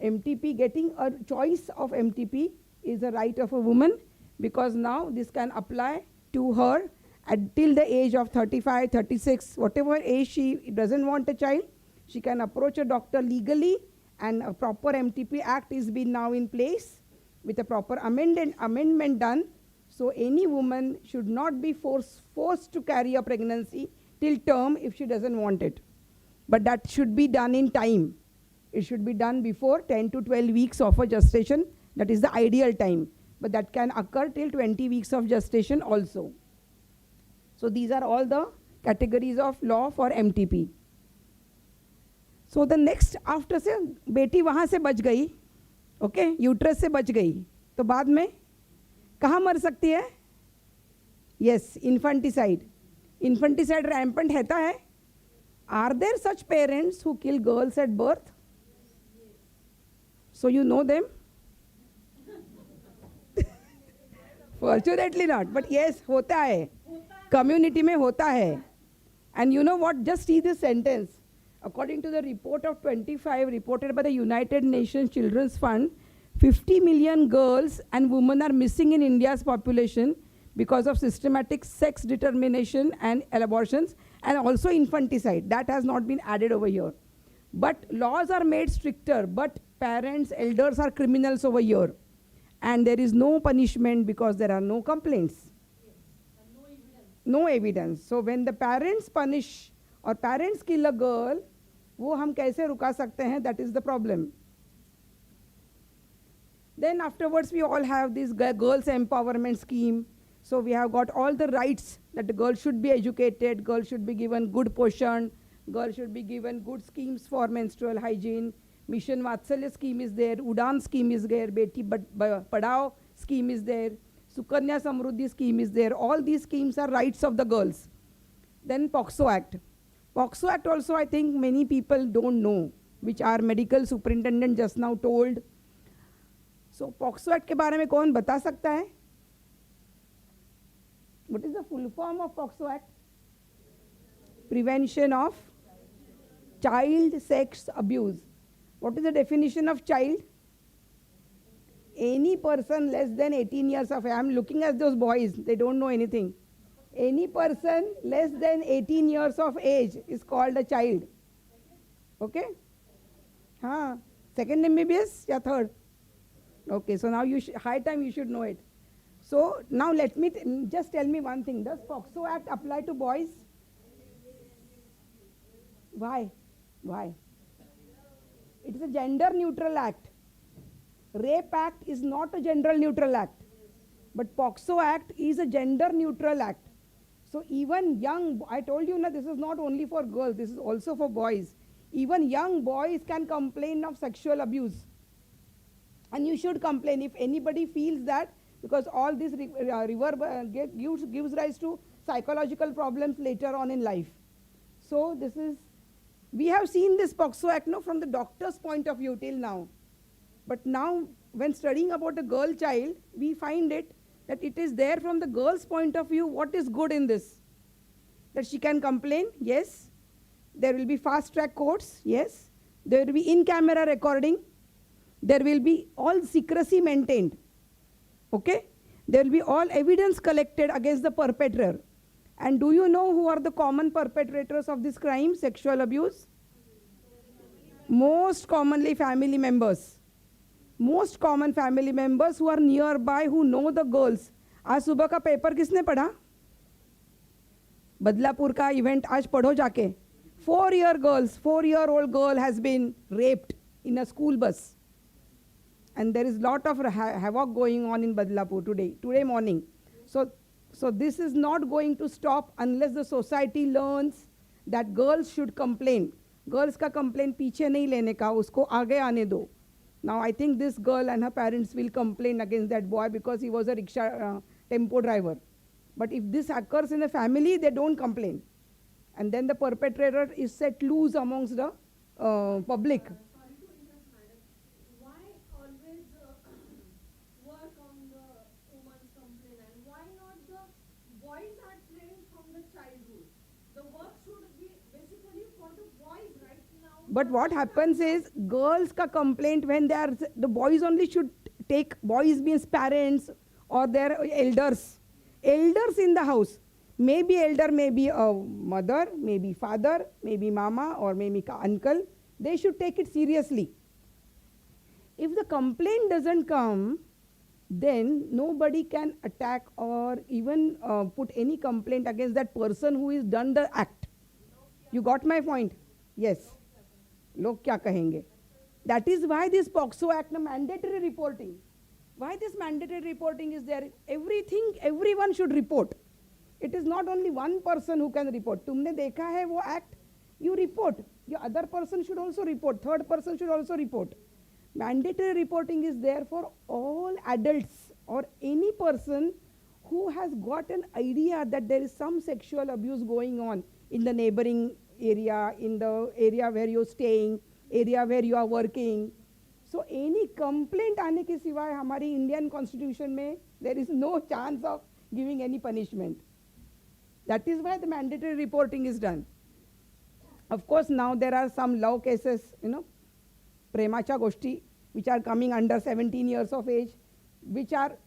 MTP, getting a choice of MTP is a right of a woman, because now this can apply to her until the age of 35, 36, whatever age she doesn't want a child, she can approach a doctor legally, and a proper MTP Act is been now in place with a proper amendment done. So any woman should not be forced to carry a pregnancy till term if she doesn't want it. But that should be done in time. It should be done before 10 to 12 weeks of a gestation. That is the ideal time. But that can occur till 20 weeks of gestation also. So these are all the categories of law for MTP. So the next, after से बेटी वहाँ से बच गई, okay, uterus से बच गई, तो बाद में कहाँ मर सकती है? Yes, infanticide. Infanticide rampant रहता है. Are there such parents who kill girls at birth? So you know them? Fortunately not, but yes, होता है. Community में होता है. And you know what? Just see this sentence. According to the report of 25 reported by the United Nations Children's Fund, 50 million girls and women are missing in India's population because of systematic sex determination and abortions, and also infanticide. That has not been added over here. But laws are made stricter, but parents, elders are criminals over here. And there is no punishment because there are no complaints. No evidence. So when the parents punish or parents kill a girl, वो हम कैसे रुका सकते हैं? That is the problem. Then afterwards we all have this girls empowerment scheme. So we have got all the rights that the girl should be educated, girl should be given good poshan, girl should be given good schemes for menstrual hygiene. Mission Vatsalya scheme is there, Udan scheme is there, Beti Padhao scheme is there, Sukanya Samruddhi scheme is there. All these schemes are rights of the girls. Then POXO Act. POXO Act also I think many people don't know, which our medical superintendent just now told. So POXO Act के बारे में कौन बता सकता है? What is the full form of POXO Act? Prevention of child sex abuse. What is the definition of child? Any person less than 18 years of age. I am looking at those boys, they don't know anything. Any person less than 18 years of age is called a child. Okay? Haan. Second MBBS or third? Okay, so now high time you should know it. So now let me just tell me one thing. Does POXO Act apply to boys? Why? Why? It is a gender neutral act. Rape Act is not a gender neutral act. But POXO Act is a gender neutral act. So even young, I told you, this is not only for girls, this is also for boys. Even young boys can complain of sexual abuse. And you should complain if anybody feels that, because all this gives rise to psychological problems later on in life. So this is, we have seen this POXO Act from the doctor's point of view till now. But now when studying about a girl child, we find it that it is there from the girl's point of view. What is good in this? That she can complain, yes. There will be fast track courts, yes. There will be in-camera recording. There will be all secrecy maintained, okay. There will be all evidence collected against the perpetrator. And do you know who are the common perpetrators of this crime, sexual abuse? Most commonly family members. Most common family members who are nearby, who know the girls. आज सुबह का paper किसने पढ़ा? बदलापुर का event आज पढ़ो जाके. 4-year-old girl has been raped in a school bus. And there is lot of havoc going on in Badlapur today morning. So this is not going to stop unless the society learns that girls should complain. Girls का complaint पीछे नहीं लेने का, उसको आगे आने दो. Now I think this girl and her parents will complain against that boy because he was a rickshaw tempo driver. But if this occurs in the family, they don't complain. And then the perpetrator is set loose amongst the public. Sorry to interrupt, madam. Why always work on the woman's complaint, and why not the boys are trained from the childhood? The work should be basically for the boys right now. But what happens is, girls ka complaint when they are, the boys only should take, boys means parents or their elders. Elders in the house. Maybe elder, maybe a mother, maybe father, maybe mama, or maybe uncle. They should take it seriously. If the complaint doesn't come, then nobody can attack or even put any complaint against that person who has done the act. You got my point? Yes. Log kya kahenge? That is why this POXO Act, mandatory reporting. Why this mandatory reporting is there? Everything, everyone should report. It is not only one person who can report. तुमने देखा है वो act, you report. Your other person should also report. Third person should also report. Mandatory reporting is there for all adults or any person who has got an idea that there is some sexual abuse going on in the neighboring area, in the area where you're staying, area where you are working. So any complaint आने के सिवाय हमारी Indian Constitution में there is no chance of giving any punishment. That is why the mandatory reporting is done. Of course, now there are some law cases, premacha goshti, which are coming under 17 years of age, which are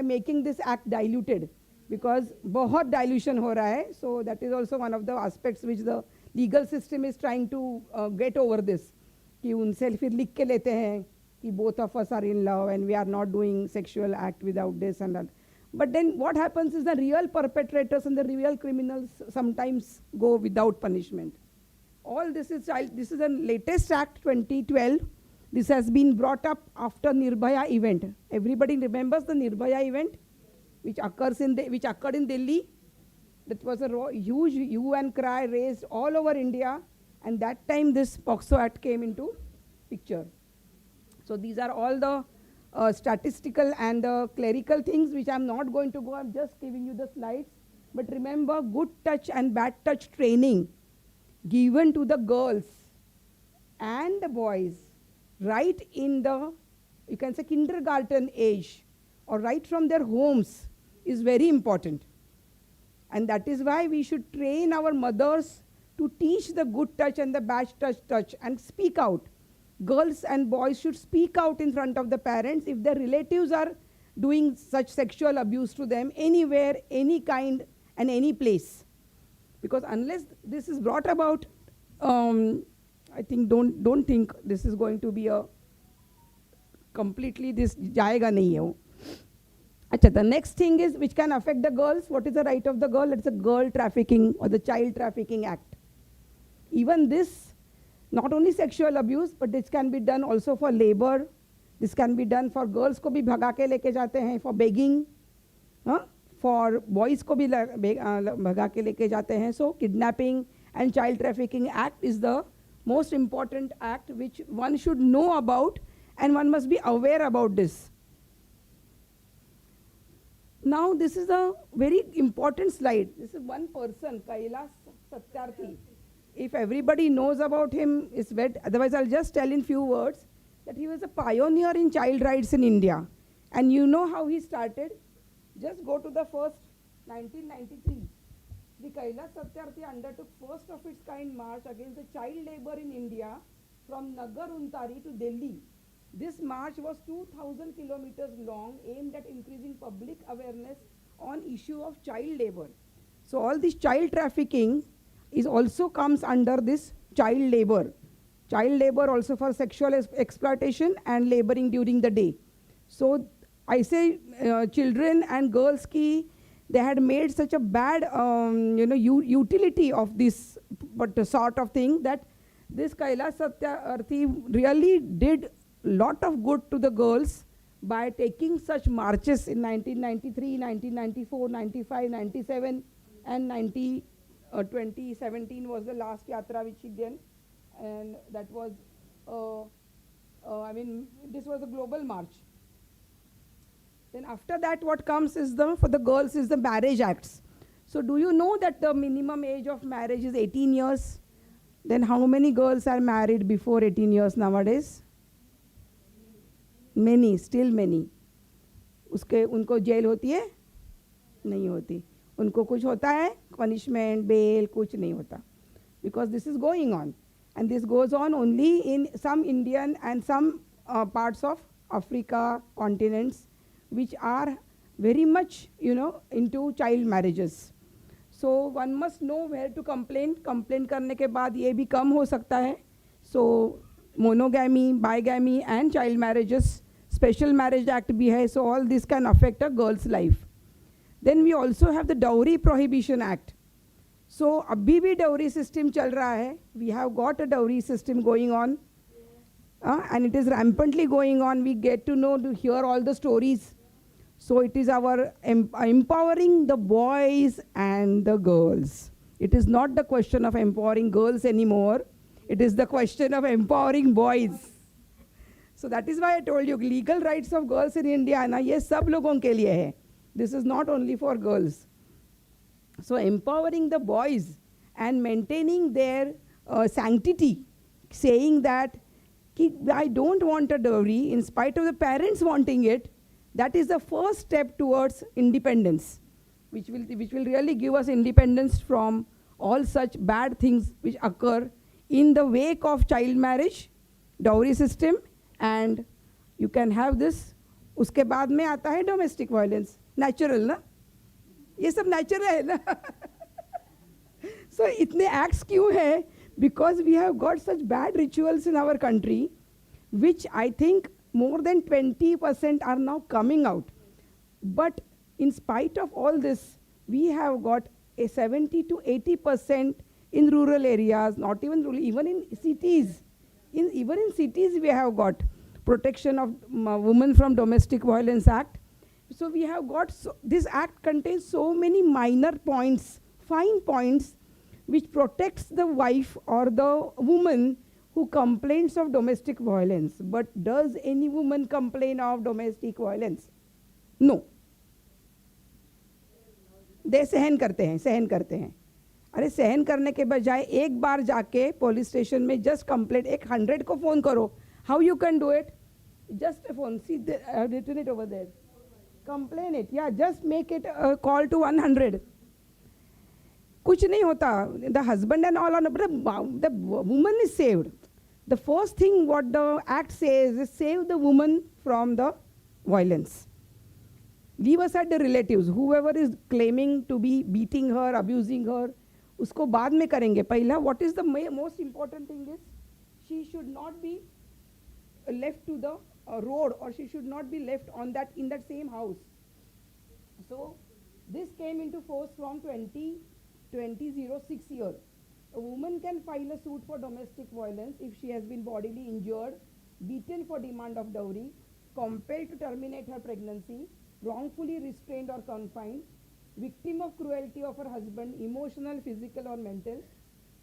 making this act diluted because बहुत dilution हो रहा है. So that is also one of the aspects which the legal system is trying to get over this. कि उनसे फिर लिख के लेते हैं कि both of us are in love and we are not doing sexual act without this and that. But then what happens is the real perpetrators and the real criminals sometimes go without punishment. All this is this is the latest act 2012. This has been brought up after Nirbhaya event. Everybody remembers the Nirbhaya event which occurred in Delhi. That was a huge hue and cry raised all over India, and that time this POXO Act came into picture. So these are all the statistical and the clerical things which I'm not going to go. I'm just giving you the slides. But remember, good touch and bad touch training given to the girls and the boys right in the, you can say, kindergarten age or right from their homes is very important. And that is why we should train our mothers to teach the good touch and the bad touch and speak out. Girls and boys should speak out in front of the parents if their relatives are doing such sexual abuse to them anywhere, any kind and any place. Because unless this is brought about, I think don't think this is going to be a completely this jayega nahi hai wo. Achha, the next thing is which can affect the girls. What is the right of the girl? It's a girl trafficking or the child trafficking act. Even this, not only sexual abuse, but this can be done also for labor. This can be done for girls को भी भगा के लेके जाते हैं, for begging, for boys को भी भगा के लेके जाते हैं. So kidnapping and child trafficking act is the most important act which one should know about, and one must be aware about this. Now this is a very important slide. This is one person, Kailas Satyarthi. If everybody knows about him, it's wet. Otherwise, I'll just tell in few words that he was a pioneer in child rights in India. And you know how he started? Just go to the first 1993. The Kailash Satyarthi undertook first of its kind march against the child labor in India from Nagar Untari to Delhi. This march was 2,000 kilometers long, aimed at increasing public awareness on issue of child labor. So all this child trafficking is also comes under this child labor. Child labor also for sexual exploitation and laboring during the day. So I say children and girls ki they had made such a bad utility of this sort of thing that this Kailash Satyarthi really did lot of good to the girls by taking such marches in 1993, 1994, 95, 97 and 2017 was the last yatra which she did, and that was this was a global march. Then after that what comes is for the girls is the marriage acts. So do you know that the minimum age of marriage is 18 years? Then how many girls are married before 18 years nowadays? Many, still many. उनको jail होती है? नहीं होती. उनको कुछ होता है? Punishment, bail, कुछ नहीं होता. Because this is going on. And this goes on only in some Indian and some parts of Africa continents which are very much, into child marriages. So one must know where to complain. Complain करने के बाद ये भी कम हो सकता है. So monogamy, bigamy and child marriages, Special Marriage Act bhi hai, so all this can affect a girl's life. Then we also have the Dowry Prohibition Act. So abhi bhi dowry system chal raha hai. We have got a dowry system going on, and it is rampantly going on. We get to hear all the stories. So it is our empowering the boys and the girls. It is not the question of empowering girls anymore. It is the question of empowering boys. So that is why I told you, legal rights of girls in India, ye sab logon ke liye hai. This is not only for girls. So empowering the boys and maintaining their sanctity, saying that I don't want a dowry in spite of the parents wanting it, that is the first step towards independence, which will really give us independence from all such bad things which occur in the wake of child marriage, dowry system, and you can have this. उसके बाद में आता है domestic violence, natural ना, ये सब natural है ना. So इतने acts क्यों है? Because we have got such bad rituals in our country, which I think more than 20% are now coming out. But in spite of all this, we have got a 70 to 80% in rural areas, not even rural, even in cities. Even in cities we have got Protection of Women from Domestic Violence Act. So we have got, this act contains so many minor points, fine points, which protects the wife or the woman who complains of domestic violence. But does any woman complain of domestic violence? No. they सहन करते हैं. अरे सहन करने के बजाय एक बार जाके पुलिस स्टेशन में जस्ट कंप्लेंट 100 को फ़ोन करो. How you can do it? Just a phone. See, I have written it over there. Complain it. Yeah, just make it a call to 100. कुछ नहीं होता. The husband and all, the woman is saved. The first thing what the act says is save the woman from the violence. Leave aside the relatives. Whoever is claiming to be beating her, abusing her, उसको बाद में करेंगे. पहला, what is the most important thing is, she should not be left to the road, or she should not be left on in that same house. So this came into force from 2006 year. A woman can file a suit for domestic violence if she has been bodily injured, beaten for demand of dowry, compelled to terminate her pregnancy, wrongfully restrained or confined, victim of cruelty of her husband, emotional, physical or mental,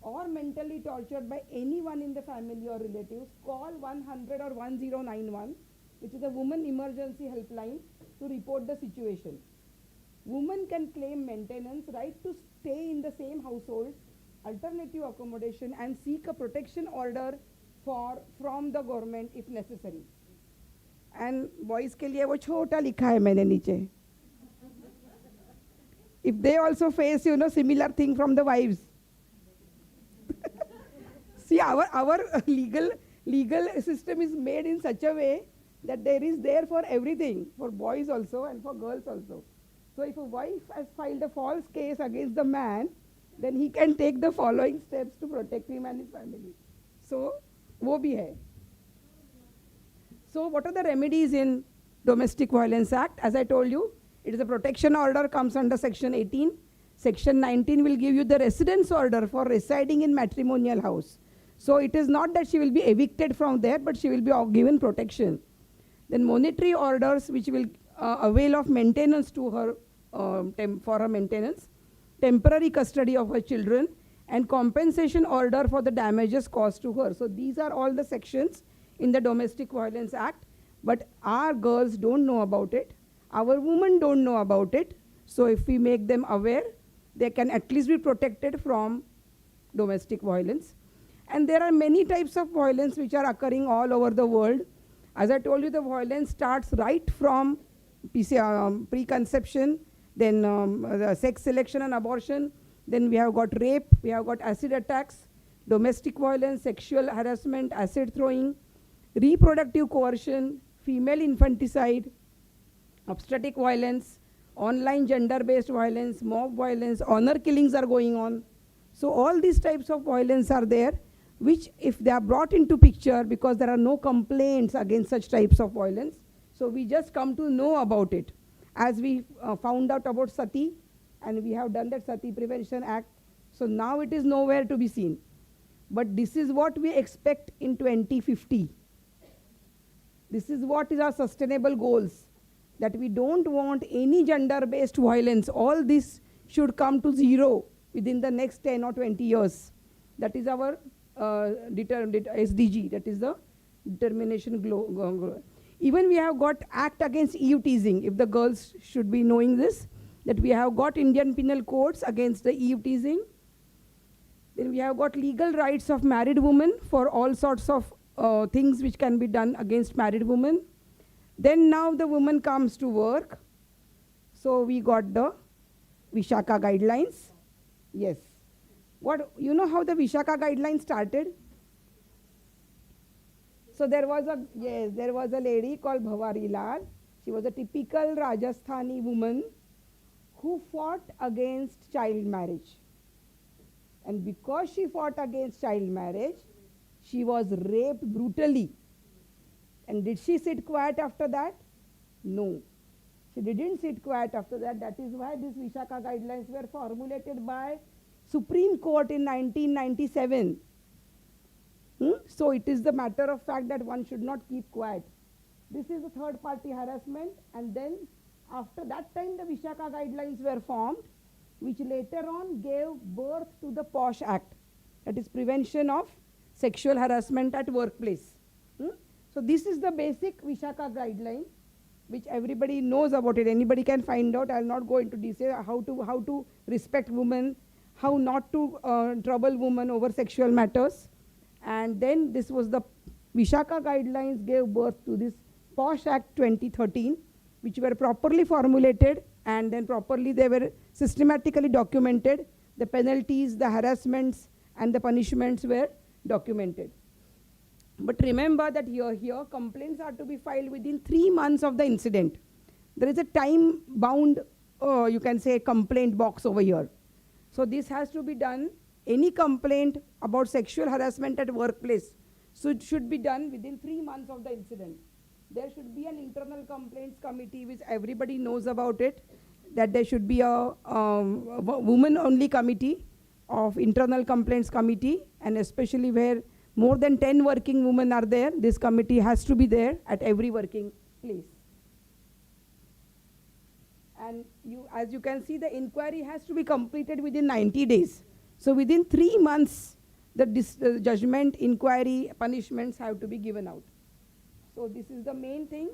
or mentally tortured by anyone in the family or relatives. Call 100 or 1091, which is a woman emergency helpline, to report the situation. Women can claim maintenance, right to stay in the same household, alternative accommodation, and seek a protection order from the government if necessary. And boys के लिए वो छोटा लिखा है मैंने नीचे. if they also face, similar thing from the wives. See, our legal system is made in such a way that there is there for everything, for boys also and for girls also. So if a wife has filed a false case against the man, then he can take the following steps to protect him and his family. So, wo bhi hai. So what are the remedies in Domestic Violence Act? As I told you, it is a protection order, comes under section 18. Section 19 will give you the residence order for residing in matrimonial house. So it is not that she will be evicted from there, but she will be given protection. Then monetary orders which will avail of maintenance to her, for her maintenance, temporary custody of her children, and compensation order for the damages caused to her. So these are all the sections in the Domestic Violence Act, but our girls don't know about it. Our women don't know about it. So if we make them aware, they can at least be protected from domestic violence. And there are many types of violence which are occurring all over the world. As I told you, the violence starts right from preconception, then the sex selection and abortion, then we have got rape, we have got acid attacks, domestic violence, sexual harassment, acid throwing, reproductive coercion, female infanticide, obstetric violence, online gender-based violence, mob violence, honor killings are going on. So all these types of violence are there, which if they are brought into picture, because there are no complaints against such types of violence, so we just come to know about it. As we found out about Sati, and we have done that Sati Prevention Act, so now it is nowhere to be seen. But this is what we expect in 2050. This is what is our sustainable goals, that we don't want any gender-based violence. All this should come to zero within the next 10 or 20 years. That is our SDG, that is the determination goal. Even we have got Act Against EU Teasing, if the girls should be knowing this, that we have got Indian penal codes against the EU teasing. Then we have got legal rights of married women for all sorts of things which can be done against married women. Then now the woman comes to work. So we got the Vishaka guidelines. Yes. You know how the Vishaka guidelines started? So there was a lady called Bhavari Lal. She was a typical Rajasthani woman who fought against child marriage. And because she fought against child marriage, she was raped brutally. And did she sit quiet after that? No. She didn't sit quiet after that. That is why these Vishaka guidelines were formulated by Supreme Court in 1997. So it is the matter of fact that one should not keep quiet. This is a third party harassment, and then after that time the Vishaka guidelines were formed, which later on gave birth to the POSH Act, that is Prevention of Sexual Harassment at Workplace. So this is the basic Vishaka guideline, which everybody knows about it. Anybody can find out. I will not go into detail how to respect women, how not to trouble women over sexual matters. And then this was the Vishaka guidelines gave birth to this POSH Act 2013, which were properly formulated, and then properly they were systematically documented. The penalties, the harassments, and the punishments were documented. But remember that here complaints are to be filed within 3 months of the incident. There is a time bound, you can say, complaint box over here. So this has to be done. Any complaint about sexual harassment at workplace, so it should be done within 3 months of the incident. There should be an internal complaints committee, which everybody knows about it, that there should be a woman-only committee of internal complaints committee, and especially where more than 10 working women are there, this committee has to be there at every working place. And as you can see, the inquiry has to be completed within 90 days. So within 3 months, the judgment, inquiry, punishments have to be given out. So this is the main thing,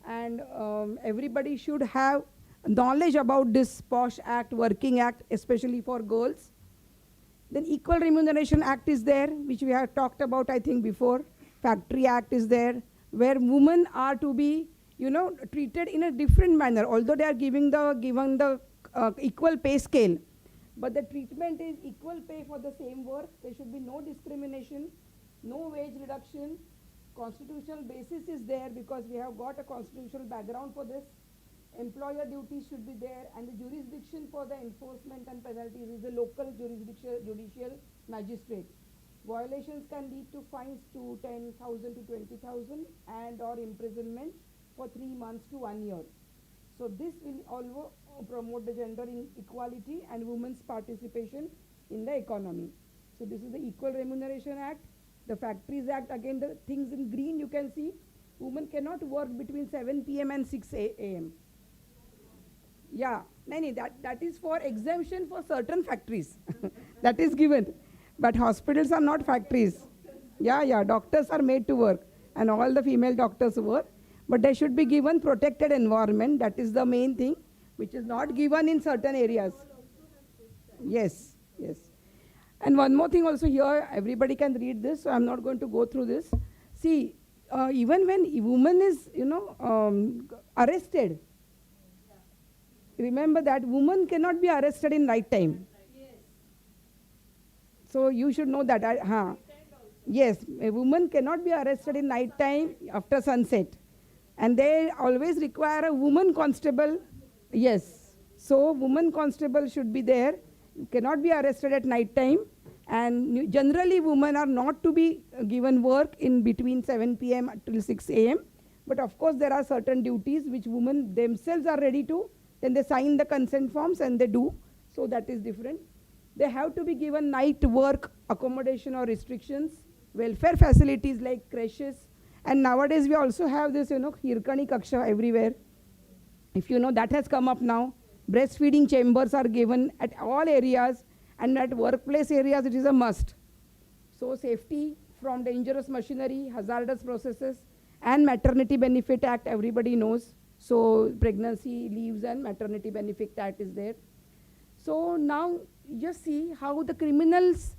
and everybody should have knowledge about this POSH Act, Working Act, especially for girls. Then Equal Remuneration Act is there, which we have talked about, I think, before. Factory Act is there, where women are to be, treated in a different manner. Although they are given the equal pay scale. But the treatment is equal pay for the same work. There should be no discrimination, no wage reduction. Constitutional basis is there because we have got a constitutional background for this. Employer duties should be there, and the jurisdiction for the enforcement and penalties is the local judicial magistrate. Violations can lead to fines to 10,000 to 20,000 and or imprisonment for 3 months to 1 year. So this will also promote the gender equality and women's participation in the economy. So this is the Equal Remuneration Act. The Factories Act, again the things in green you can see, women cannot work between 7 p.m. and 6 a.m. Yeah, that is for exemption for certain factories. That is given. But hospitals are not factories. Yeah, doctors are made to work and all the female doctors work. But they should be given protected environment. That is the main thing, which is not given in certain areas. Yes. And one more thing also here, everybody can read this, so I'm not going to go through this. See, even when a woman is, arrested, remember that woman cannot be arrested in night time. So you should know that. Yes, a woman cannot be arrested in night time after sunset. And they always require a woman constable. Yes. So woman constable should be there. You cannot be arrested at night time. And generally women are not to be given work in between 7 p.m. till 6 a.m. But of course there are certain duties which women themselves are ready to. Then they sign the consent forms and they do. So that is different. They have to be given night work accommodation or restrictions, welfare facilities like creches. And nowadays we also have this, Hirkani Kaksha everywhere. If you know, that has come up now. Breastfeeding chambers are given at all areas, and at workplace areas it is a must. So safety from dangerous machinery, hazardous processes, and Maternity Benefit Act everybody knows. So pregnancy leaves and Maternity Benefit Act is there. So now just see how the Criminals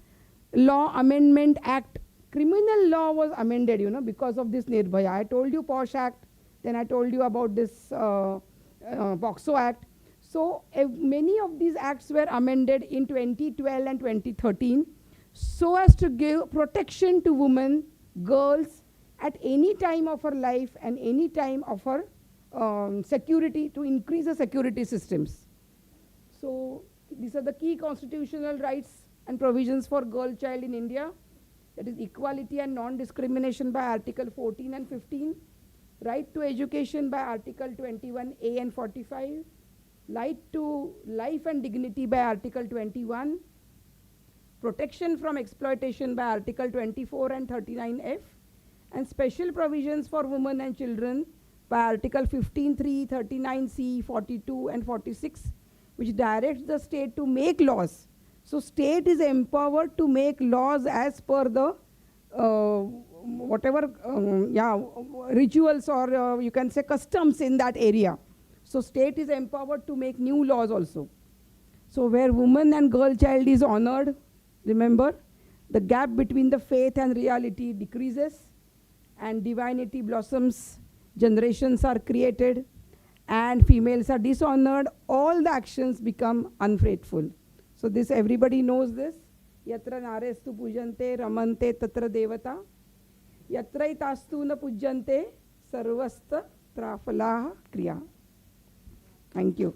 Law Amendment Act, criminal law was amended, because of this Nirbhaya. I told you POSH Act, then I told you about this POXO Act. So many of these acts were amended in 2012 and 2013 so as to give protection to women, girls at any time of her life and any time of her security, to increase the security systems. So these are the key constitutional rights and provisions for girl child in India. That is equality and non-discrimination by Article 14 and 15, right to education by Article 21A and 45, right to life and dignity by Article 21, protection from exploitation by Article 24 and 39F, and special provisions for women and children by Article 15(3), 39C, 42 and 46, which directs the state to make laws. So state is empowered to make laws as per the rituals or you can say customs in that area. So state is empowered to make new laws also. So where woman and girl child is honored, remember, the gap between the faith and reality decreases and divinity blossoms, generations are created, and females are dishonored, all the actions become unfaithful. So this everybody knows this. Yatra narestu pujante ramante tatra devata. Yatra itastu na pujante sarvasta trafalah kriya. Thank you.